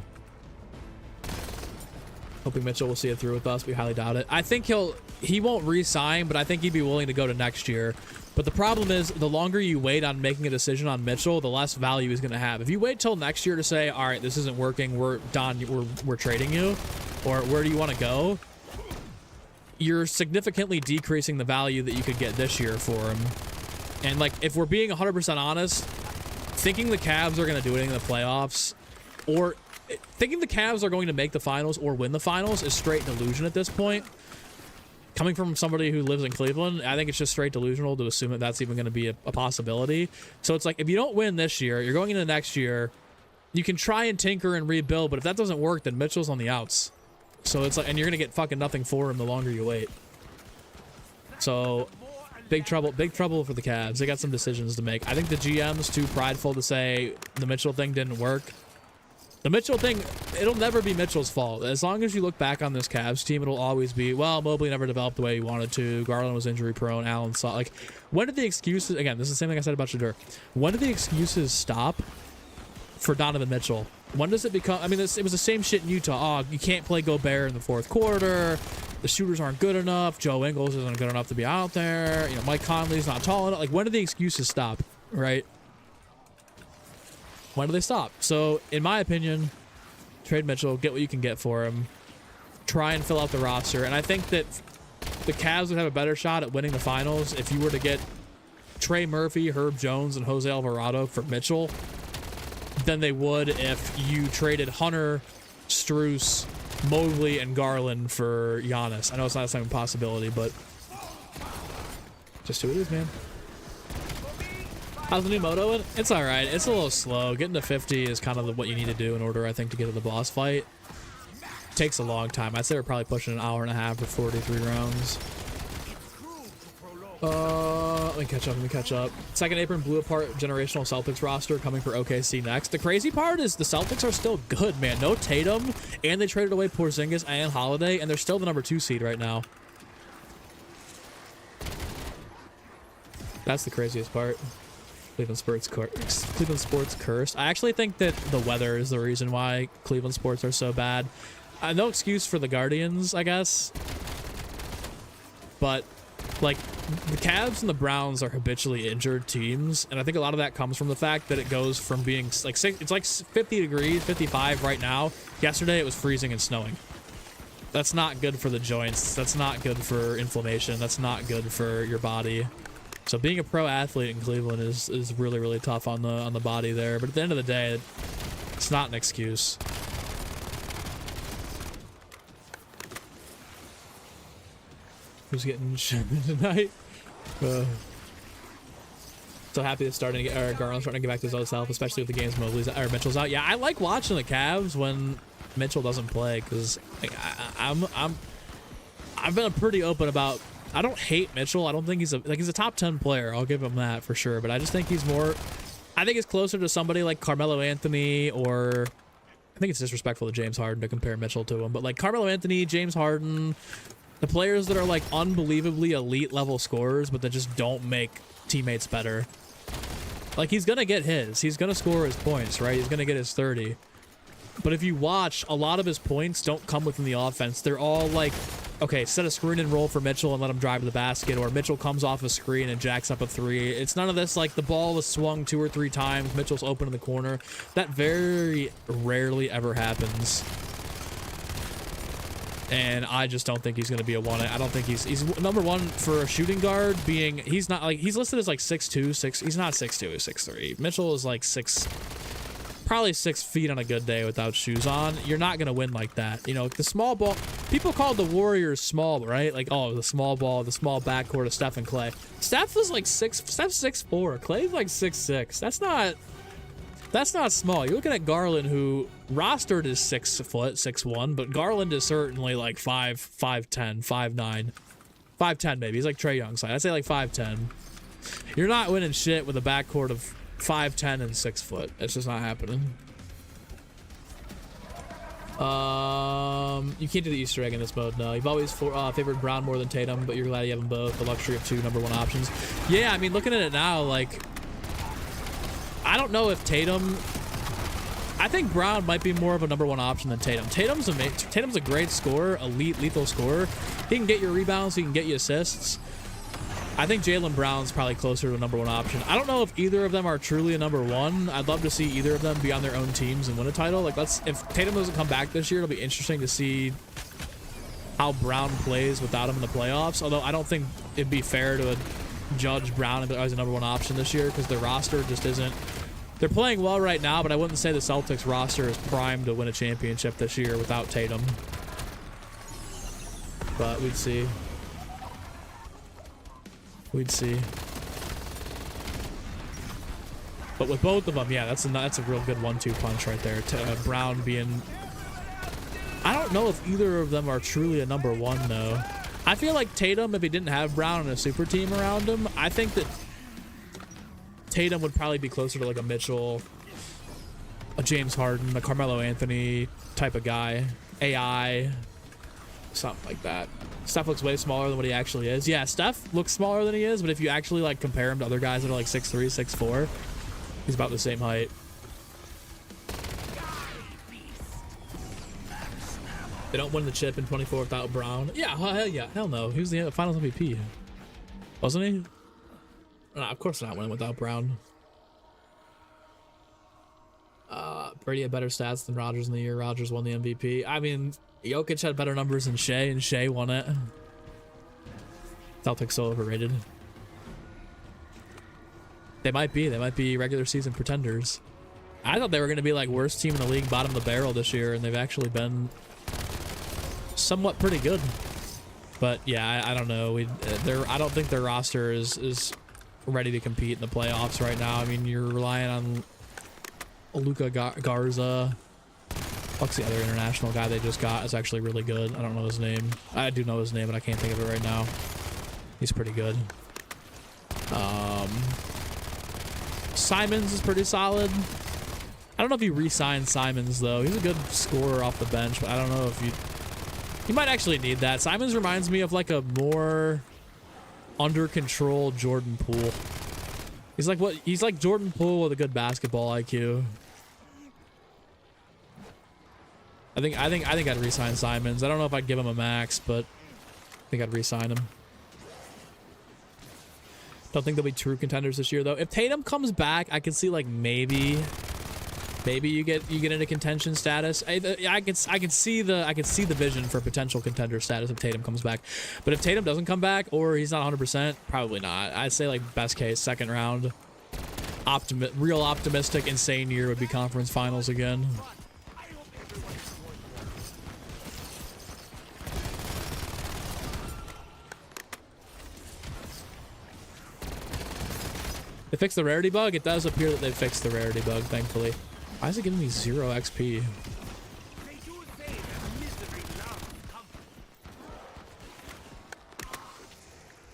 Hoping Mitchell will see it through with us. We highly doubt it. I think he won't re-sign, but I think he'd be willing to go to next year. But the problem is, the longer you wait on making a decision on Mitchell, the less value he's going to have. If you wait till next year to say, all right, this isn't working, we're done, we're trading you, or where do you want to go, you're significantly decreasing the value that you could get this year for him. And like, if we're being 100% honest, thinking the Cavs are going to do anything in the playoffs, or thinking the Cavs are going to make the finals or win the finals is straight delusion at this point. Coming from somebody who lives in Cleveland, I think it's just straight delusional to assume that that's even going to be a possibility. So it's like, if you don't win this year, you're going into next year, you can try and tinker and rebuild, but if that doesn't work, then Mitchell's on the outs. So it's like, and you're going to get fucking nothing for him the longer you wait. So big trouble for the Cavs. They got some decisions to make. I think the GM's too prideful to say the Mitchell thing didn't work. The Mitchell thing, it'll never be Mitchell's fault. As long as you look back on this Cavs team, it'll always be, well, Mobley never developed the way he wanted to. Garland was injury prone. Allen saw, like, when did the excuses, again, this is the same thing I said about Shadur. When did the excuses stop for Donovan Mitchell? When does it become, I mean, it was the same shit in Utah. Oh, you can't play Gobert in the fourth quarter. The shooters aren't good enough. Joe Ingles isn't good enough to be out there. You know, Mike Conley's not tall enough. Like, when did the excuses stop, right? When do they stop? So, in my opinion, trade Mitchell, get what you can get for him, try and fill out the roster. And I think that the Cavs would have a better shot at winning the finals if you were to get Trey Murphy, Herb Jones, and Jose Alvarado for Mitchell than they would if you traded Hunter, Strus, Mobley, and Garland for Giannis. I know it's not the same possibility, but just who it is, man. How's the new moto? It's all right. It's a little slow. Getting to 50 is kind of what you need to do in order, I think, to get to the boss fight. Takes a long time. I'd say we're probably pushing an hour and a half for 43 rounds. Let me catch up. Second apron blew apart generational Celtics roster coming for OKC next. The crazy part is the Celtics are still good, man. No Tatum, and they traded away Porzingis and Holiday, and they're still the number 2 seed right now. That's the craziest part. Cleveland sports cursed. I actually think that the weather is the reason why Cleveland sports are so bad. No excuse for the Guardians, I guess. But, like, the Cavs and the Browns are habitually injured teams, and I think a lot of that comes from the fact that it goes from being, like, it's like 50 degrees, 55 right now. Yesterday it was freezing and snowing. That's not good for the joints. That's not good for inflammation. That's not good for your body. So being a pro athlete in Cleveland is really, really tough on the body there. But at the end of the day, it's not an excuse. who's getting shit tonight. So happy it's starting to get, Garland's starting to get back to his old self, especially with the games Mobley's or Mitchell's out. Yeah, I like watching the Cavs when Mitchell doesn't play because like, I've been pretty open about. I don't hate Mitchell. I don't think he's a top 10 player. I'll give him that for sure. But I just think he's more. I think he's closer to somebody like Carmelo Anthony, or I think it's disrespectful to James Harden to compare Mitchell to him. But like Carmelo Anthony, James Harden, the players that are like unbelievably elite level scorers, but that just don't make teammates better. Like he's gonna get his. He's gonna score his points, right? He's gonna get his 30. But if you watch, a lot of his points don't come within the offense. They're all like, okay, set a screen and roll for Mitchell and let him drive to the basket, or Mitchell comes off a screen and jacks up a 3. It's none of this like the ball was swung 2 or 3 times, Mitchell's open in the corner. That very rarely ever happens. And I just don't think he's going to be a 1. I don't think he's number 1 for a shooting guard, being he's not like he's listed as like 6'2", he's not 6'2", he's 6'3". Mitchell is like probably 6 feet on a good day without shoes on. You're not going to win like that. You know, the small ball, people call the Warriors small, right? Like, oh, the small ball, the small backcourt of Steph and Clay. Steph is like Steph's 6'4". Clay's like 6'6". That's not small. You're looking at Garland, who rostered is 6 foot, 6'1", but Garland is certainly like 5'10", 5'9", 5'10" maybe. He's like Trae Young's side. I'd say like 5'10". You're not winning shit with a backcourt of 5'10" and 6 foot. It's just not happening. You can't do the Easter egg in this mode. No, you've always favored Brown more than Tatum, but you're glad you have them both. The luxury of 2 number 1 options. Yeah, I mean, looking at it now, like, I don't know if Tatum. I think Brown might be more of a number 1 option than Tatum. Tatum's a great scorer, elite, lethal scorer. He can get you rebounds, he can get you assists. I think Jaylen Brown's probably closer to a number 1 option. I don't know if either of them are truly a number 1. I'd love to see either of them be on their own teams and win a title. Like, if Tatum doesn't come back this year, it'll be interesting to see how Brown plays without him in the playoffs. Although I don't think it'd be fair to judge Brown as a number 1 option this year because their roster just isn't. They're playing well right now, but I wouldn't say the Celtics roster is primed to win a championship this year without Tatum. But we'd see. We'd see. But with both of them, yeah, that's a real good 1-2 punch right there. Brown being. I don't know if either of them are truly a number 1 though. I feel like Tatum, if he didn't have Brown and a super team around him, I think that Tatum would probably be closer to like a Mitchell, a James Harden, a Carmelo Anthony type of guy. AI, something like that. Steph looks way smaller than what he actually is. Yeah, Steph looks smaller than he is, but if you actually like compare him to other guys that are like 6'3", 6'4", he's about the same height. They don't win the chip in 24 without Brown. Yeah, hell yeah, hell no. He was the Finals MVP, wasn't he? No, of course not winning without Brown. Brady had better stats than Rodgers in the year Rodgers won the MVP. I mean, Jokic had better numbers than Shea, and Shea won it. Celtics so overrated. They might be regular season pretenders. I thought they were going to be like worst team in the league, bottom of the barrel this year, and they've actually been somewhat pretty good. But yeah, I don't know. I don't think their roster is ready to compete in the playoffs right now. I mean, you're relying on Luka Garza. What's the other international guy they just got? Is actually really good. I don't know his name. I do know his name, but I can't think of it right now. He's pretty good. Simons is pretty solid. I don't know if you re-signed Simons though. He's a good scorer off the bench, but I don't know if you might actually need that. Simons reminds me of like a more under control Jordan Poole. He's like Jordan Poole with a good basketball IQ. I think I'd re-sign Simons. I don't know if I'd give him a max, but I think I'd re-sign him. Don't think they'll be true contenders this year though. If Tatum comes back, I can see like maybe you get into contention status. I can see the vision for potential contender status if Tatum comes back. But if Tatum doesn't come back or he's not 100%, probably not. I'd say like best case second round. Real optimistic, insane year would be conference finals again. They fixed the rarity bug? It does appear that they fixed the rarity bug, thankfully. Why is it giving me 0 XP? They do say that misery loves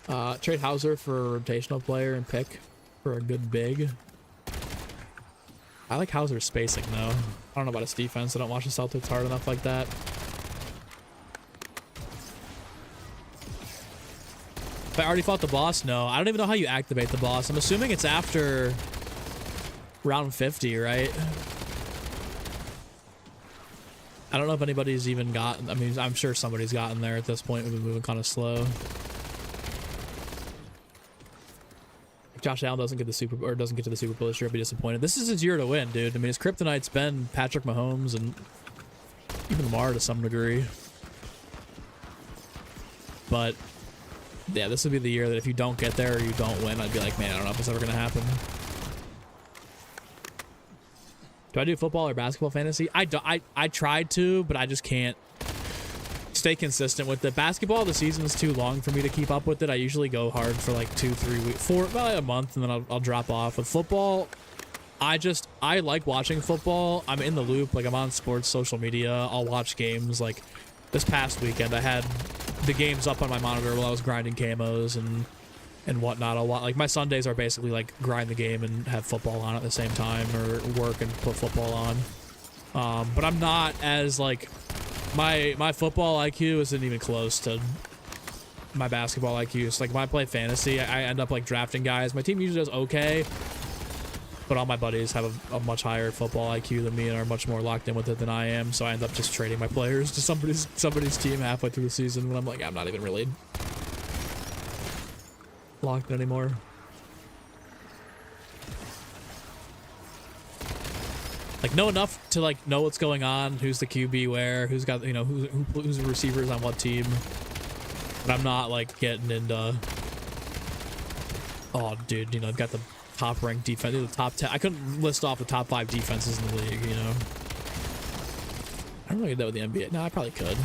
comfort. Trade Hauser for a rotational player and pick for a good big. I like Hauser's spacing, though. I don't know about his defense. I don't watch the Celtics hard enough like that. If I already fought the boss? No. I don't even know how you activate the boss. I'm assuming it's after round 50, right? I don't know if anybody's even gotten... I mean, I'm sure somebody's gotten there at this point. We've been moving kind of slow. If Josh Allen doesn't get to the Super Bowl this year, I'd be disappointed. This is his year to win, dude. I mean, his kryptonite's been Patrick Mahomes and even Lamar to some degree. But... yeah, this would be the year that if you don't get there or you don't win, I'd be like, man, I don't know if it's ever going to happen. Do I do football or basketball fantasy? I tried to, but I just can't stay consistent with it. Basketball, the season's too long for me to keep up with it. I usually go hard for like 2-3 weeks, about a month, and then I'll drop off. With football, I like watching football. I'm in the loop. Like, I'm on sports social media. I'll watch games. Like, this past weekend, I had the games up on my monitor while I was grinding camos and whatnot. A lot, like, my Sundays are basically like grind the game and have football on at the same time, or work and put football on. But I'm not as like my football IQ isn't even close to my basketball IQ. So like when I play fantasy, I end up like drafting guys. My team usually does okay, but all my buddies have a much higher football IQ than me and are much more locked in with it than I am. So I end up just trading my players to somebody's team halfway through the season when I'm like, I'm not even really locked in anymore. Like, know enough to like know what's going on, who's the QB where, who's got, you know, who's the receivers on what team. But I'm not like getting into, oh dude, you know, I've got the top ranked defense, the top 10. I couldn't list off the top 5 defenses in the league, you know. I don't know if I could do that with the NBA. No, I probably could.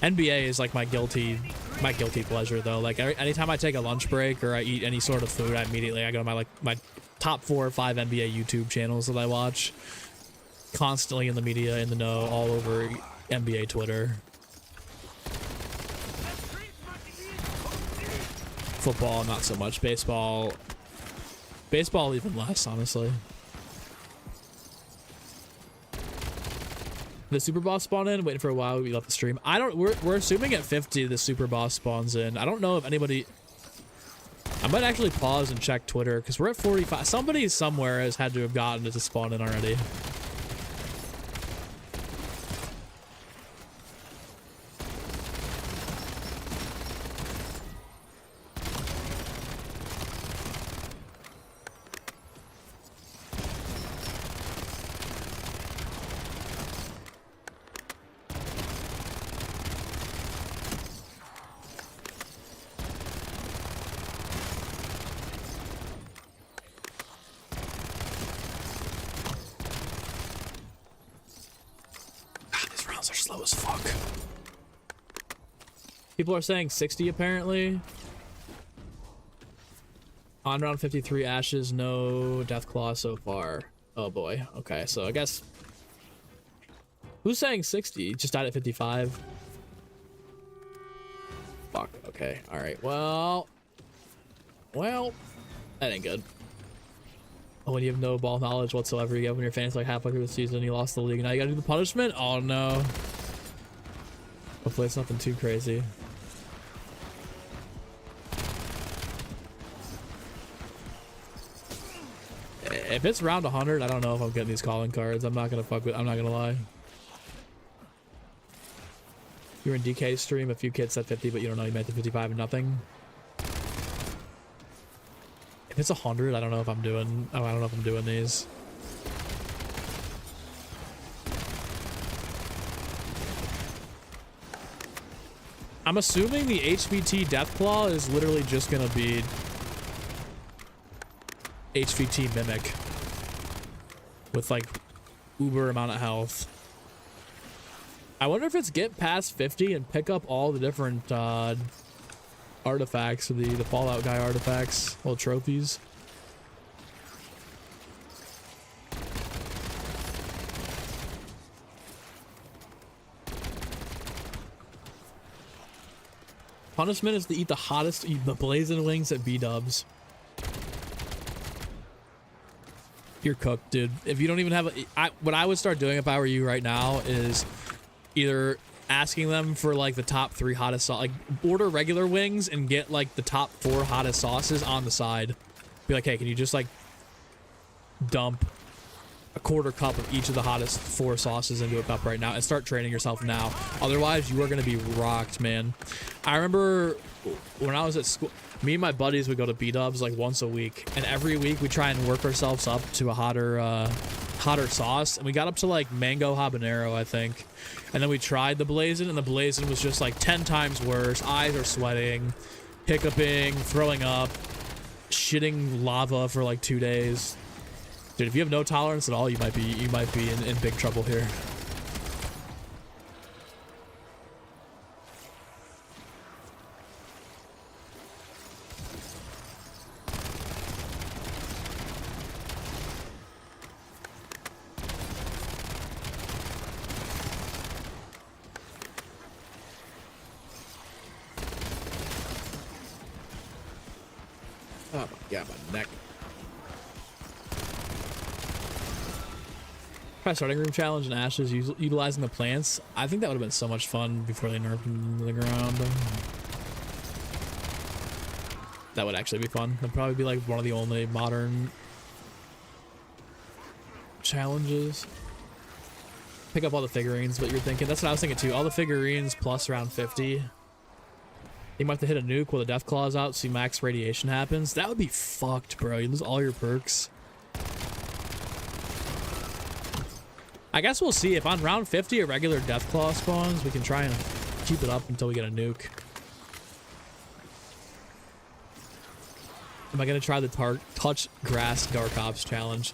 NBA is like my guilty pleasure though. Like anytime I take a lunch break or I eat any sort of food, I go to my top 4 or 5 NBA YouTube channels that I watch. Constantly in the media, in the know, all over NBA Twitter. Football, not so much. Baseball even less, honestly. The super boss spawn in, waiting for a while, we left the stream. We're assuming at 50 the super boss spawns in. I don't know if anybody, I might actually pause and check Twitter because we're at 45. Somebody somewhere has had to have gotten it to spawn in already. People are saying 60 apparently. On round 53 ashes, no Deathclaw so far. Oh boy. Okay, so I guess who's saying 60? Just died at 55. Fuck. Okay. All right. Well, that ain't good. Oh, when you have no ball knowledge whatsoever, you get when your fans like halfway through the season, you lost the league. Now you gotta do the punishment. Oh no. Hopefully it's nothing too crazy. If it's round 100, I don't know if I'm getting these calling cards. I'm not gonna lie. You're in DK stream, a few kids said 50, but you don't know you meant the 55 and nothing. If it's 100, I don't know if I'm doing these. I'm assuming the HVT Deathclaw is literally just gonna be HVT Mimic with like uber amount of health. I wonder if it's get past 50 and pick up all the different artifacts, the Fallout guy artifacts, little trophies. Punishment is to eat the blazing wings at B-dubs. You're cooked, dude. If you don't even have what I would start doing if I were you right now is either asking them for like the top 3 hottest sauce, like order regular wings and get like the top 4 hottest sauces on the side. Be like, hey, can you just like dump a 1/4 cup of each of the hottest 4 sauces into a cup right now and start training yourself now. Otherwise, you are going to be rocked, man. I remember when I was at school, me and my buddies would go to B-dubs like once a week, and every week we try and work ourselves up to a hotter sauce, and we got up to like mango habanero, I think, and then we tried the blazing, and the blazing was just like 10 times worse. Eyes are sweating, hiccuping, throwing up, shitting lava for like 2 days. Dude, if you have no tolerance at all, you might be in big trouble here. Oh my god, my neck. Try starting room challenge and Ashes utilizing the plants. I think that would have been so much fun before they nerfed them to the ground. That would actually be fun. That'd probably be like one of the only modern challenges. Pick up all the figurines, but you're thinking, that's what I was thinking too. All the figurines plus around 50. You might have to hit a nuke while the death claw's out, so max radiation happens. That would be fucked, bro. You lose all your perks. I guess we'll see. If on round 50 a regular death claw spawns, we can try and keep it up until we get a nuke. Am I gonna try the touch grass dark ops challenge?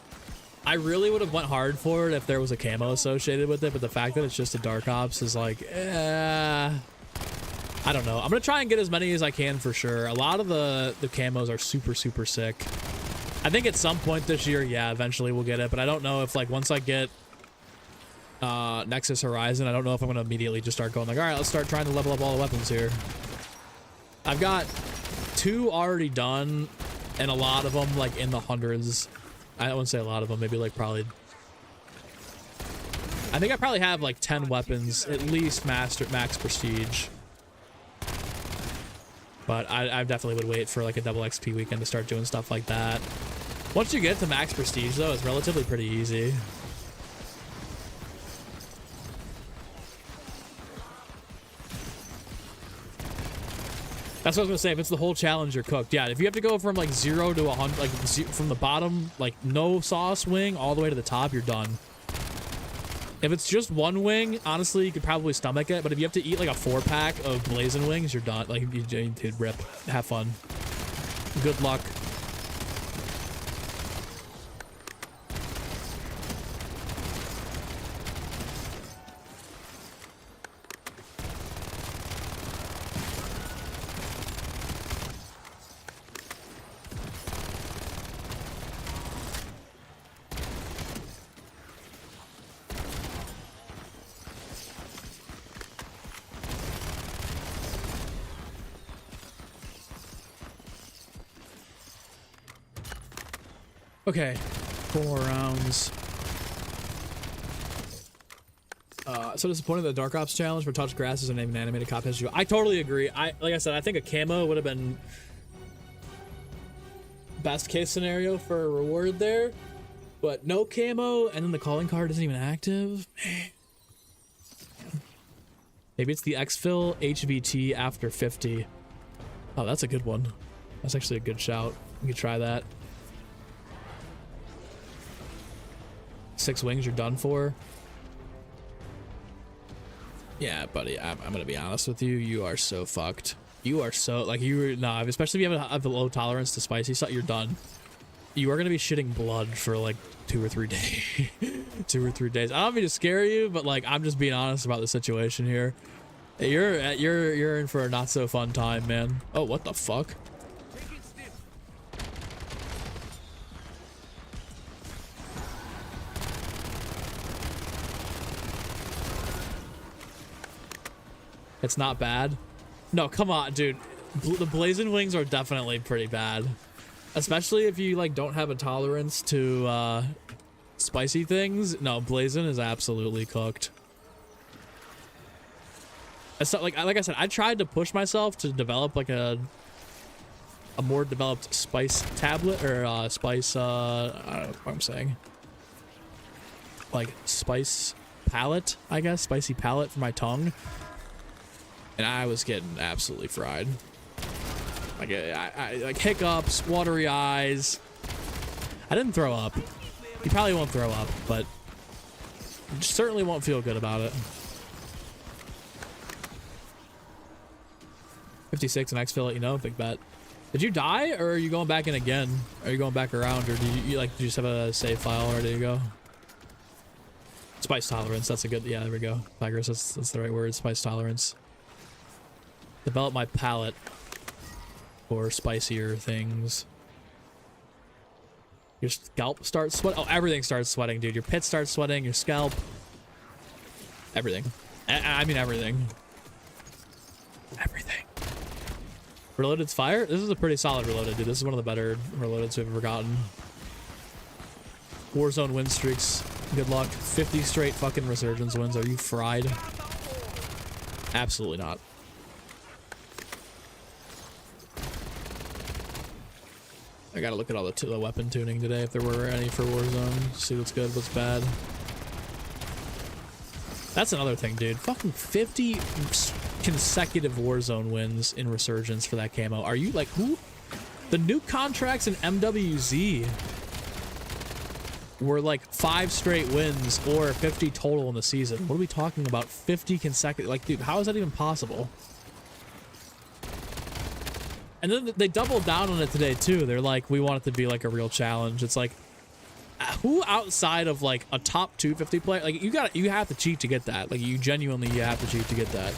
I really would have went hard for it if there was a camo associated with it, but the fact that it's just a dark ops is like, I don't know. I'm gonna try and get as many as I can for sure. A lot of the camos are super sick. I think at some point this year, yeah, eventually we'll get it, but I don't know if like once I get Nexus Horizon, I don't know if I'm gonna immediately just start going like, all right, let's start trying to level up all the weapons here. I've got 2 already done, and a lot of them like in the hundreds. I wouldn't say a lot of them, maybe like probably, I think I probably have like 10 weapons at least max prestige. But I definitely would wait for like a double XP weekend to start doing stuff like that. Once you get to max prestige though, it's relatively pretty easy. That's what I was gonna say. If it's the whole challenge, you're cooked. Yeah, if you have to go from like 0 to 100, like from the bottom, like no sauce wing, all the way to the top, you're done. If it's just 1 wing, honestly, you could probably stomach it. But if you have to eat like a 4-pack of blazing wings, you're done. Like, you did rip. Have fun. Good luck. Okay, 4 more rounds. So disappointed that the Dark Ops challenge for touch grass isn't an animated cop history. I totally agree. Like I said, I think a camo would have been best case scenario for a reward there, but no camo, and then the calling card isn't even active. Man. Maybe it's the exfil HVT after 50. Oh, that's a good one. That's actually a good shout. We could try that. 6 wings, you're done for. Yeah, buddy, I'm gonna be honest with you. You are so fucked. You are so, like, especially if you have a low tolerance to spicy stuff, you're done. You are gonna be shitting blood for like 2 or 3 days. 2 or 3 days. I don't mean to scare you, but like, I'm just being honest about the situation here. You're in for a not so fun time, man. Oh, what the fuck? Take it stiff. It's not bad. No, come on, dude. The blazing wings are definitely pretty bad, especially if you like don't have a tolerance to spicy things. No, blazing is absolutely cooked. It's not, like I said, I tried to push myself to develop like a more developed spice tablet or spice I don't know what I'm saying, like spice palette, I guess, spicy palette for my tongue, and I was getting absolutely fried. Like I like hiccups, watery eyes. I didn't throw up. You probably won't throw up, but you certainly won't feel good about it. 56 and X-Fill, let you know, big bet. Did you die, or are you going back in again? Are you going back around, or do you like, do you just have a save file ready to go? Spice tolerance, that's a good, yeah, there we go. Tigers, that's the right word, spice tolerance. Develop my palate for spicier things. Your scalp starts sweat. Oh, everything starts sweating, dude. Your pit starts sweating, your scalp. Everything. I mean everything. Everything. Reloaded's fire? This is a pretty solid reloaded, dude. This is one of the better reloadeds we've ever gotten. Warzone win streaks. Good luck. 50 straight fucking resurgence wins. Are you fried? Absolutely not. I gotta look at all the weapon tuning today, if there were any for Warzone. See what's good, what's bad. That's another thing, dude. Fucking 50 consecutive Warzone wins in Resurgence for that camo. Are you like, who? The new contracts in MWZ were like 5 straight wins or 50 total in the season. What are we talking about? 50 consecutive? Like, dude, how is that even possible? And then they doubled down on it today too. They're like, we want it to be like a real challenge. It's like, who outside of like a top 250 player, like you have to cheat to get that. Like you genuinely, you have to cheat to get that.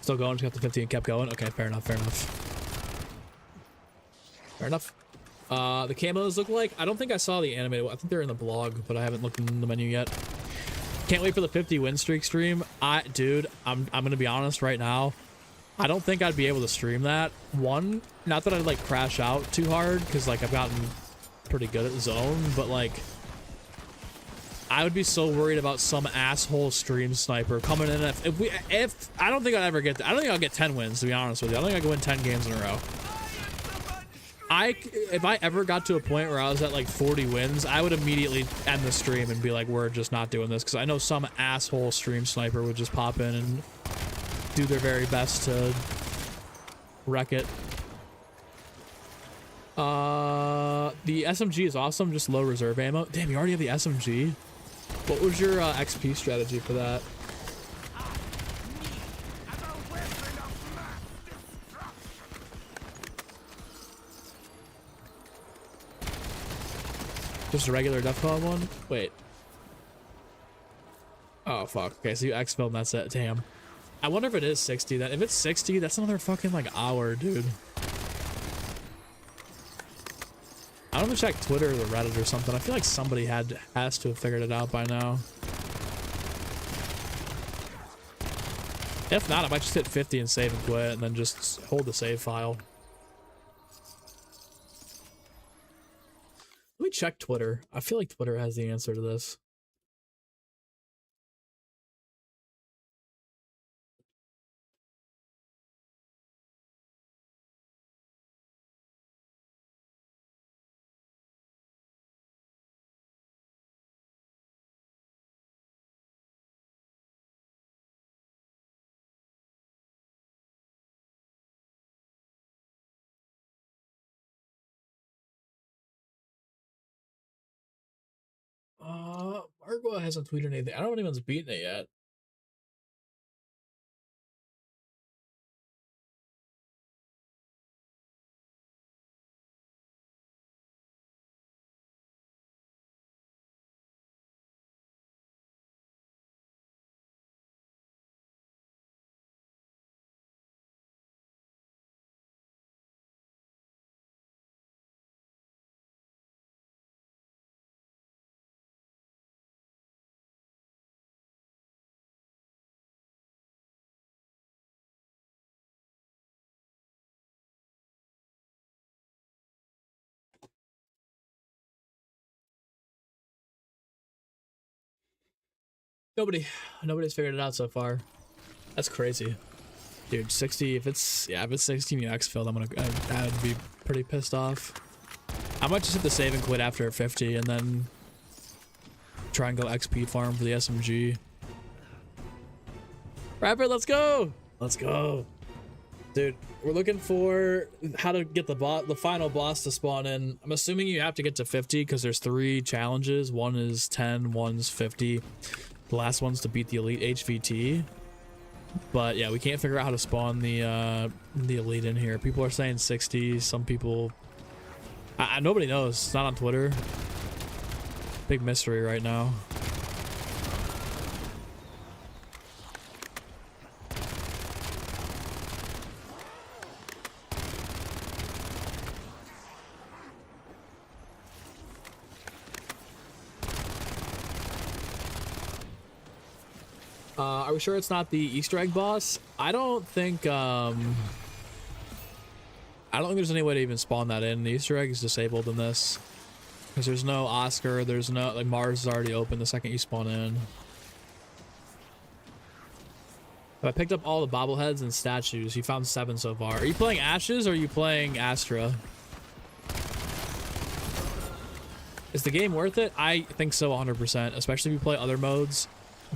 Still going, just got the 50 and kept going. Okay, fair enough, fair enough. Fair enough. The camos look like, I don't think I saw the animated, I think they're in the blog, but I haven't looked in the menu yet. Can't wait for the 50 win streak stream. Dude, I'm gonna be honest right now. I don't think I'd be able to stream that. One, not that I'd like crash out too hard, because like I've gotten pretty good at zone, but like I would be so worried about some asshole stream sniper coming in. If I don't think I'd ever get that. I don't think I'll get 10 wins, to be honest with you. I don't think I can win 10 games in a row. If I ever got to a point where I was at like 40 wins, I would immediately end the stream and be like, we're just not doing this, because I know some asshole stream sniper would just pop in and do their very best to wreck it. The SMG is awesome, just low reserve ammo. Damn, you already have the SMG? What was your XP strategy for that? Just a regular DEFCON one? Wait. Oh, fuck. Okay, so you exfilled and that's it. Damn. I wonder if it is 60 then. If it's 60, that's another fucking, like, hour, dude. I don't know if check Twitter or Reddit or something. I feel like somebody has to have figured it out by now. If not, I might just hit 50 and save and quit, and then just hold the save file. Let me check Twitter. I feel like Twitter has the answer to this. Margot hasn't tweeted anything. I don't know if anyone's beaten it yet. Nobody's figured it out so far. That's crazy. Dude, 60, if it's 16 UX filled, I would be pretty pissed off. I might just hit the save and quit after 50 and then try and go XP farm for the SMG. Rapper, let's go! Let's go. Dude, we're looking for how to get the final boss to spawn in. I'm assuming you have to get to 50 because there's 3 challenges. One is 10, one's 50. The last one's to beat the elite HVT. But yeah, we can't figure out how to spawn the elite in here. People are saying 60. Some people, nobody knows. It's not on Twitter. Big mystery right now. Are we sure it's not the Easter egg boss? I don't think there's any way to even spawn that in. The Easter egg is disabled in this because there's no Oscar. There's no, like, Mars is already open the second you spawn in. I picked up all the bobbleheads and statues. You found 7 so far. Are you playing Ashes or are you playing Astra? Is the game worth it? I think so, 100%, especially if you play other modes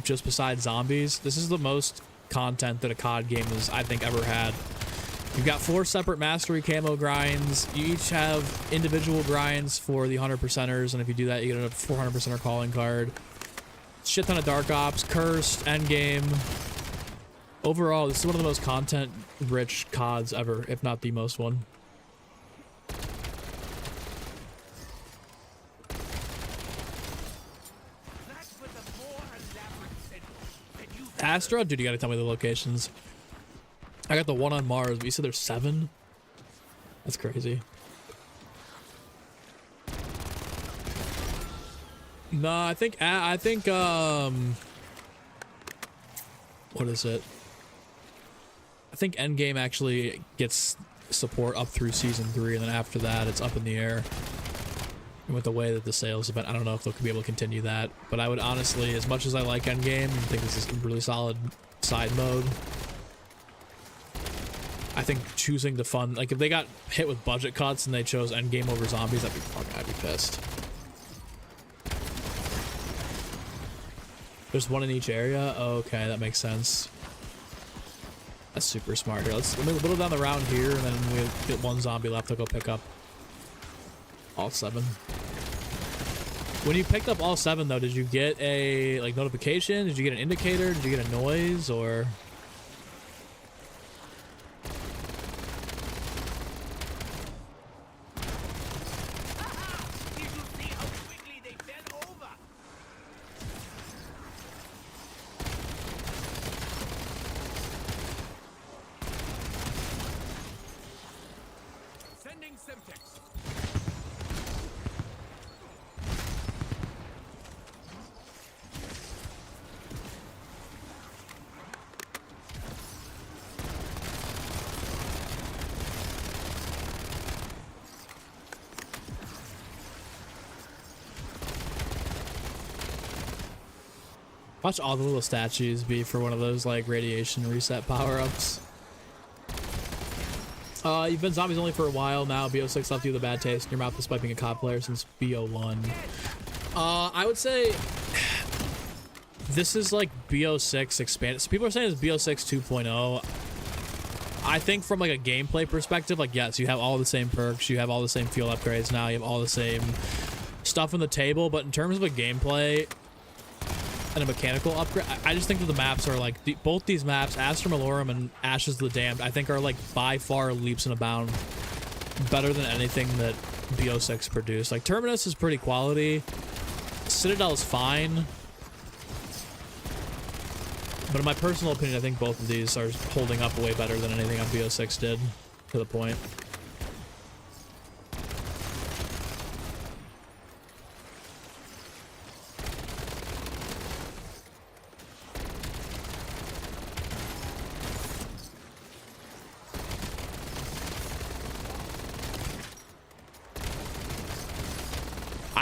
just besides zombies. This is the most content that a COD game has, I think, ever had. You've got 4 separate mastery camo grinds. You each have individual grinds for the 100%ers, and if you do that, you get a 400%er calling card. Shit ton of dark ops, cursed, endgame. Overall, this is one of the most content-rich CODs ever, if not the most one. Astra? Dude, you gotta tell me the locations. I got the one on Mars, but you said there's 7? That's crazy. No, I think, what is it? I think Endgame actually gets support up through Season 3, and then after that, it's up in the air. And with the way that the sales have been, I don't know if they'll be able to continue that. But I would honestly, as much as I like Endgame and think this is a really solid side mode, I think choosing the fun, like if they got hit with budget cuts and they chose Endgame over zombies, I'd be pissed. There's one in each area? Okay, that makes sense. That's super smart. Here, let me whittle down the round here, and then we get 1 zombie left to go pick up all 7. When you picked up all 7, though, did you get a like notification? Did you get an indicator? Did you get a noise? Or watch all the little statues be for one of those like radiation reset power-ups. You've been zombies only for a while now. BO6 left you with a bad taste in your mouth despite being a COD player since BO1. I would say this is like BO6 expanded. So people are saying it's BO6 2.0. I think from like a gameplay perspective, like yes, you have all the same perks, you have all the same fuel upgrades now, you have all the same stuff on the table, but in terms of a gameplay and a mechanical upgrade, I just think that the maps are like, both these maps, Astra Malorum and Ashes of the Damned, I think are like by far leaps and a bound better than anything that BO6 produced. Like Terminus is pretty quality, Citadel is fine, but in my personal opinion, I think both of these are holding up way better than anything on BO6 did, to the point.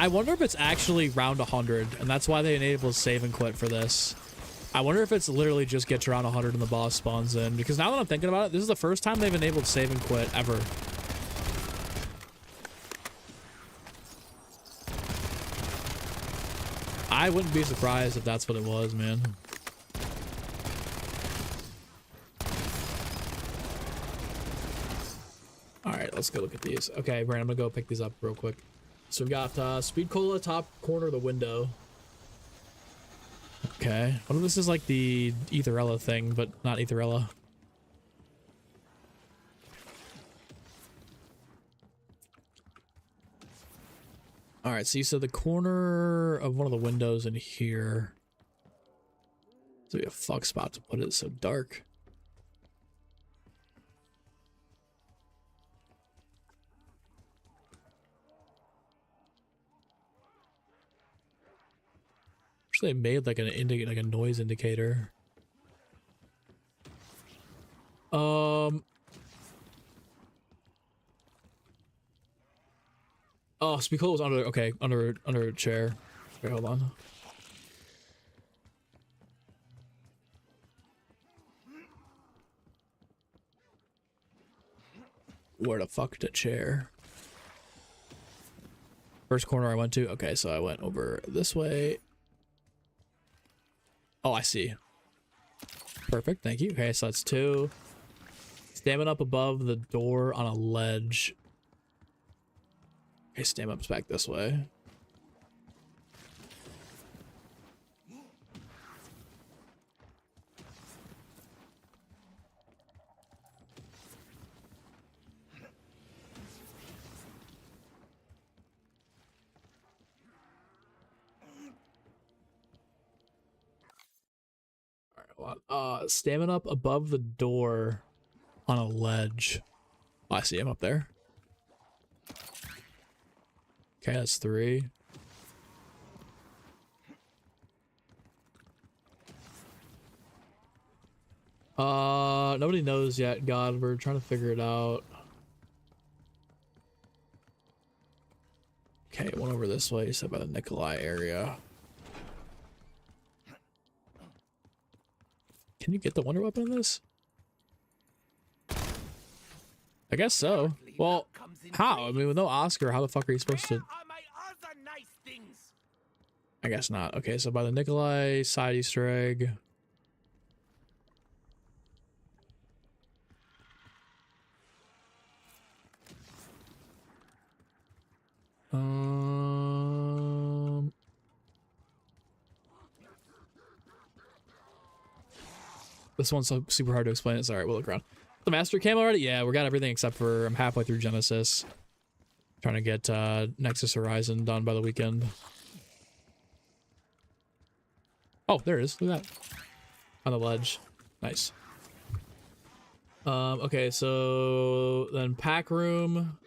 I wonder if it's actually round 100, and that's why they enable save and quit for this. I wonder if it's literally just gets around 100 and the boss spawns in, because now that I'm thinking about it, this is the first time they've enabled save and quit ever. I wouldn't be surprised if that's what it was, man. All right, let's go look at these. Okay, Brandon, I'm gonna go pick these up real quick. So we've got Speed Cola, top corner of the window. Okay, what if this is like the Etherella thing, but not Etherella? All right, so you said the corner of one of the windows in here. So be a fuck spot to put it. It's so dark. Actually, made like like a noise indicator. Oh, Speed Cola was under, okay, under a chair. Okay, hold on. Where the fuck the chair? First corner I went to. Okay, so I went over this way. Oh, I see. Perfect, thank you. Okay, so that's 2. Standing up above the door on a ledge. Okay, stand up's back this way. Alright, hold on. Standing up above the door on a ledge. Oh, I see him up there. Okay, that's 3. Nobody knows yet, God. We're trying to figure it out. Okay, one over this way, so by the Nikolai area. Can you get the wonder weapon in this? I guess so. Well, how? I mean, with no Oscar, how the fuck are you supposed to... I guess not. Okay, so by the Nikolai, side Easter egg. This one's so super hard to explain. It's alright, we'll look around. The master cam already? Yeah, we got everything except for I'm halfway through Genesis. Trying to get Nexus Horizon done by the weekend. Oh, there it is. Look at that. On the ledge. Nice. Okay, so then pack room.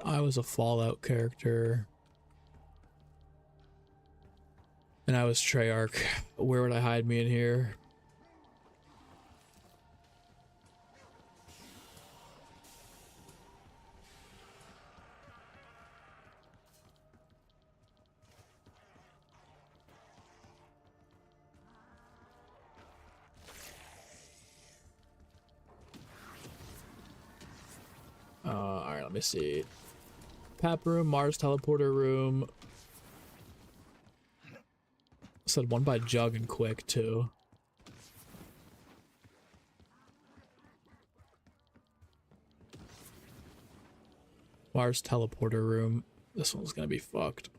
I was a Fallout character. And I was Treyarch. Where would I hide me in here? Alright, let me see. Pap room, Mars teleporter room. Said one by Jug and Quick too. Mars teleporter room. This one's gonna be fucked.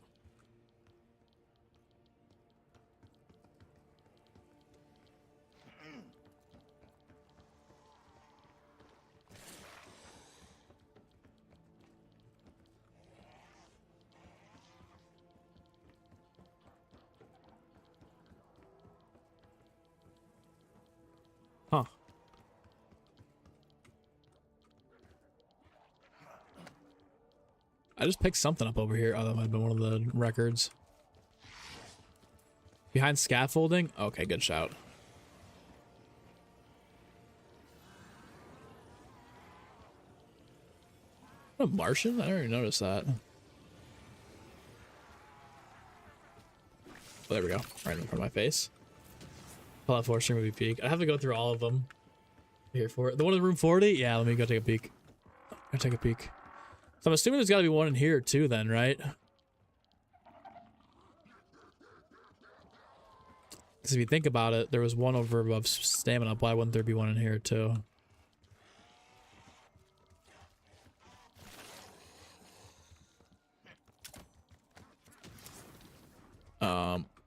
Huh. I just picked something up over here. Oh, that might have been one of the records. Behind scaffolding? Okay, good shout. A Martian? I didn't even notice that. Oh, there we go. Right in front of my face. Pull out 4-string movie peek. I have to go through all of them. Here for it. The one in room 40? Yeah, let me go take a peek. Go take a peek. So I'm assuming there's got to be one in here too then, right? Because if you think about it, there was one over above stamina. Why wouldn't there be one in here too?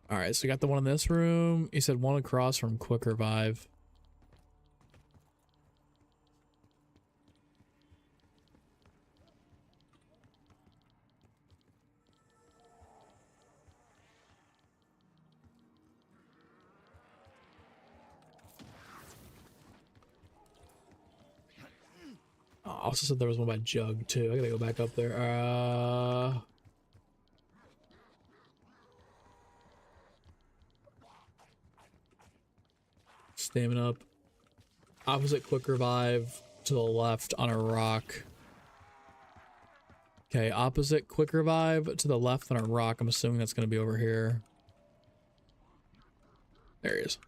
All right, so we got the one in this room. You said one across from Quick Revive. Oh, I also said there was one by Jug too. I gotta go back up there. Stamina up. Opposite Quick Revive to the left on a rock. Okay, opposite Quick Revive to the left on a rock. I'm assuming that's going to be over here. There he is.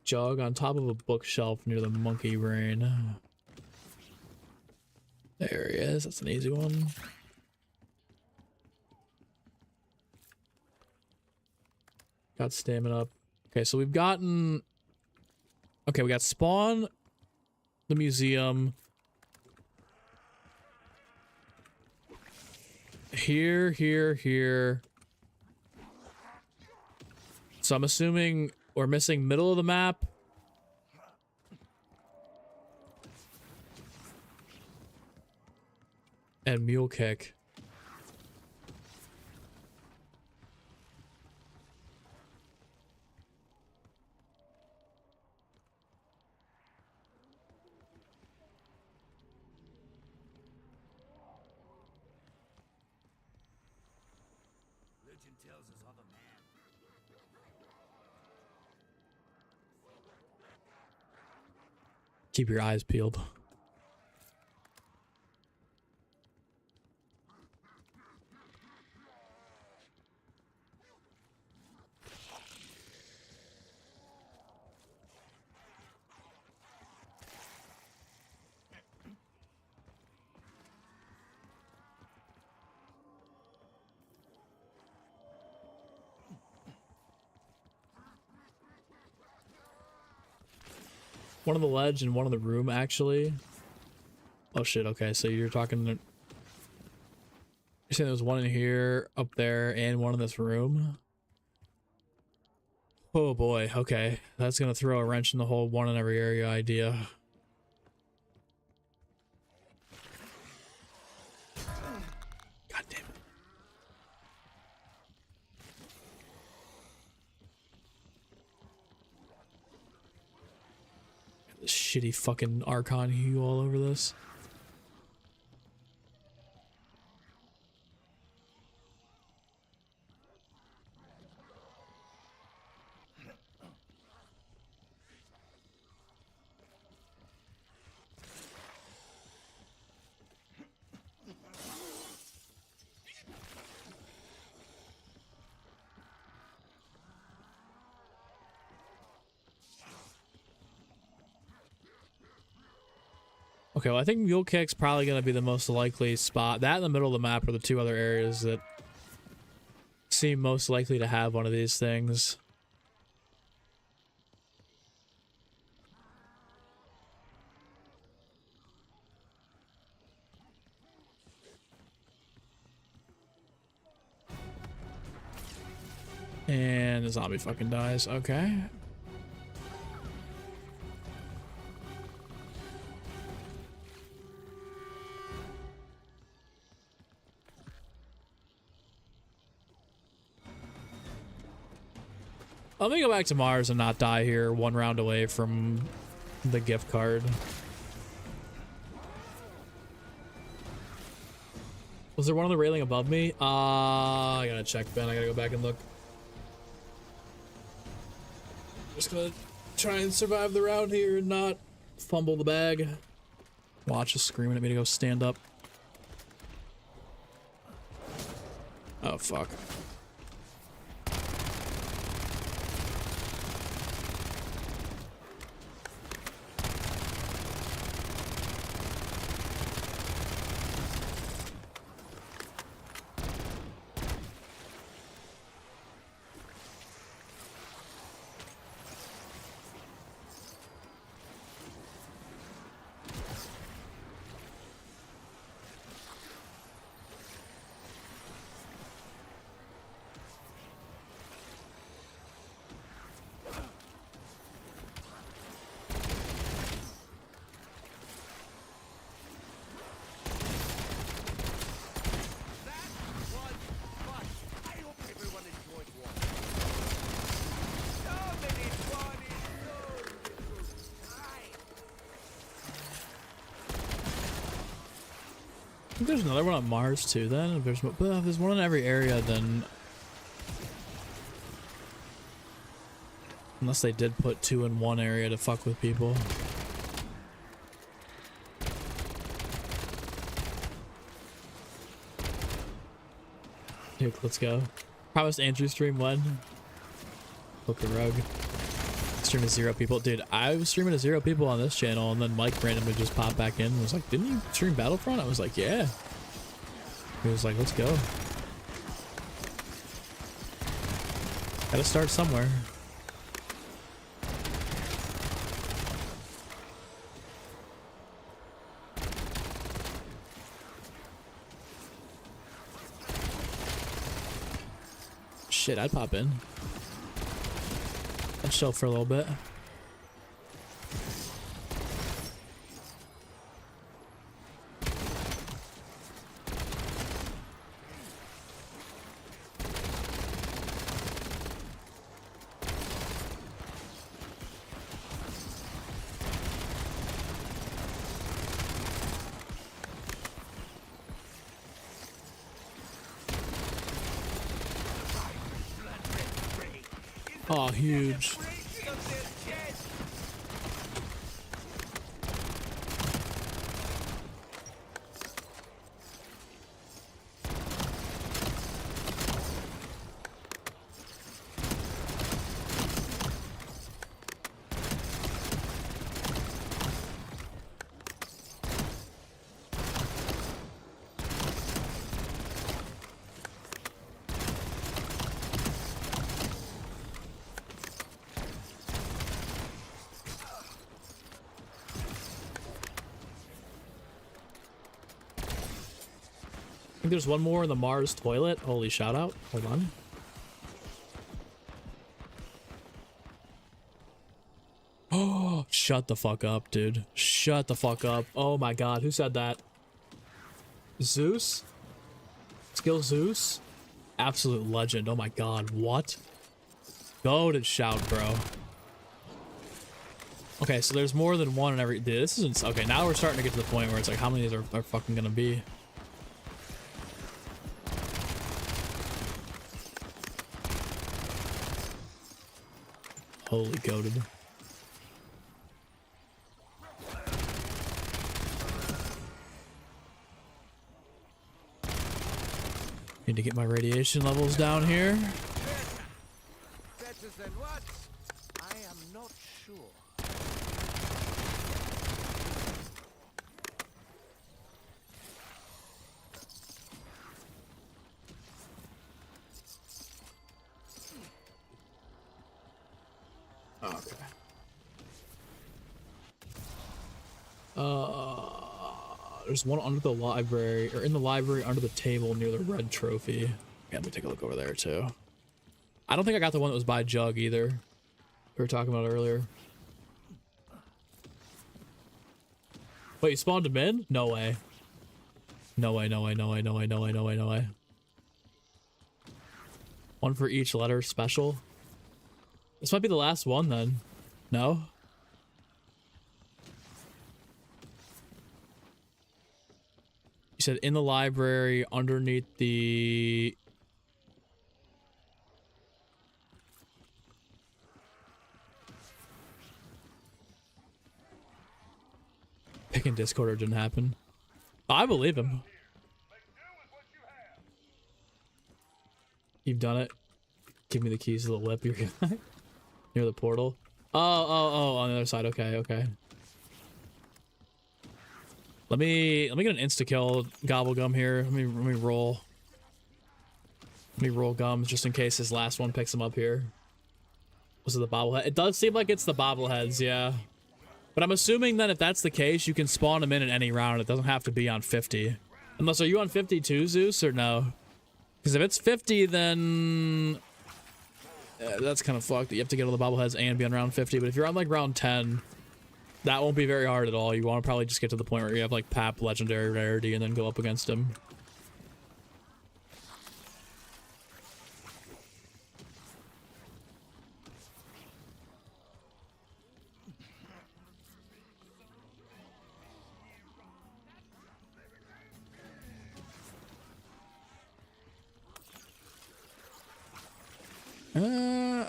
Jug on top of a bookshelf near the monkey brain. There he is. That's an easy one. Got stamina up. Okay, so we've gotten... Okay, we got Spawn, the museum. Here, here, here. So I'm assuming we're missing middle of the map. And Mule Kick. Keep your eyes peeled. One on the ledge and one in the room, actually. Oh shit, okay, so you're talking... You're saying there was one in here, up there, and one in this room? Oh boy, okay. That's gonna throw a wrench in the whole one in every area idea. God damn it. This shitty fucking Archon hue all over this. Okay, well, I think Mule Kick's probably going to be the most likely spot. That in the middle of the map are the two other areas that seem most likely to have one of these things. And the zombie fucking dies. Okay. Let me go back to Mars and not die here, one round away from the gift card. Was there one on the railing above me? I gotta check, Ben. I gotta go back and look. Just gonna try and survive the round here and not fumble the bag. Watch is screaming at me to go stand up. Oh, fuck. I think there's another one on Mars too then. If there's one in every area then. Unless they did put 2 in one area to fuck with people. Dude, let's go. Promised Andrew stream when? Book the Rogue. Stream to 0 people. Dude, I was streaming to 0 people on this channel and then Mike randomly just popped back in and was like, didn't you stream Battlefront? I was like, yeah. He was like, let's go. Gotta start somewhere. Shit, I'd pop in. I'd chill for a little bit. Oh, huge. I think there's one more in the Mars toilet. Holy shout out. Hold on. Oh, shut the fuck up, dude. Shut the fuck up. Oh my god, who said that? Zeus? Skill Zeus? Absolute legend. Oh my god, what? Goated shout, bro. Okay, so there's more than one in every... Dude, this isn't... Okay, now we're starting to get to the point where it's like, how many of these are fucking gonna be? Holy goated. Need to get my radiation levels down here. Better than what? I am not sure. Okay. There's one under the library, or in the library under the table near the red trophy. Yeah, let me take a look over there too. I don't think I got the one that was by Jug either. We were talking about earlier. Wait, you spawned him in? No way. No way, no way, no way, no way, no way, no way, no way. One for each letter special. This might be the last one then. No? You said in the library underneath the... Picking Discord or didn't happen. I believe him. You've done it. Give me the keys to the lip. You're near the portal. Oh, on the other side. Okay, okay. Let me get an insta kill gobblegum here. Let me roll. Let me roll gums just in case his last one picks him up here. Was it the bobblehead? It does seem like it's the bobbleheads, yeah. But I'm assuming that if that's the case, you can spawn them in any round. It doesn't have to be on 50. Unless, are you on 50 too, Zeus, or no? Because if it's 50, then... that's kind of fucked. You have to get all the bobbleheads and be on round 50. But if you're on, like, round 10, that won't be very hard at all. You want to probably just get to the point where you have, like, Pap legendary rarity and then go up against him.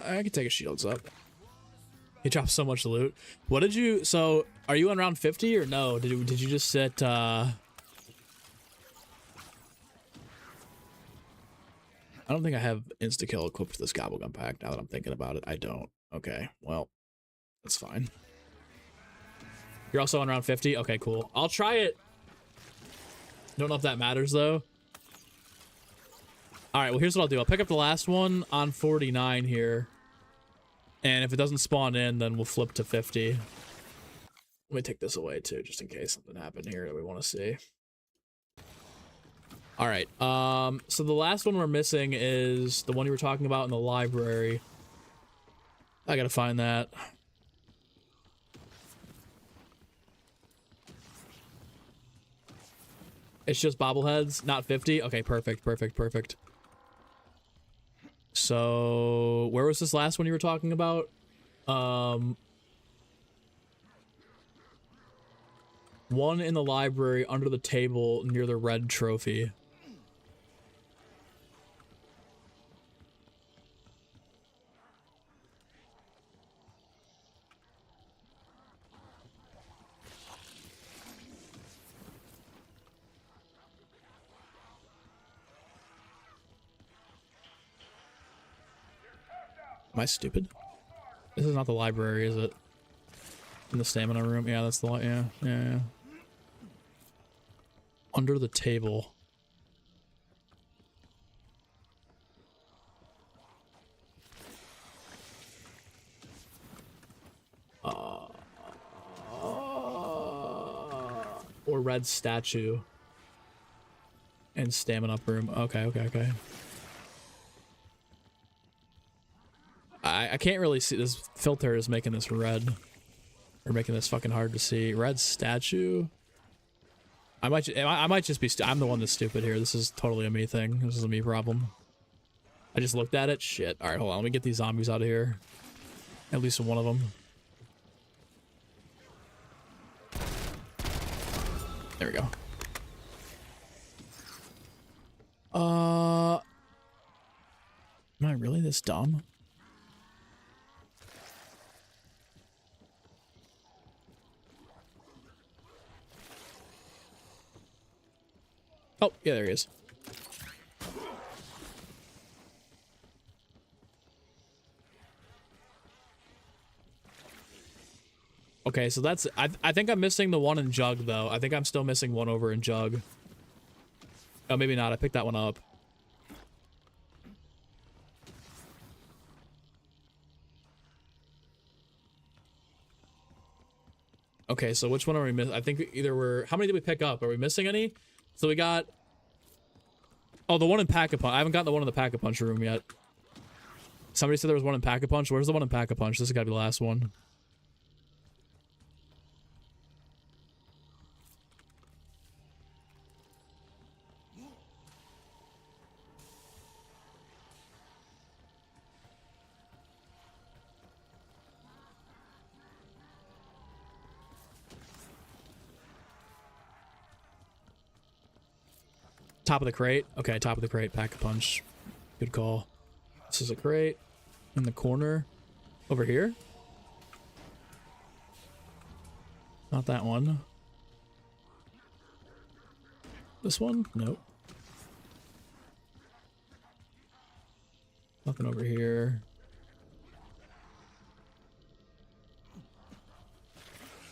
I can take his shields up. He dropped so much loot. What did you... So, are you on round 50 or no? Did you just set... I don't think I have insta-kill equipped to this gobblegum pack, now that I'm thinking about it. I don't. Okay, well, that's fine. You're also on round 50? Okay, cool. I'll try it. Don't know if that matters, though. Alright, well, here's what I'll do. I'll pick up the last one on 49 here. And if it doesn't spawn in, then we'll flip to 50. Let me take this away, too, just in case something happened here that we want to see. Alright, so the last one we're missing is the one you were talking about in the library. I gotta find that. It's just bobbleheads, not 50? Okay, perfect, perfect, perfect. So, where was this last one you were talking about? One in the library under the table near the red trophy. Am I stupid? This is not the library, is it? In the stamina room? Yeah, that's the yeah. Under the table. Or red statue. And stamina up room. Okay, okay, okay. I can't really see. This filter is making this red. Or making this fucking hard to see. Red statue? I might just be I'm the one that's stupid here. This is totally a me thing. This is a me problem. I just looked at it. Shit. Alright, hold on. Let me get these zombies out of here. At least one of them. There we go. Am I really this dumb? Oh, yeah, there he is. Okay, so that's... I think I'm missing the one in Jug, though. I think I'm still missing one over in Jug. Oh, maybe not. I picked that one up. Okay, so which one are we missing? I think either we're... How many did we pick up? Are we missing any? So we got... Oh, the one in Pack-a-Punch. I haven't gotten the one in the Pack-a-Punch room yet. Somebody said there was one in Pack-a-Punch. Where's the one in Pack-a-Punch? This has got to be the last one. Top of the crate. Okay, top of the crate. Pack a punch. Good call. This is a crate in the corner over here. Not that one. This one? Nope. Nothing over here.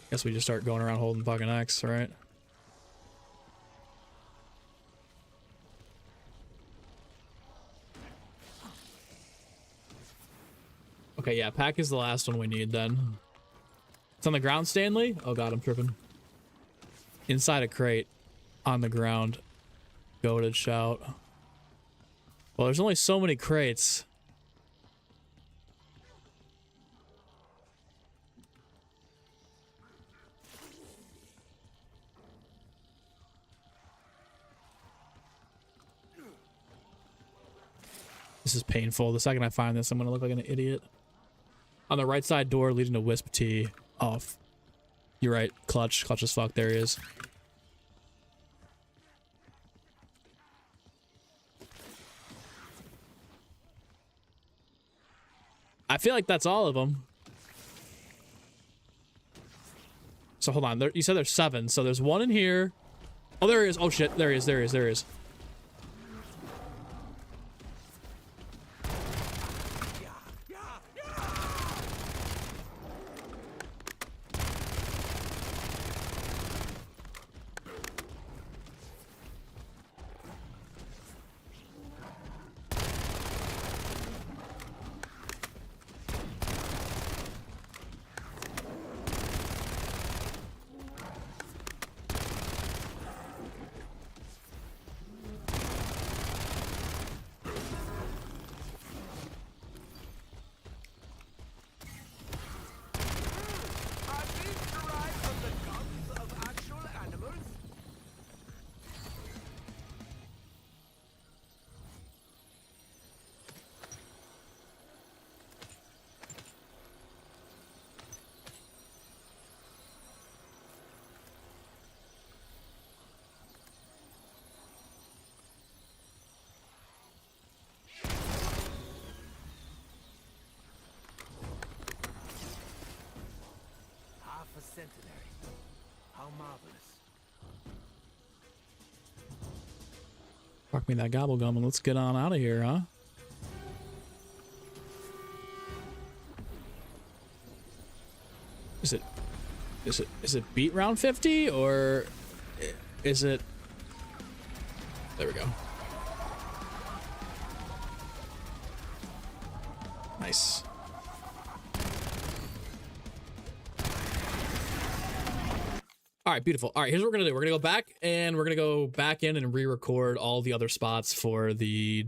Guess we just start going around holding fucking X, right? Okay, yeah, pack is the last one we need then. It's on the ground, Stanley? Oh god, I'm tripping. Inside a crate. On the ground. Goated shout. Well, there's only so many crates. This is painful. The second I find this, I'm gonna look like an idiot. On the right side door leading to Wisp T. Off. You're right. Clutch. Clutch as fuck. There he is. I feel like that's all of them. So hold on. There, you said there's 7. So there's 1 in here. Oh, there he is. Oh shit. There he is. There he is. There he is. Centenary. How marvelous. Fuck me that gobble gum and let's get on out of here, huh? Is it beat round 50 or is it? There we go. Nice. All right, beautiful. All right, here's what we're gonna do. We're gonna go back and we're gonna go back in and re-record all the other spots for the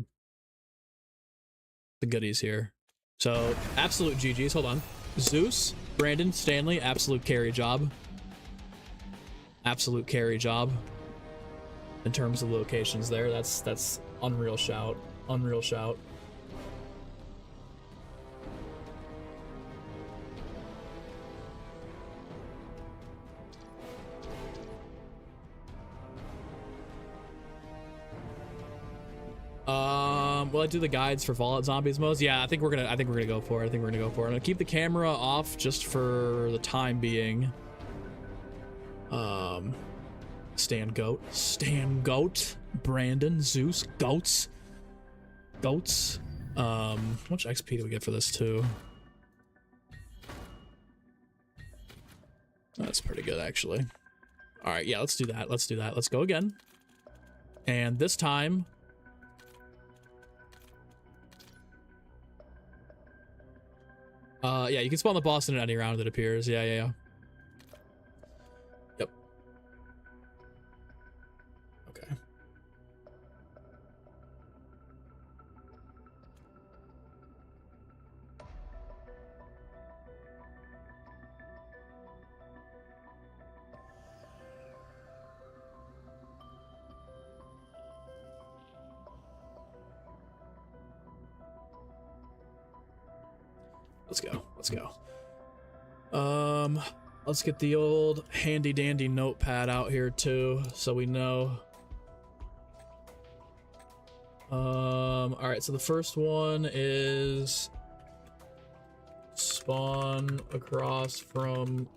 goodies here. So absolute GGs. Hold on. Zeus, Brandon, Stanley, absolute carry job. Absolute carry job. In terms of locations there, that's unreal shout. Unreal shout. Will I do the guides for Fallout Zombies modes? Yeah, I think we're gonna go for it. I'm gonna keep the camera off just for the time being. Stan Goat, Brandon, Zeus, Goats. How much XP do we get for this too? That's pretty good actually. All right, yeah, let's do that. Let's go again. And this time, yeah, you can spawn the boss in any round, it appears. Yeah. Yep. Okay. Let's go. Let's get the old handy dandy notepad out here too, so we know All right, so the first one is spawn across from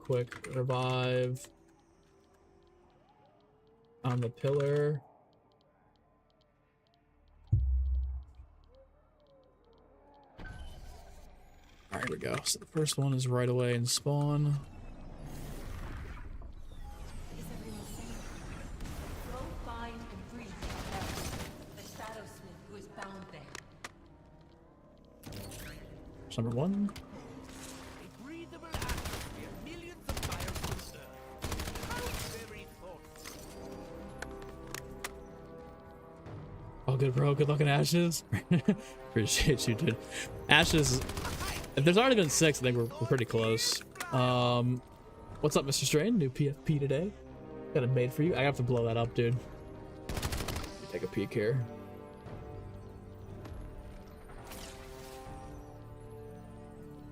quick revive on the pillar. All right, here we go. So the first one is right away in spawn. Is everyone safe? Go find and bring the Shadow Smith who is bound there. That's number one. A breathable atmosphere, millions of miles from Earth. How very thoughtful. All good, bro. Good luck in Ashes. Appreciate you, dude. Ashes. If there's already been 6, I think we're pretty close. What's up, Mr. Strain? New PFP today. Got it made for you. I have to blow that up, dude. Take a peek here.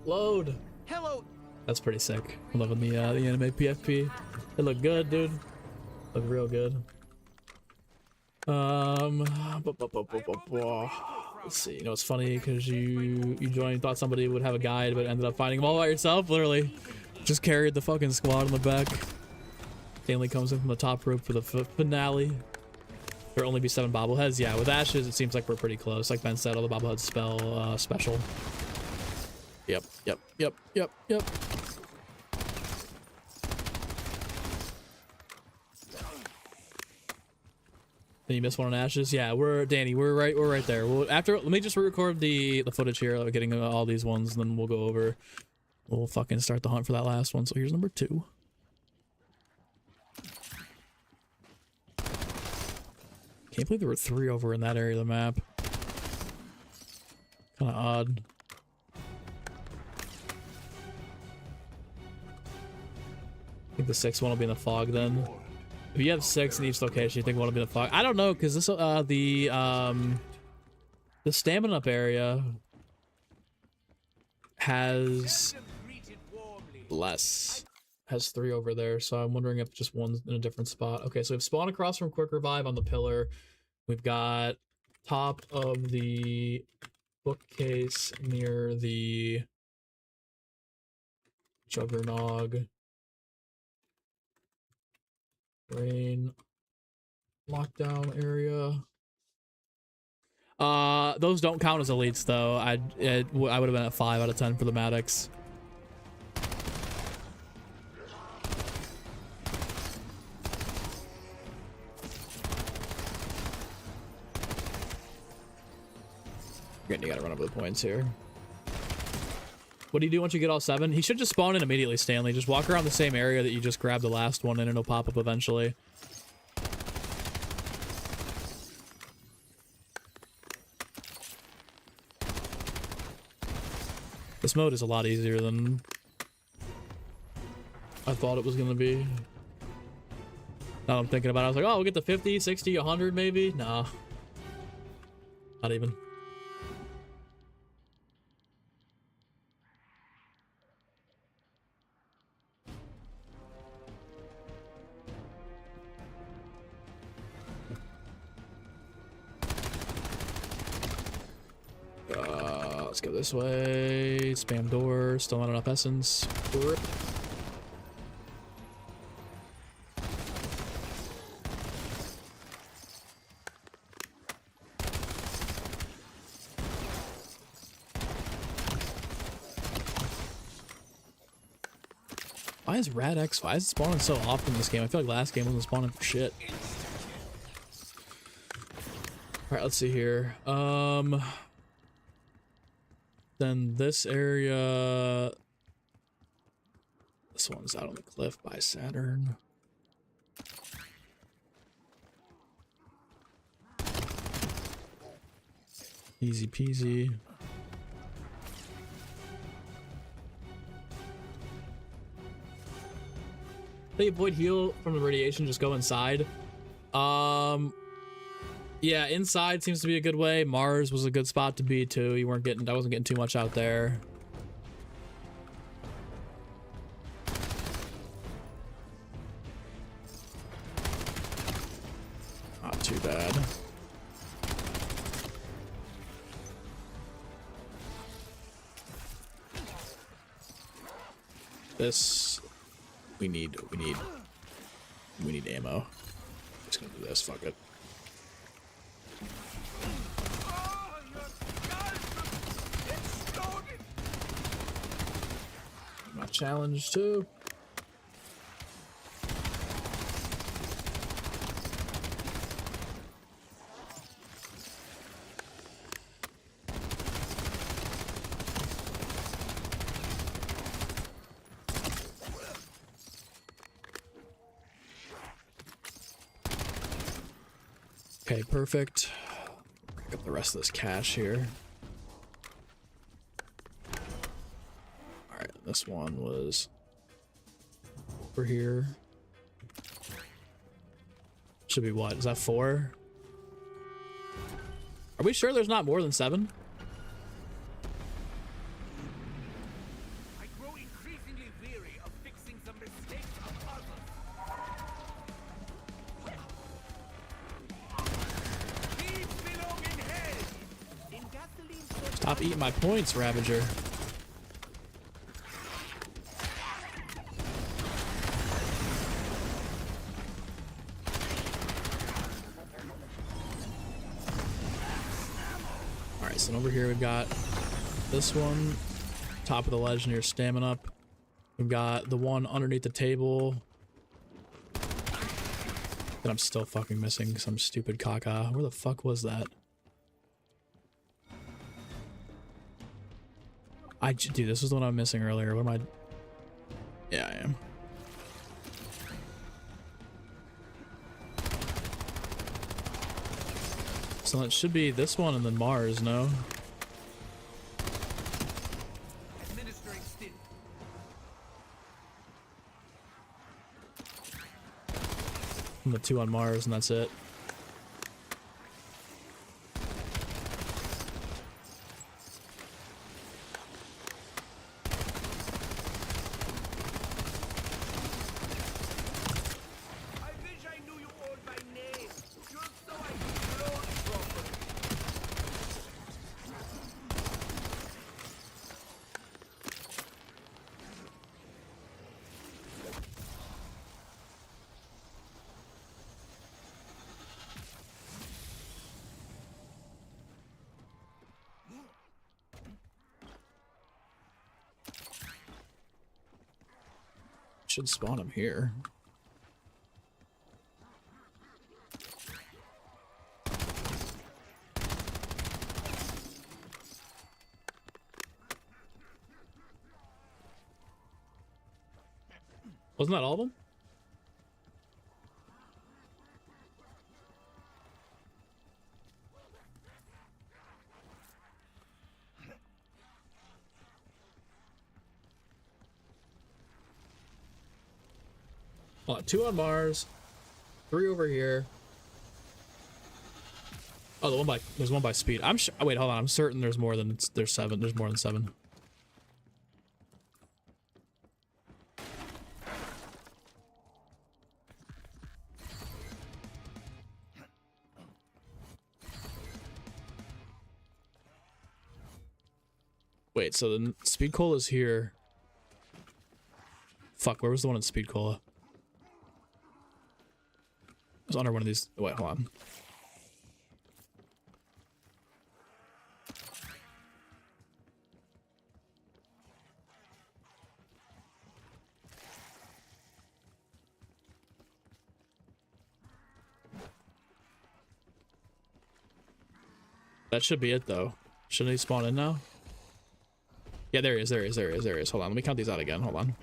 Load. Hello. That's pretty sick. I'm loving the anime PFP. It looked good, dude. Look real good. Let's see. You know, it's funny because you joined, thought somebody would have a guide, but ended up finding them all by yourself. Literally, just carried the fucking squad on the back. Stanley comes in from the top rope for the finale. There'll only be 7 bobbleheads. Yeah, with Ashes, it seems like we're pretty close. Like Ben said, all the bobbleheads spell special. Yep. Then you missed one on Ashes. Yeah, Danny. We're right there. Let me just re-record the footage here of getting all these ones, and then we'll go over. We'll fucking start the hunt for that last one. So here's number 2. Can't believe there were 3 over in that area of the map. Kind of odd. I think the 6th one will be in the fog then. If you have 6 in each location, you think one will be in the fog? I don't know, because this the stamina up area has less. Has 3 over there, so I'm wondering if just one's in a different spot. Okay, so we've spawned across from Quick Revive on the pillar. We've got top of the bookcase near the Juggernog. Rain lockdown area. Those don't count as elites though. I would have been at 5 out of 10 for the Maddox. Great, you gotta run over the points here. What do you do once you get all 7? He should just spawn in immediately, Stanley. Just walk around the same area that you just grabbed the last one in, and it'll pop up eventually. This mode is a lot easier than I thought it was going to be. Now I'm thinking about it, I was like, oh, we'll get to 50, 60, 100 maybe? Nah. Not even. Let's go this way. Spam door. Still not enough essence. Why is RadX? Why is it spawning so often in this game? I feel like last game wasn't spawning for shit. Alright, let's see here. Then this area, this one's out on the cliff by Saturn. Easy peasy. They avoid heal from the radiation, just go inside. Yeah, inside seems to be a good way. Mars was a good spot to be too. I wasn't getting too much out there. Not too bad. This we need ammo. Just gonna do this. Fuck it. Oh, your skull exploded. My challenge too. Okay, perfect. Pick up the rest of this cash here. Alright, this one was over here. Should be what? Is that 4? Are we sure there's not more than 7? I grow increasingly weary of fixing the mistakes of others. Thieves belong in hell. In gasoline. Stop eating my points, Ravager. Alright, so over here we've got this one, top of the ledge near stamina up. We've got the one underneath the table that I'm still fucking missing, some stupid caca. Where the fuck was that? Dude, this is the one I'm missing earlier. What am I? Yeah, I am. So it should be this one and then Mars, no? Administering stint. And the 2 on Mars, and that's it. I wish I knew you all by name, just so I could clone properly. Should spawn him here. Wasn't that all of them? Hold on, 2 on Mars, 3 over here. Oh, there's one by speed. I'm sure. Oh, wait, hold on. I'm certain there's more than 7. There's more than 7. Wait, so the speed cola is here. Fuck, where was the one in speed cola? It was under one of these. Wait, hold on. That should be it, though. Shouldn't he spawn in now? Yeah, there he is. Hold on, let me count these out again. Hold on.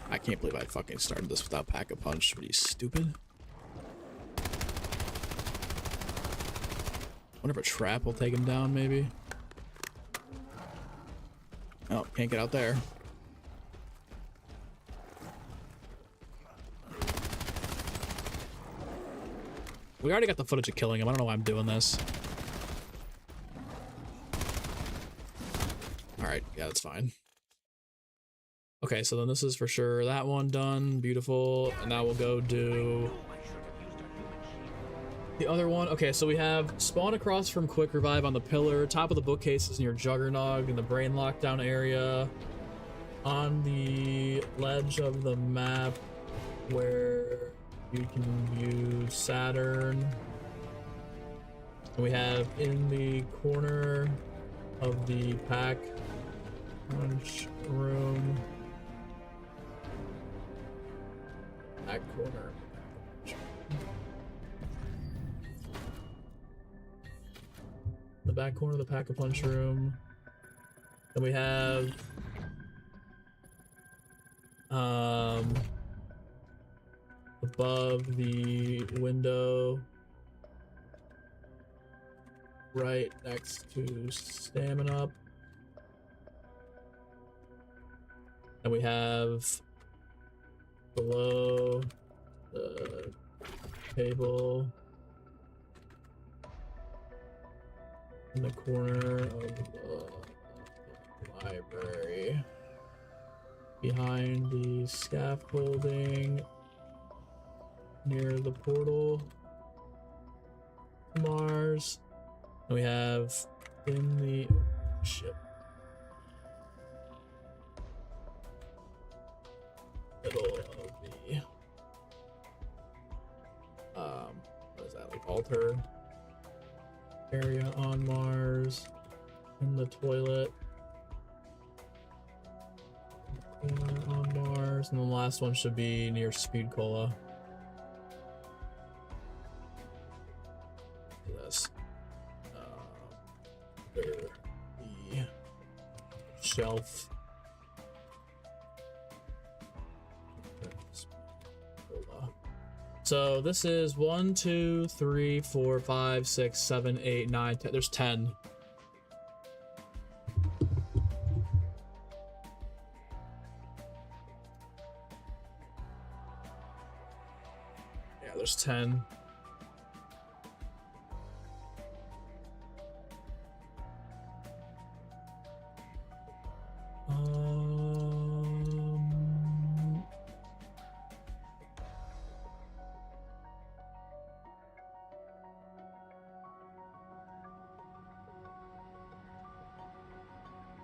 I can't believe I fucking started this without Pack-a-Punch. What are you, stupid? Wonder if a trap will take him down, maybe. Oh, can't get out there. We already got the footage of killing him. I don't know why I'm doing this. All right, yeah, that's fine. Okay, so then this is for sure that one done. Beautiful. And now we'll go do the other one. Okay, so we have spawn across from quick revive on the pillar. Top of the bookcase is near Juggernog in the brain lockdown area. On the ledge of the map where you can view Saturn. And we have in the corner of the pack punch room. Back corner. The back corner of the pack-a-punch room. Then we have above the window, right next to stamina. And we have below the table in the corner of the library, behind the scaffolding near the portal to Mars. And we have in the ship middle of the what is that, like altar area on Mars, in the toilet corner on Mars, and the last one should be near Speed Cola. This there, the shelf. So this is 1, 2, 3, 4, 5, 6, 7, 8, 9, 10. There's 10. Yeah, there's 10.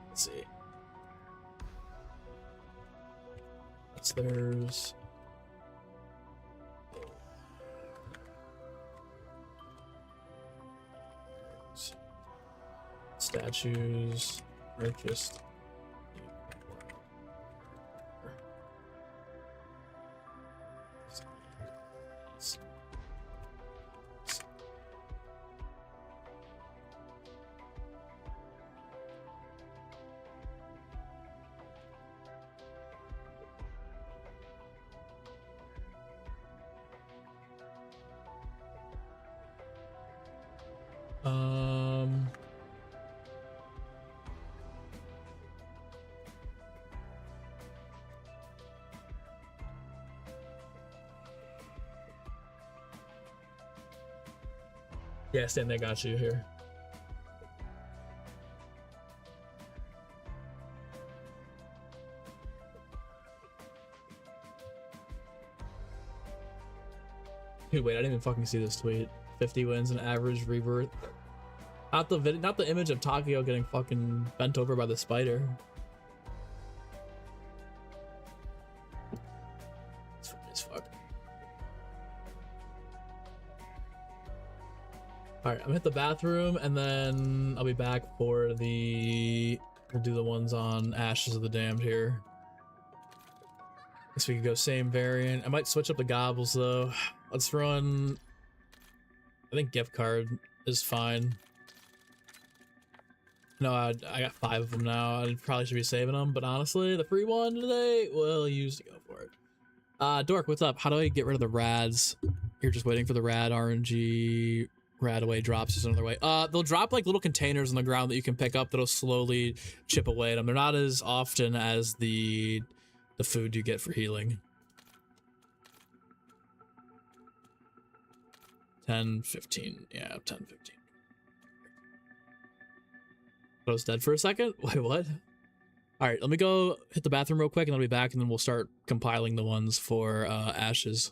Let's see. There's statues are just yeah, Stan, they got you here. Dude, wait, I didn't even fucking see this tweet. 50 wins and average rebirth. Not the image of Takio getting fucking bent over by the spider. It's funny as fuck. Alright, I'm gonna hit the bathroom and then I'll be back for we'll do the ones on Ashes of the Damned here. Guess we could go same variant. I might switch up the gobbles though. Let's run, I think gift card is fine. No, I got 5 of them now. I probably should be saving them, but honestly, the free one today, we'll use to go for it. Dork, what's up? How do I get rid of the rads? You're just waiting for the rad RNG rad away drops is another way. They'll drop like little containers on the ground that you can pick up that'll slowly chip away at them. They're not as often as the food you get for healing. 10, 15. Yeah, 10, 15. I was dead for a second. Wait, what? All right, let me go hit the bathroom real quick, and I'll be back, and then we'll start compiling the ones for Ashes.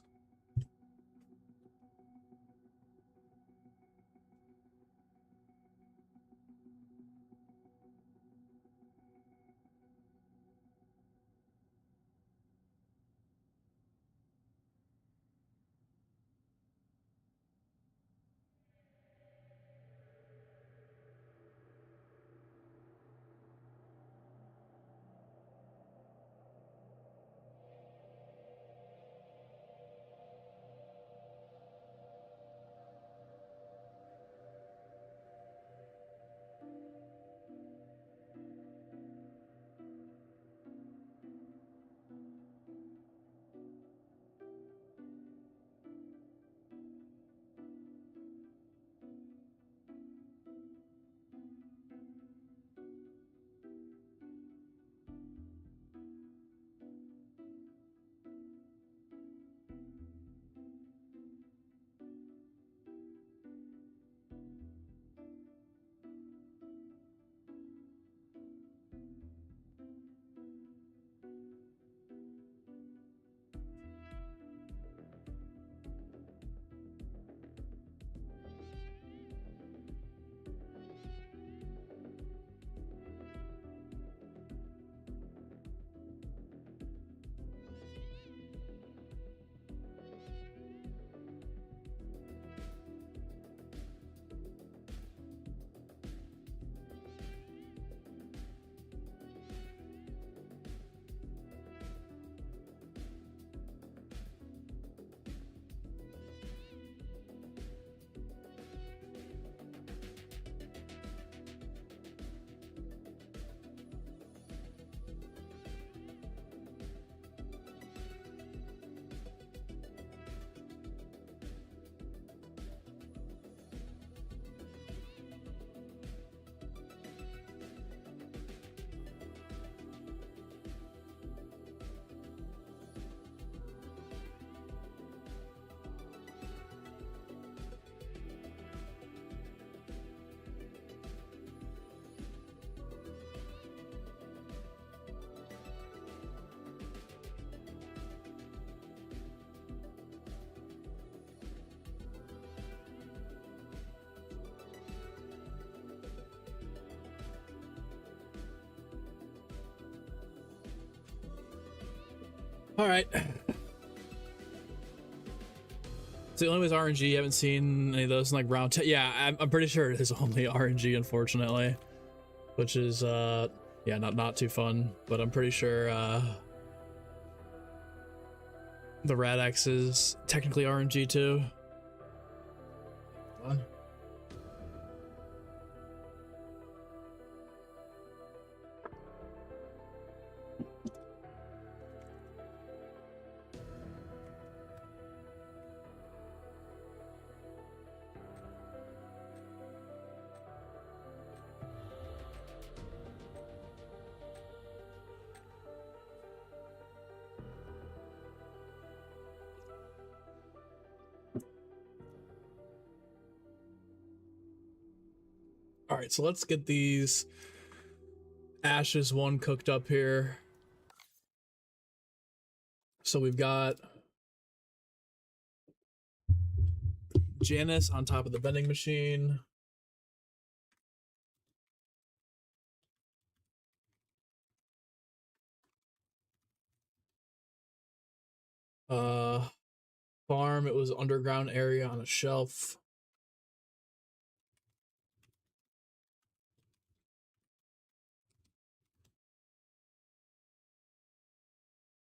All right. So the only way is RNG. You haven't seen any of those in like round 10. Yeah, I'm pretty sure it is only RNG, unfortunately, which is yeah, not too fun. But I'm pretty sure the Rad X is technically RNG too. Fun. All right, so let's get these Ashes one cooked up here. So we've got Janice on top of the vending machine. Farm, it was underground area on a shelf.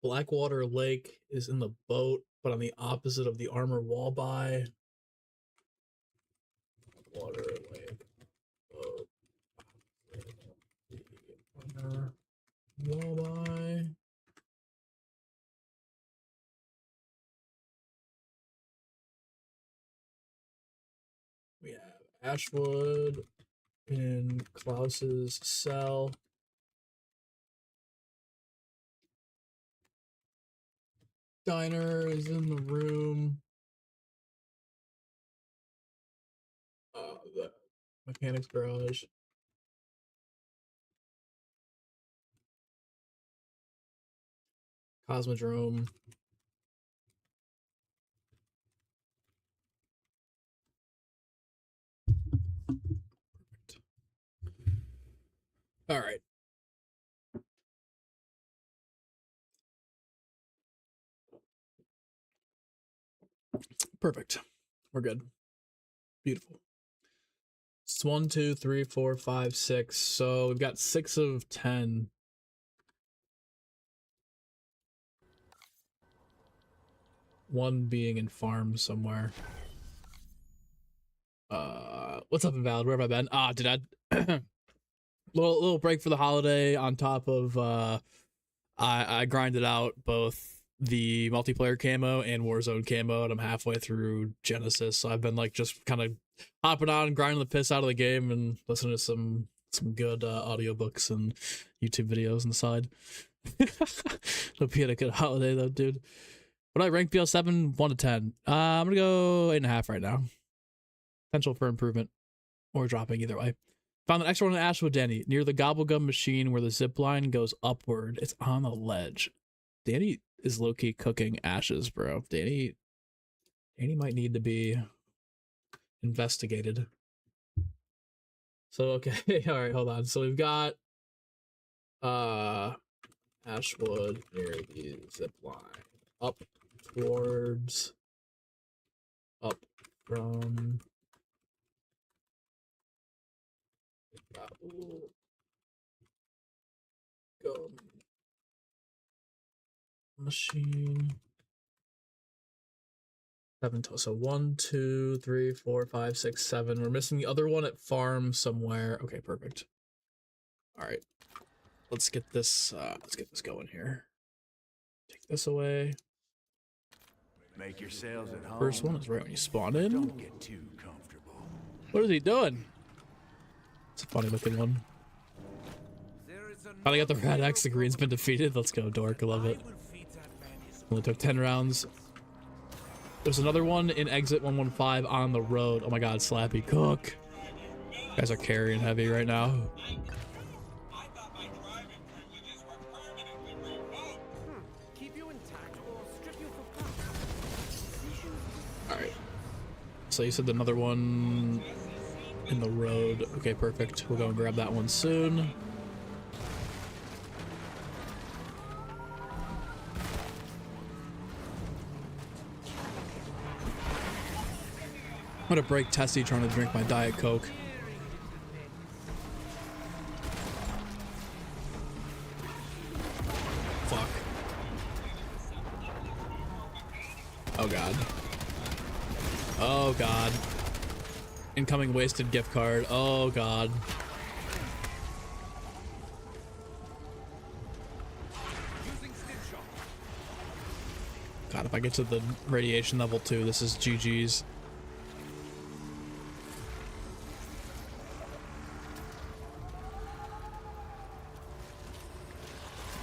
Blackwater Lake is in the boat, but on the opposite of the armor wall by. Blackwater Lake. Boat. Armor wall by. We have Ashwood in Klaus's cell. Diner is in the room. The mechanics garage. Cosmodrome. All right. Perfect. We're good. Beautiful. It's 1, 2, 3, 4, 5, 6. So we've got 6 of 10. One being in farm somewhere. What's up, Invalid? Where have I been? Did I little break for the holiday on top of I grinded out both the multiplayer camo and Warzone camo, and I'm halfway through Genesis, so I've been like just kind of hopping on and grinding the piss out of the game and listening to some good audiobooks and YouTube videos on the side. Hope you had a good holiday though, dude. What I rank BL7 1 to 10? I'm gonna go 8.5 right now. Potential for improvement or dropping either way. Found an extra one in Ashwood, Danny, near the Gobblegum machine where the zip line goes upward. It's on a ledge. Danny is low-key cooking ashes, bro. Danny might need to be investigated. So, okay. All right, hold on. So we've got Ashwood near the zip line. Up towards... Up from... Go machine 7 so 1 2 3 4 5 6 7. We're missing the other one at farm somewhere. Okay, perfect. All right, let's get this going here. Take this away. Make yourselves at home. First one is right when you spawn in. Don't get too comfortable. What is he doing? It's a funny looking one. Finally got the red X. The green's been defeated. Let's go, Dork. I love it. Only took 10 rounds. There's another one in exit 115 on the road. Oh my god, Slappy Cook. You guys are carrying heavy right now. Alright. So you said another one in the road. Okay, perfect. We'll go and grab that one soon. I'm gonna break Tessie trying to drink my Diet Coke. Fuck. Oh god. Oh god. Incoming wasted gift card. Oh god. God, if I get to the radiation level 2, this is GG's.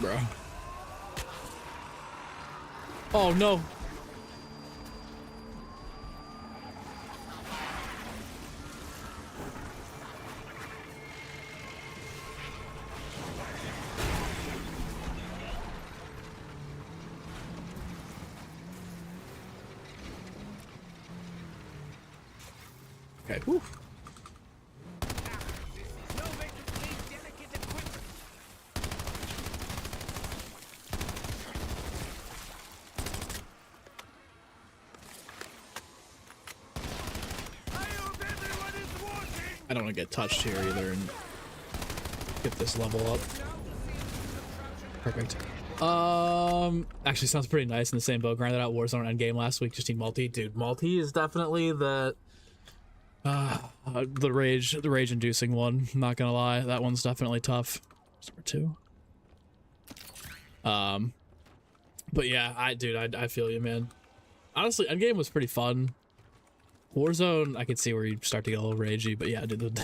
Bro. Oh no. Okay, whew. I don't want to get touched here either and get this level up. Perfect. Actually sounds pretty nice in the same boat. Grinded out Warzone endgame last week. Just need multi. Dude, multi is definitely the rage inducing one. I'm not gonna lie. That one's definitely tough. Number 2. But yeah, I feel you, man. Honestly, endgame was pretty fun. Warzone, I could see where you start to get a little ragey, but yeah, dude.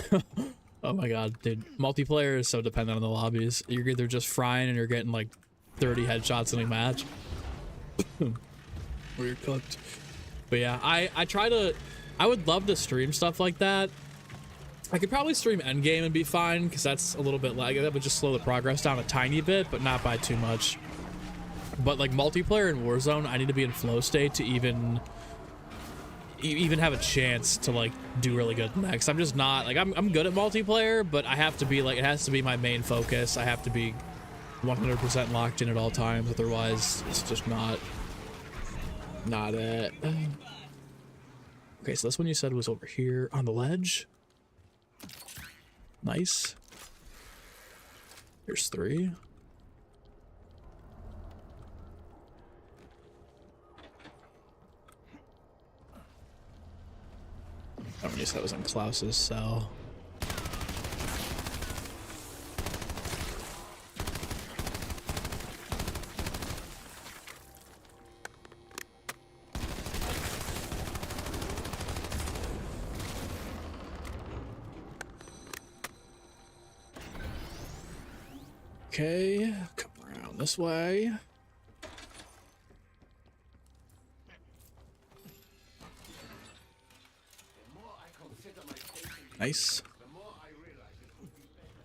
Oh my god, dude. Multiplayer is so dependent on the lobbies. You're either just frying and you're getting like 30 headshots in a match. Or you're cooked. But yeah, I would love to stream stuff like that. I could probably stream endgame and be fine, because that's a little bit lag. That would just slow the progress down a tiny bit, but not by too much. but like multiplayer in Warzone, I need to be in flow state to even have a chance to like do really good next. I'm just not like I'm good at multiplayer, but I have to be like, it has to be my main focus. I have to be 100% locked in at all times, otherwise it's just not it. Okay, so this one you said was over here on the ledge. Nice. Here's 3. Oh, you said it was on Klaus's cell. Okay, come around this way. Nice.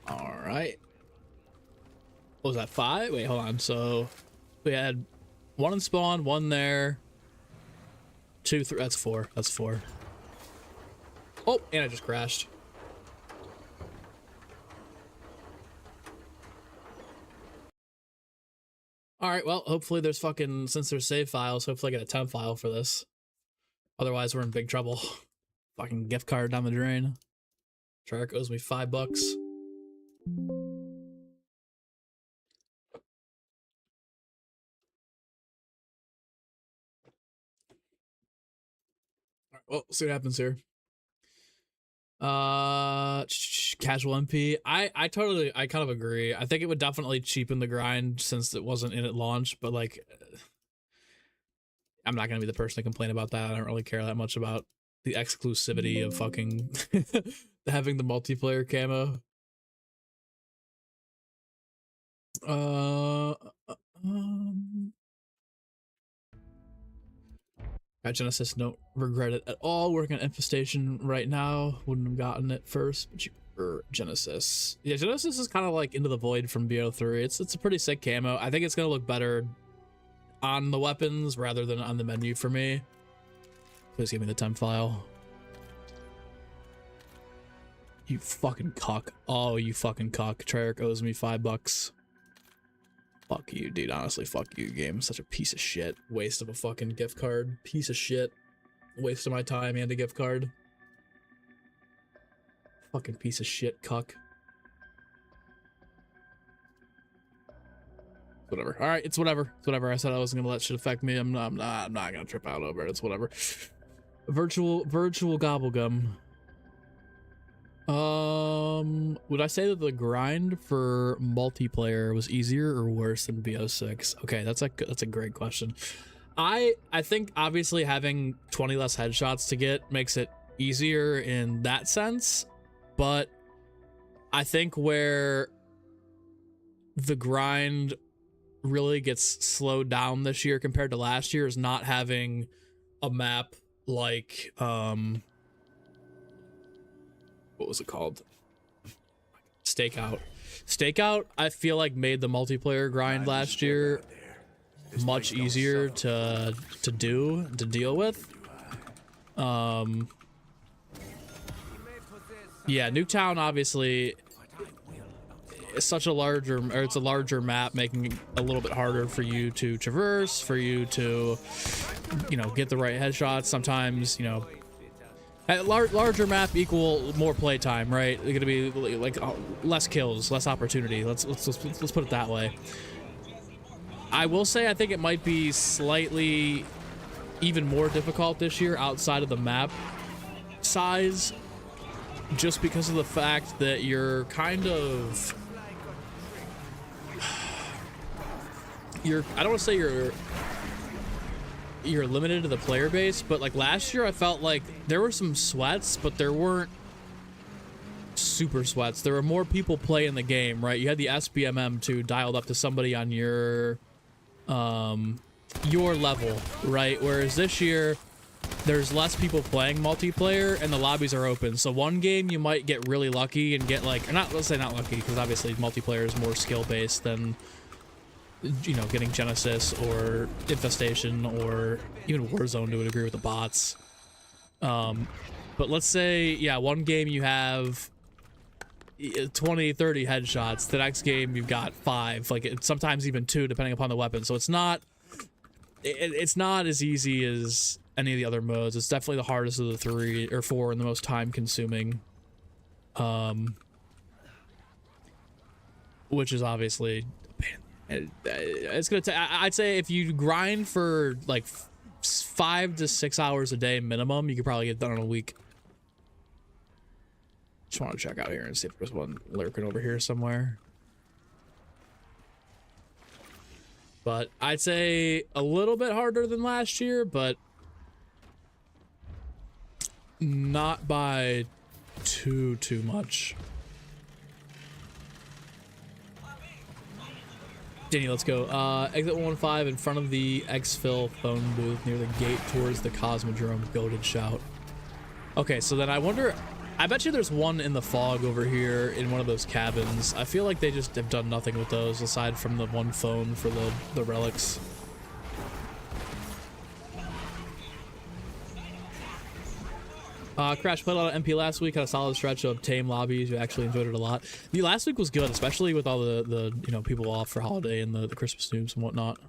All right. What was that, 5? Wait, hold on. So we had 1 in spawn, 1 there, 2, 3. That's 4. That's 4. Oh, and I just crashed. All right, well, hopefully there's fucking, since there's save files, hopefully I get a temp file for this. Otherwise, we're in big trouble. Fucking gift card down the drain. Treyarch owes me $5. All right, well, see what happens here. Casual MP. I kind of agree. I think it would definitely cheapen the grind since it wasn't in at launch, but like I'm not gonna be the person to complain about that. I don't really care that much about the exclusivity of fucking having the multiplayer camo. At Genesis, don't regret it at all. Working on Infestation right now. Wouldn't have gotten it first, but you Genesis. Yeah, Genesis is kind of like Into the Void from BO3. It's a pretty sick camo. I think it's gonna look better on the weapons rather than on the menu for me. Please give me the temp file. You fucking cuck. Oh, you fucking cuck. Treyarch owes me $5. Fuck you, dude. Honestly, fuck you, game. Such a piece of shit. Waste of a fucking gift card. Piece of shit. Waste of my time and a gift card. Fucking piece of shit, cuck. Whatever. All right, it's whatever. It's whatever. I said I wasn't gonna let shit affect me. I'm not gonna trip out over it. It's whatever. Virtual gobblegum. Would I say that the grind for multiplayer was easier or worse than BO6? Okay, that's a great question. I think obviously having 20 less headshots to get makes it easier in that sense, but I think where the grind really gets slowed down this year compared to last year is not having a map like what was it called? Stakeout, I feel like made the multiplayer grind last year much easier to deal with. Yeah, Nuketown obviously is such a larger, or it's a larger map, making it a little bit harder for you to traverse, for you to, you know, get the right headshots. Sometimes, you know, a larger map equal more playtime, right? It's gonna be like less kills, less opportunity. Let's put it that way. I will say I think it might be slightly even more difficult this year outside of the map size, just because of the fact that you're kind of I don't want to say you're limited to the player base, but like last year I felt like there were some sweats, but there weren't super sweats. There were more people playing the game, right? You had the SBMM2 dialed up to somebody on your level, right? Whereas this year there's less people playing multiplayer and the lobbies are open. So one game you might get really lucky and get like, or not, let's say not lucky, because obviously multiplayer is more skill based than you know, getting Genesis or Infestation or even Warzone to a degree with the bots. But let's say, yeah, one game you have 20, 30 headshots. The next game you've got 5, like sometimes even 2, depending upon the weapon. So it's not as easy as any of the other modes. It's definitely the hardest of the 3 or 4 and the most time consuming. Which is obviously, it's gonna take, I'd say if you grind for like 5 to 6 hours a day minimum, you could probably get done in a week. Just want to check out here and see if there's one lurking over here somewhere. But I'd say a little bit harder than last year, but not by too much. Danny, let's go. Exit 115 in front of the exfil phone booth near the gate towards the Cosmodrome. Goated shout. Okay, so then I wonder, I bet you there's one in the fog over here in one of those cabins. I feel like they just have done nothing with those aside from the one phone for the relics. Crash played a lot of MP last week, had a solid stretch of tame lobbies. You actually enjoyed it a lot. The last week was good, especially with all the you know, people off for holiday and the Christmas noobs and whatnot.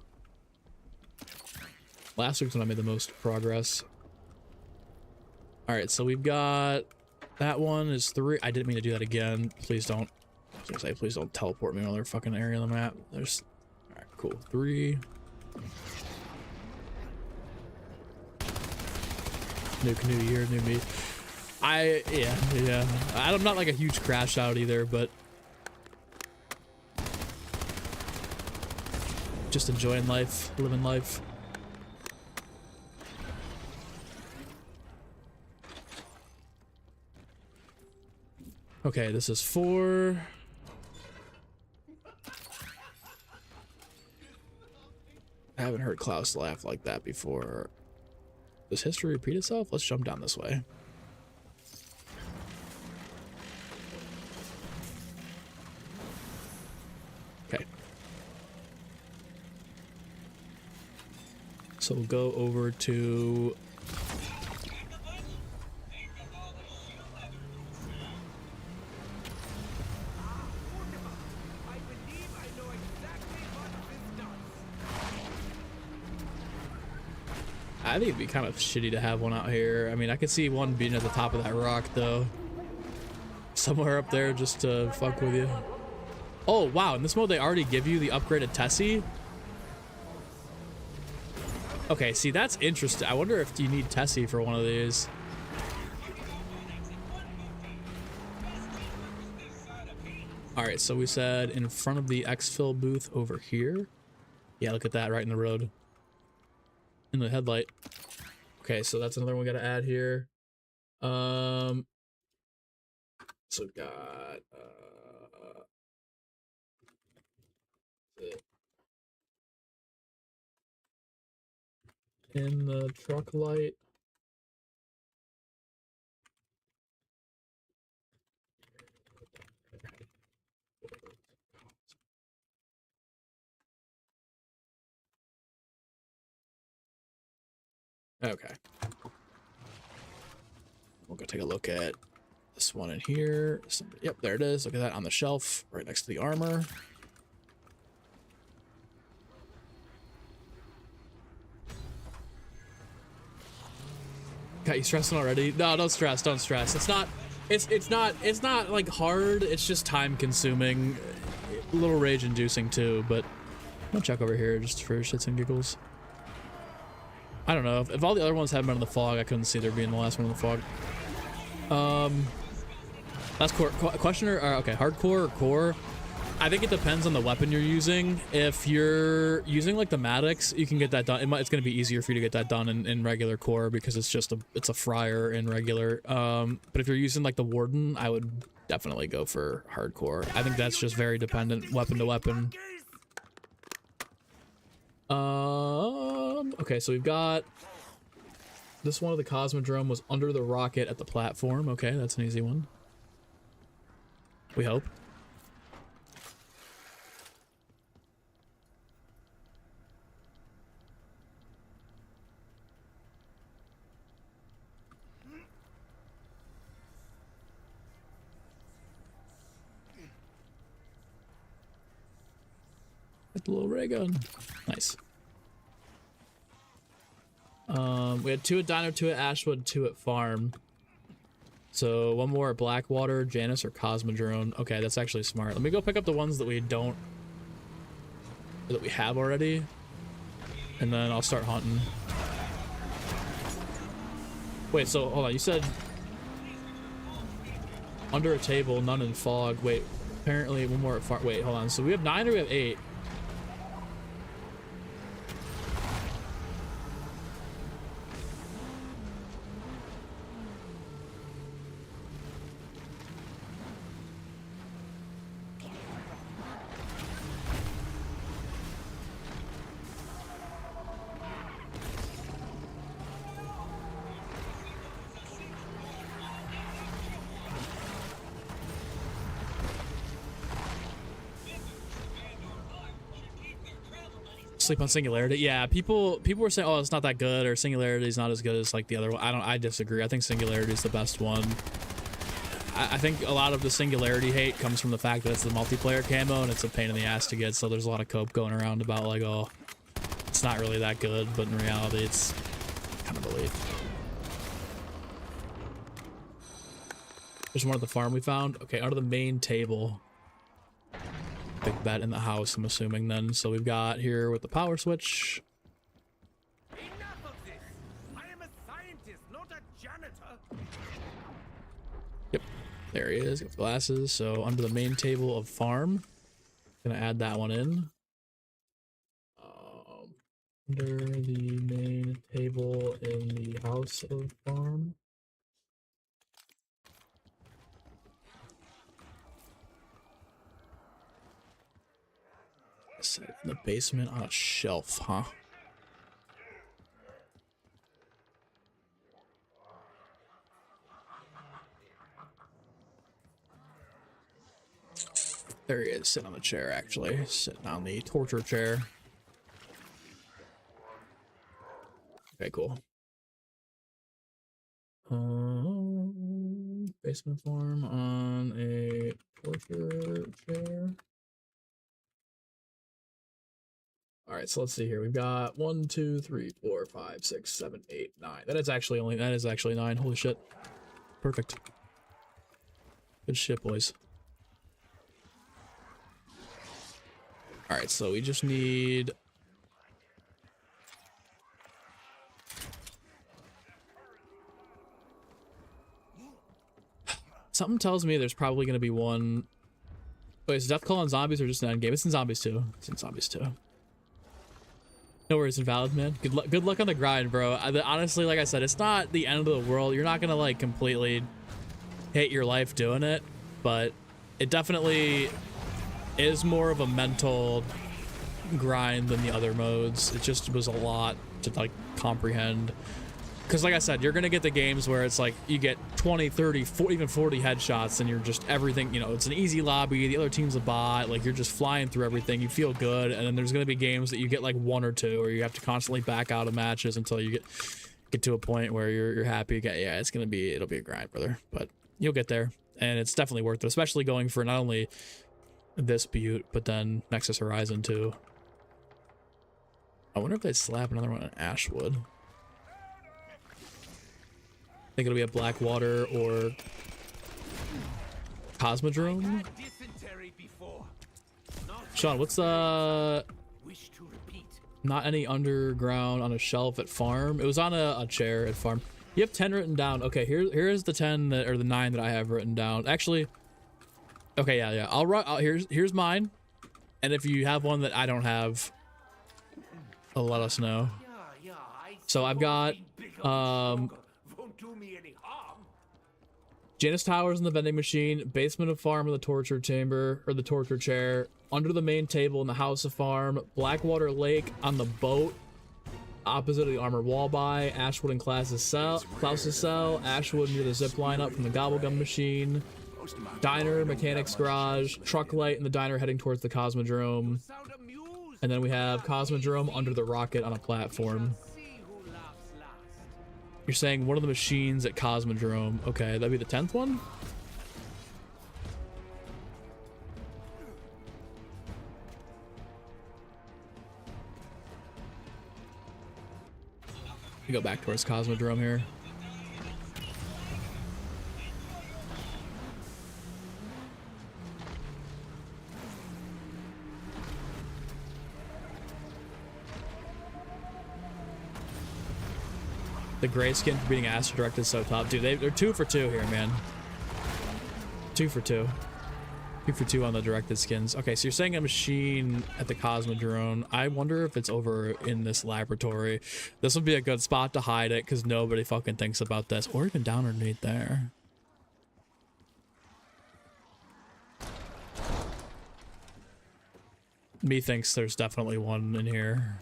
Last week's when I made the most progress. All right, so we've got that one is 3. I didn't mean to do that again. Please don't. I was gonna say, please don't teleport me to another fucking area on the map. There's. All right, cool. 3. New year, new me. Yeah. I'm not like a huge crash out either, but just enjoying life, living life. Okay, this is 4. I haven't heard Klaus laugh like that before. Does history repeat itself? Let's jump down this way. Okay. So we'll go over to... I think it'd be kind of shitty to have one out here. I mean, I could see one being at the top of that rock, though. Somewhere up there just to fuck with you. Oh, wow. In this mode, they already give you the upgraded Tessie. Okay, see, that's interesting. I wonder if you need Tessie for one of these. All right, so we said in front of the exfil booth over here. Yeah, look at that, right in the road. In the headlight. Okay, so that's another one we gotta add here. So we've got in the truck light. Okay. We'll go take a look at this one in here. Yep, there it is. Look at that on the shelf right next to the armor. Got you stressing already? No, don't stress. Don't stress. It's not like hard. It's just time consuming, a little rage inducing too. But I'll check over here just for shits and giggles. I don't know. If all the other ones hadn't been in the fog, I couldn't see there being the last one in the fog. That's core. Questioner. Okay, hardcore or core? I think it depends on the weapon you're using. If you're using like the Maddox, you can get that done. It's going to be easier for you to get that done in regular core because it's just it's a fryer in regular. But if you're using like the Warden, I would definitely go for hardcore. I think that's just very dependent weapon to weapon. Okay, so we've got this one of the Cosmodrome was under the rocket at the platform. Okay, that's an easy one. We hope. Get the little ray gun. Nice. We had 2 at Diner, 2 at Ashwood, 2 at Farm. So 1 more at Blackwater, Janus, or Cosmodrome. Okay, that's actually smart. Let me go pick up the ones that we don't... that we have already. And then I'll start hunting. Wait, so hold on. You said... under a table, none in fog. Wait, apparently 1 more at Farm. Wait, hold on. So we have 9 or we have 8? Sleep on Singularity. Yeah, people were saying, oh, it's not that good, or Singularity is not as good as like the other one. I disagree. I think Singularity is the best one. I think a lot of the Singularity hate comes from the fact that it's the multiplayer camo and it's a pain in the ass to get, so there's a lot of cope going around about like, oh, it's not really that good, but in reality it's kind of elite. There's one at the farm we found. Okay, under the main table. Big bet in the house, I'm assuming then. So we've got here with the power switch. Enough of this! I am a scientist, not a janitor! Yep, there he is. Got glasses. So under the main table of farm, gonna add that one in. Under the main table in the house of farm. Set it in the basement on a shelf, huh? There he is, sitting on the chair, actually. Sitting on the torture chair. Okay, cool. Basement farm on a torture chair. All right, so let's see here. We've got 1, 2, 3, 4, 5, 6, 7, 8, 9. That is actually 9. Holy shit. Perfect. Good shit, boys. All right, so we just need... Something tells me there's probably going to be one... Wait, is Death Call on zombies or just an endgame? It's in zombies too. It's in zombies too. No worries, invalid, man. Good luck on the grind, bro. Honestly, like I said, it's not the end of the world. You're not gonna like completely hate your life doing it, but it definitely is more of a mental grind than the other modes. It just was a lot to like comprehend. Because like I said, you're gonna get the games where it's like you get 20, 30, 40, even 40 headshots and you're just everything, you know, it's an easy lobby, the other team's a bot, like you're just flying through everything, you feel good. And then there's gonna be games that you get like 1 or 2, or you have to constantly back out of matches until you get to a point where you're happy. Yeah, it'll be a grind, brother, but you'll get there, and it's definitely worth it, especially going for not only this butte but then Nexus Horizon too. I wonder if they slap another one on Ashwood. I think it'll be a Blackwater or Cosmodrome. Sean, what's Wish to repeat. not any underground on a shelf at farm? It was on a chair at farm. You have 10 written down. Okay, here's the 10 that, or the 9 that I have written down. Actually, okay, yeah. I'll write. Here's mine. And if you have one that I don't have, let us know. So I've got Janus Towers in the vending machine, basement of farm in the torture chamber, or the torture chair, under the main table in the house of farm, Blackwater Lake on the boat, opposite of the armored wall by, Ashwood and Klaus's cell, Ashwood near the zip line up from the gobblegum machine, diner, mechanics garage, truck light in the diner heading towards the Cosmodrome, and then we have Cosmodrome under the rocket on a platform. You're saying one of the machines at Cosmodrome. Okay, that'd be the 10th one? We go back towards Cosmodrome here. The gray skin for beating Astro Direct is so top. Dude, they're 2 for 2 here, man. 2 for 2. 2 for 2 on the directed skins. Okay, so you're saying a machine at the Cosmodrome. I wonder if it's over in this laboratory. This would be a good spot to hide it because nobody fucking thinks about this. Or even down underneath there. Me thinks there's definitely one in here.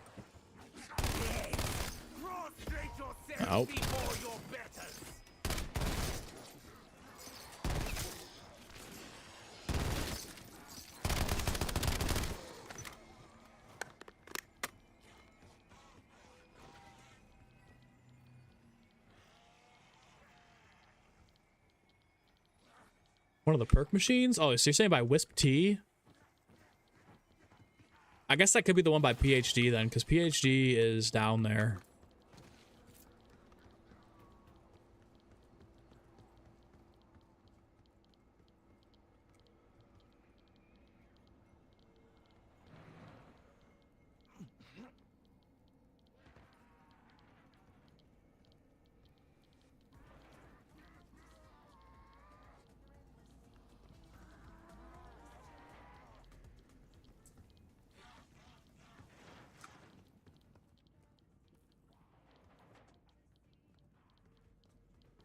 Oh. One of the perk machines? Oh, so you're saying by Wisp T? I guess that could be the one by PhD then, because PhD is down there.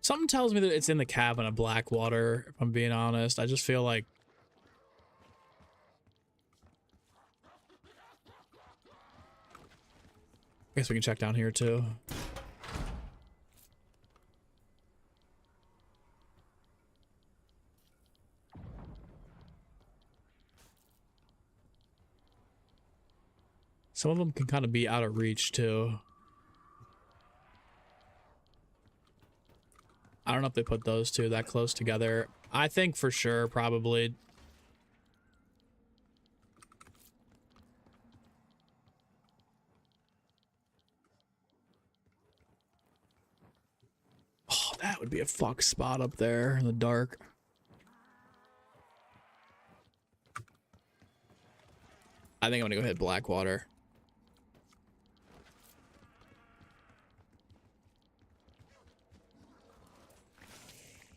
Something tells me that it's in the cabin of Blackwater, if I'm being honest. I just feel like... I guess we can check down here too. Some of them can kind of be out of reach too. I don't know if they put those two that close together. I think for sure, probably. Oh, that would be a fuck spot up there in the dark. I think I'm gonna go hit Blackwater.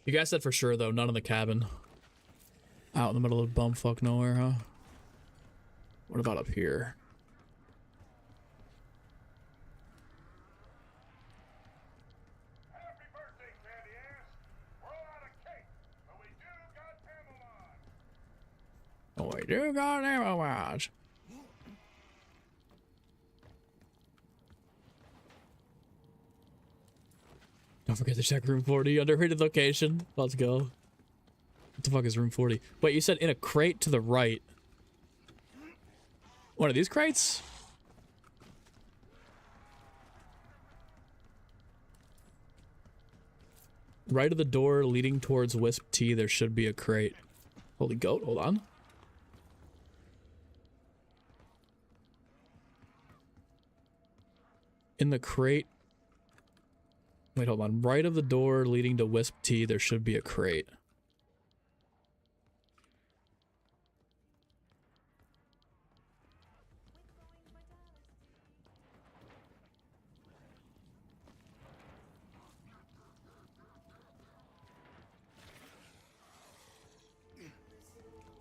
You guys said for sure, though, none in the cabin. Out in the middle of bumfuck nowhere, huh? What about up here? Happy birthday, candy ass. We're all out of cake, but we do got ammo on. Oh, we do got ammo watch. Don't forget to check room 40. Underrated location. Let's go. What the fuck is room 40? Wait, you said in a crate to the right. One of these crates? Right of the door leading towards Wisp T, there should be a crate. Holy goat, hold on. In the crate. Wait, hold on. Right of the door leading to Wisp T, there should be a crate.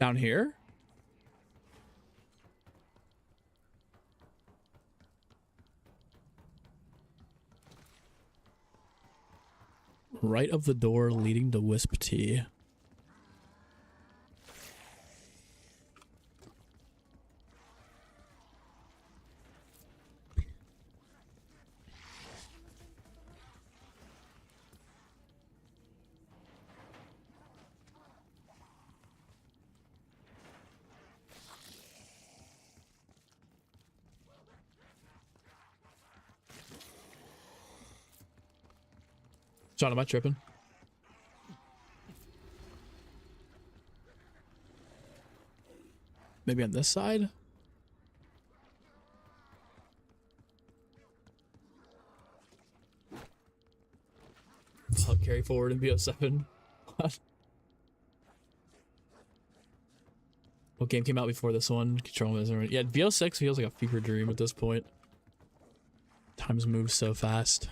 Down here? Right of the door leading to Wisp T. John, am I tripping? Maybe on this side? carry forward in BO7. What? What game came out before this one? Control Measurement. Yeah, BO6 feels like a fever dream at this point. Times move so fast.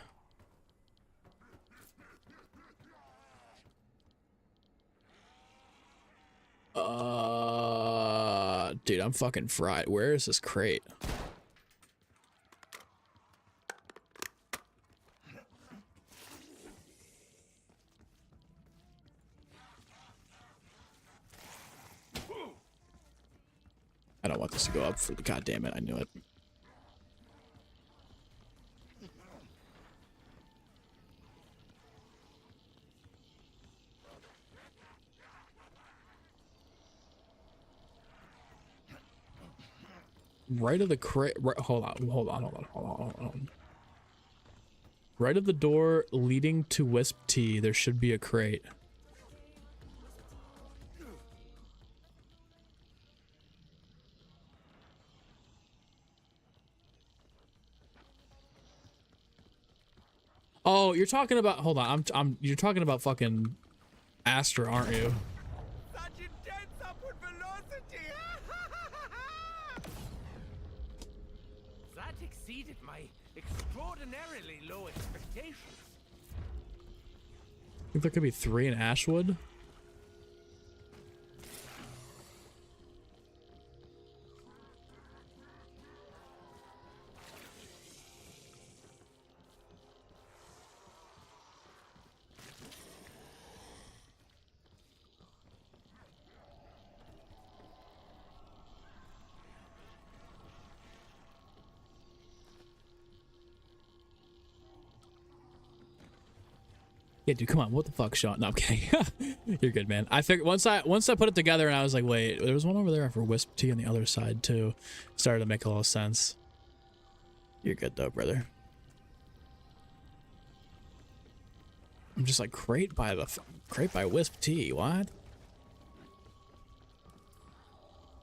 Dude, I'm fucking fried. Where is this crate? I don't want this to go up for the goddamn it. I knew it. Right of the crate. Right, hold on. Right of the door leading to Wisp T, there should be a crate. Oh, you're talking about. Hold on. You're talking about fucking Astra, aren't you? Such intense upward velocity! That exceeded my extraordinarily low expectations. Think there could be 3 in Ashwood? Yeah, dude, come on. What the fuck, Sean? No, I'm kidding. You're good, man. I figured once I put it together and I was like, wait, there was one over there for Wisp T on the other side too. It started to make a little sense. You're good though, brother. I'm just like crate by Wisp T. What?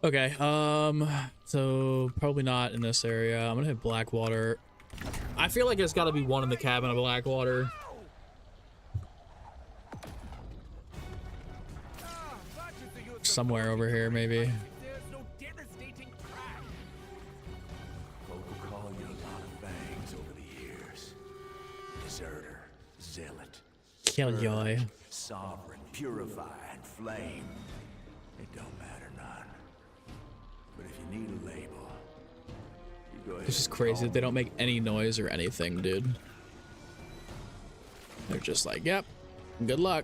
Okay. So probably not in this area. I'm gonna hit Blackwater. I feel like there's got to be one in the cabin of Blackwater. Somewhere over here, maybe. There's no devastating crash. Folk will call you a lot of things over the years. Deserter, zealot, Killjoy. sovereign, purify, and flame. It don't matter none. But if you need a label, you go ahead. This is crazy. They don't make any noise or anything, dude. They're just like, yep, good luck.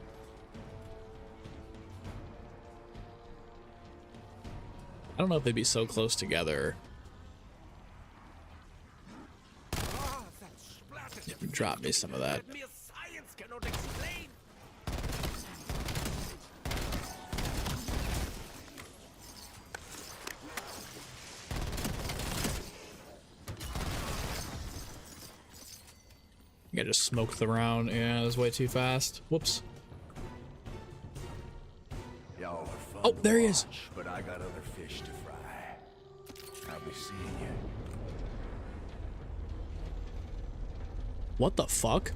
I don't know if they'd be so close together. Ah, that splattered. Drop me some of that. Mere science cannot explain. I just smoked the round. Yeah, it was way too fast. Whoops. Y'all are fun Oh, to there he is. watch, but I got other fish to fry. I'll be seeing you. What the fuck?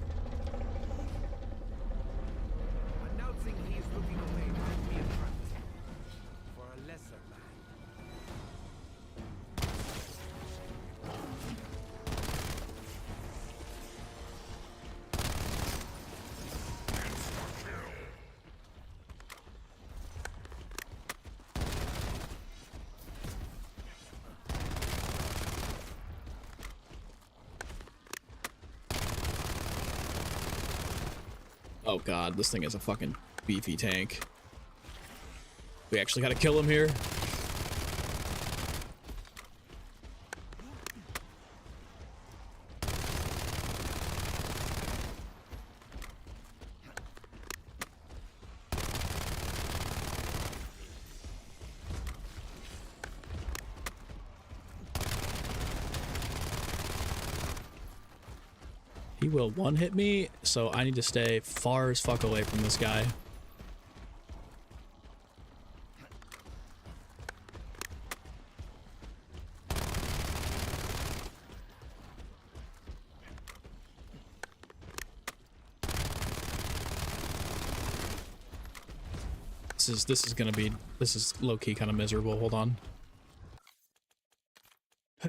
Announcing he is looking away might be a trap for a lesser man. Oh god, this thing is a fucking beefy tank. We actually gotta kill him here. He will one-hit me, so I need to stay far as fuck away from this guy. This is low key kind of miserable. Hold on.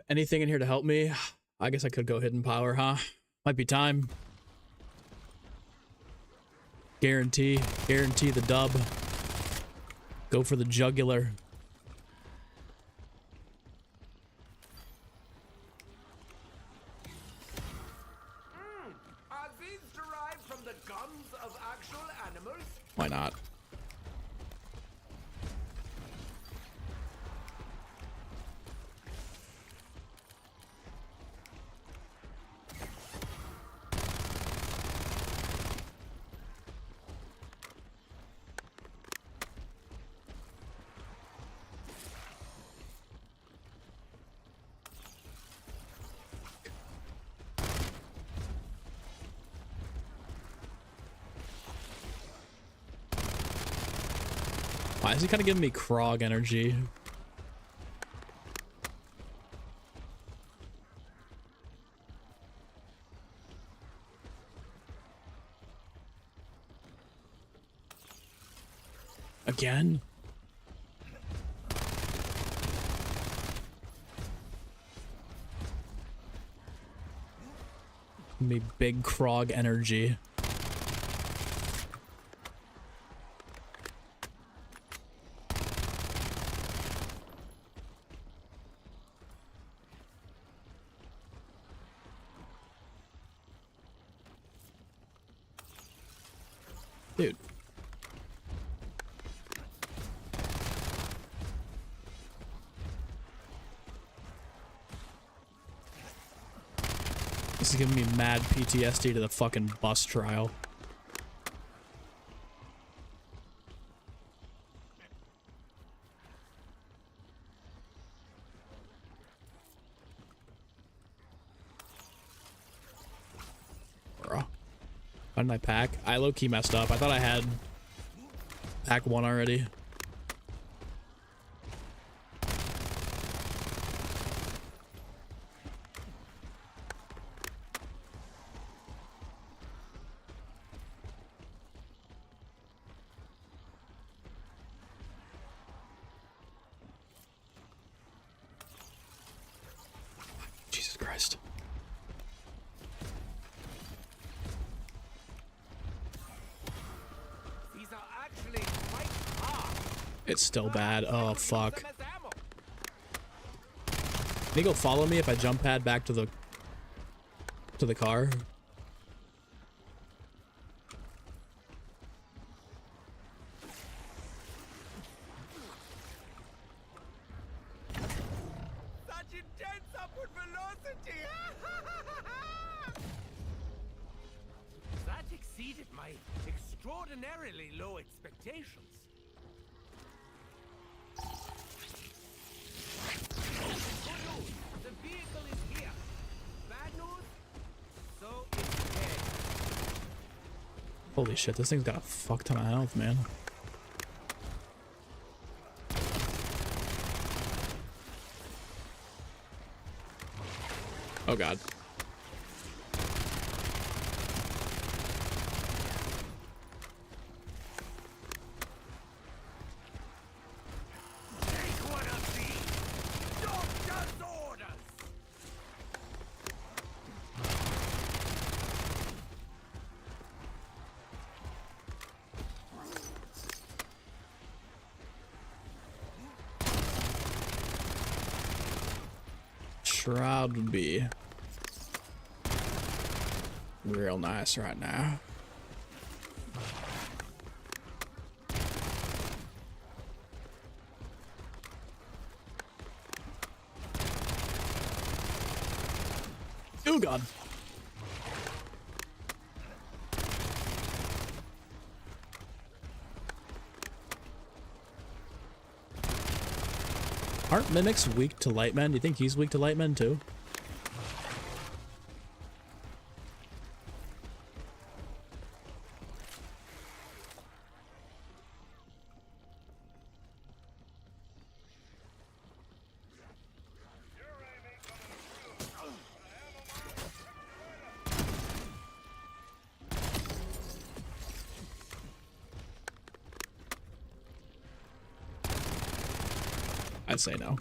Anything in here to help me? I guess I could go hidden power, huh? Might be time. Guarantee the dub. Go for the jugular. Are these derived from the gums of actual animals? Why not? Why is he kind of giving me Krog energy? Again? Me big Krog energy. Dude. This is giving me mad PTSD to the fucking bus trial. Bruh. How did I pack? I low-key messed up. I thought I had pack 1 already. Jesus Christ. These are actually quite hard. It's still bad. Oh, fuck. Them as ammo. Can you go follow me if I jump pad back to the car? Such intense upward velocity. That exceeded my extraordinarily low expectations. Good news, the vehicle is here. Bad news, so it's dead. Holy shit, this thing's got a fuck ton of health, man. Oh god. Take one of these. Doctor's orders. Shroud would be real nice right now. Oh god. Aren't mimics weak to lightmen? Do you think he's weak to lightmen too? I say no.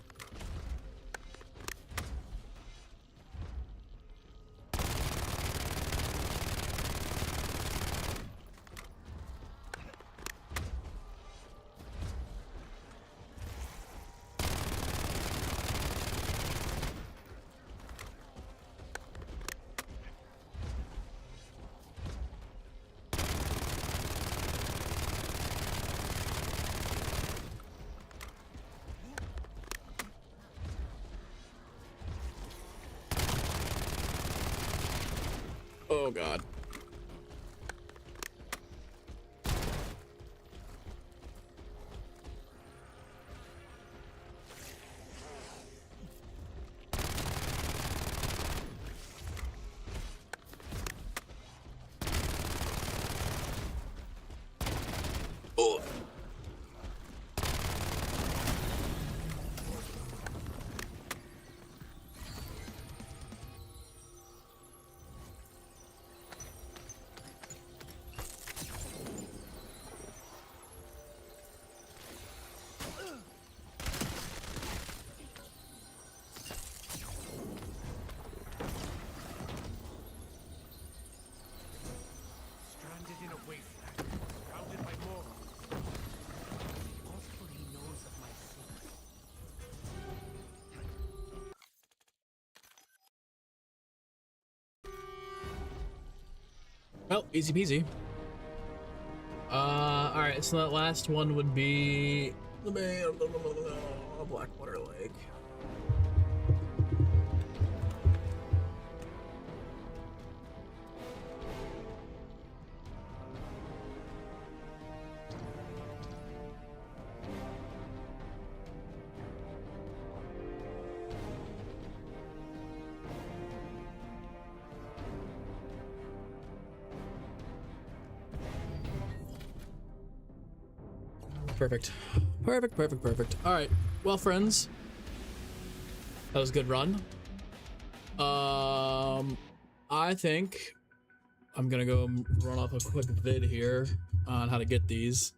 Oh god. Oh. Stranded in a wasteland, surrounded by morons. Possible he knows of my secret. Well, easy peasy. All right. So that last one would be Blackwater Lake. Perfect. Perfect, perfect, perfect. All right. Well, friends, that was a good run. I think I'm gonna go run off a quick vid here on how to get these.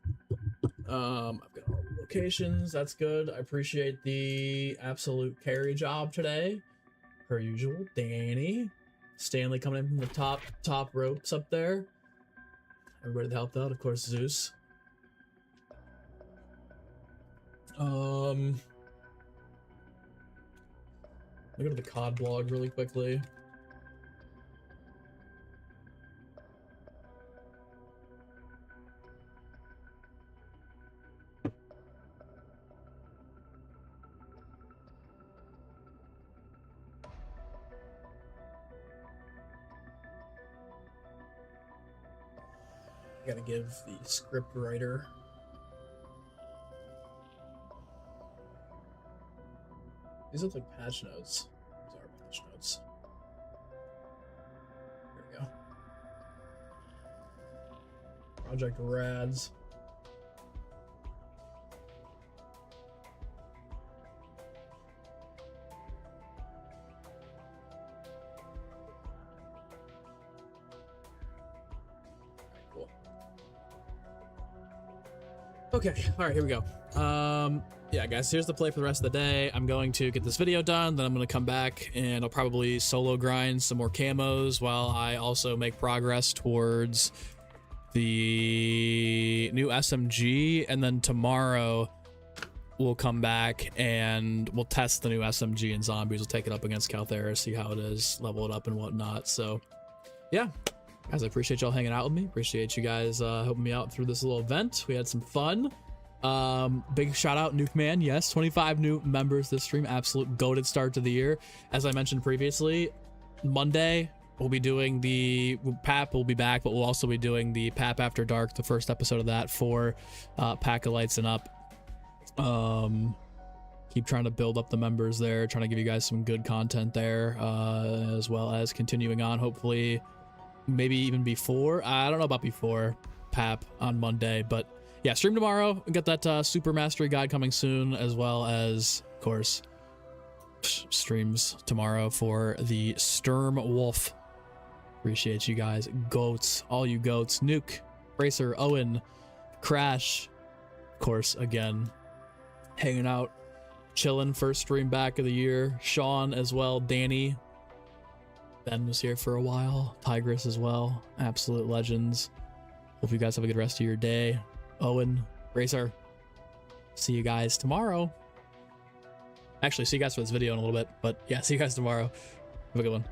I've got all the locations. That's good. I appreciate the absolute carry job today, per usual. Danny, Stanley coming in from the top ropes up there. Everybody that helped out, of course, Zeus. Let me go to the COD blog really quickly. I gotta give the script writer. These look like patch notes. These are patch notes. Here we go. Project Rads. Cool. Okay, all right, here we go. Yeah, guys, here's the play for the rest of the day. I'm going to get this video done, then I'm going to come back and I'll probably solo grind some more camos while I also make progress towards the new SMG, and then tomorrow we'll come back and we'll test the new SMG and zombies. We'll take it up against Calthera, see how it is, level it up and whatnot. So yeah, guys, I appreciate y'all hanging out with me. Appreciate you guys helping me out through this little event. We had some fun. Big shout out Nuke Man. Yes, 25 new members this stream. Absolute goated start to the year. As I mentioned previously, Monday we'll be doing the PAP will be back, but we'll also be doing the PAP After Dark, the first episode of that for Pack of Lights and up. Keep trying to build up the members there, trying to give you guys some good content there, as well as continuing on, hopefully maybe even before, I don't know about before PAP on Monday, but yeah, stream tomorrow. We got that super mastery guide coming soon, as well as, of course, streams tomorrow for the Sturm Wolf. Appreciate you guys, goats, all you goats. Nuke, Bracer, Owen, Crash, of course, again, hanging out chilling, first stream back of the year. Sean as well, Danny. Ben was here for a while. Tigress as well. Absolute legends. Hope you guys have a good rest of your day. Owen, Racer. See you guys tomorrow. Actually, see you guys for this video in a little bit. But yeah, see you guys tomorrow. Have a good one.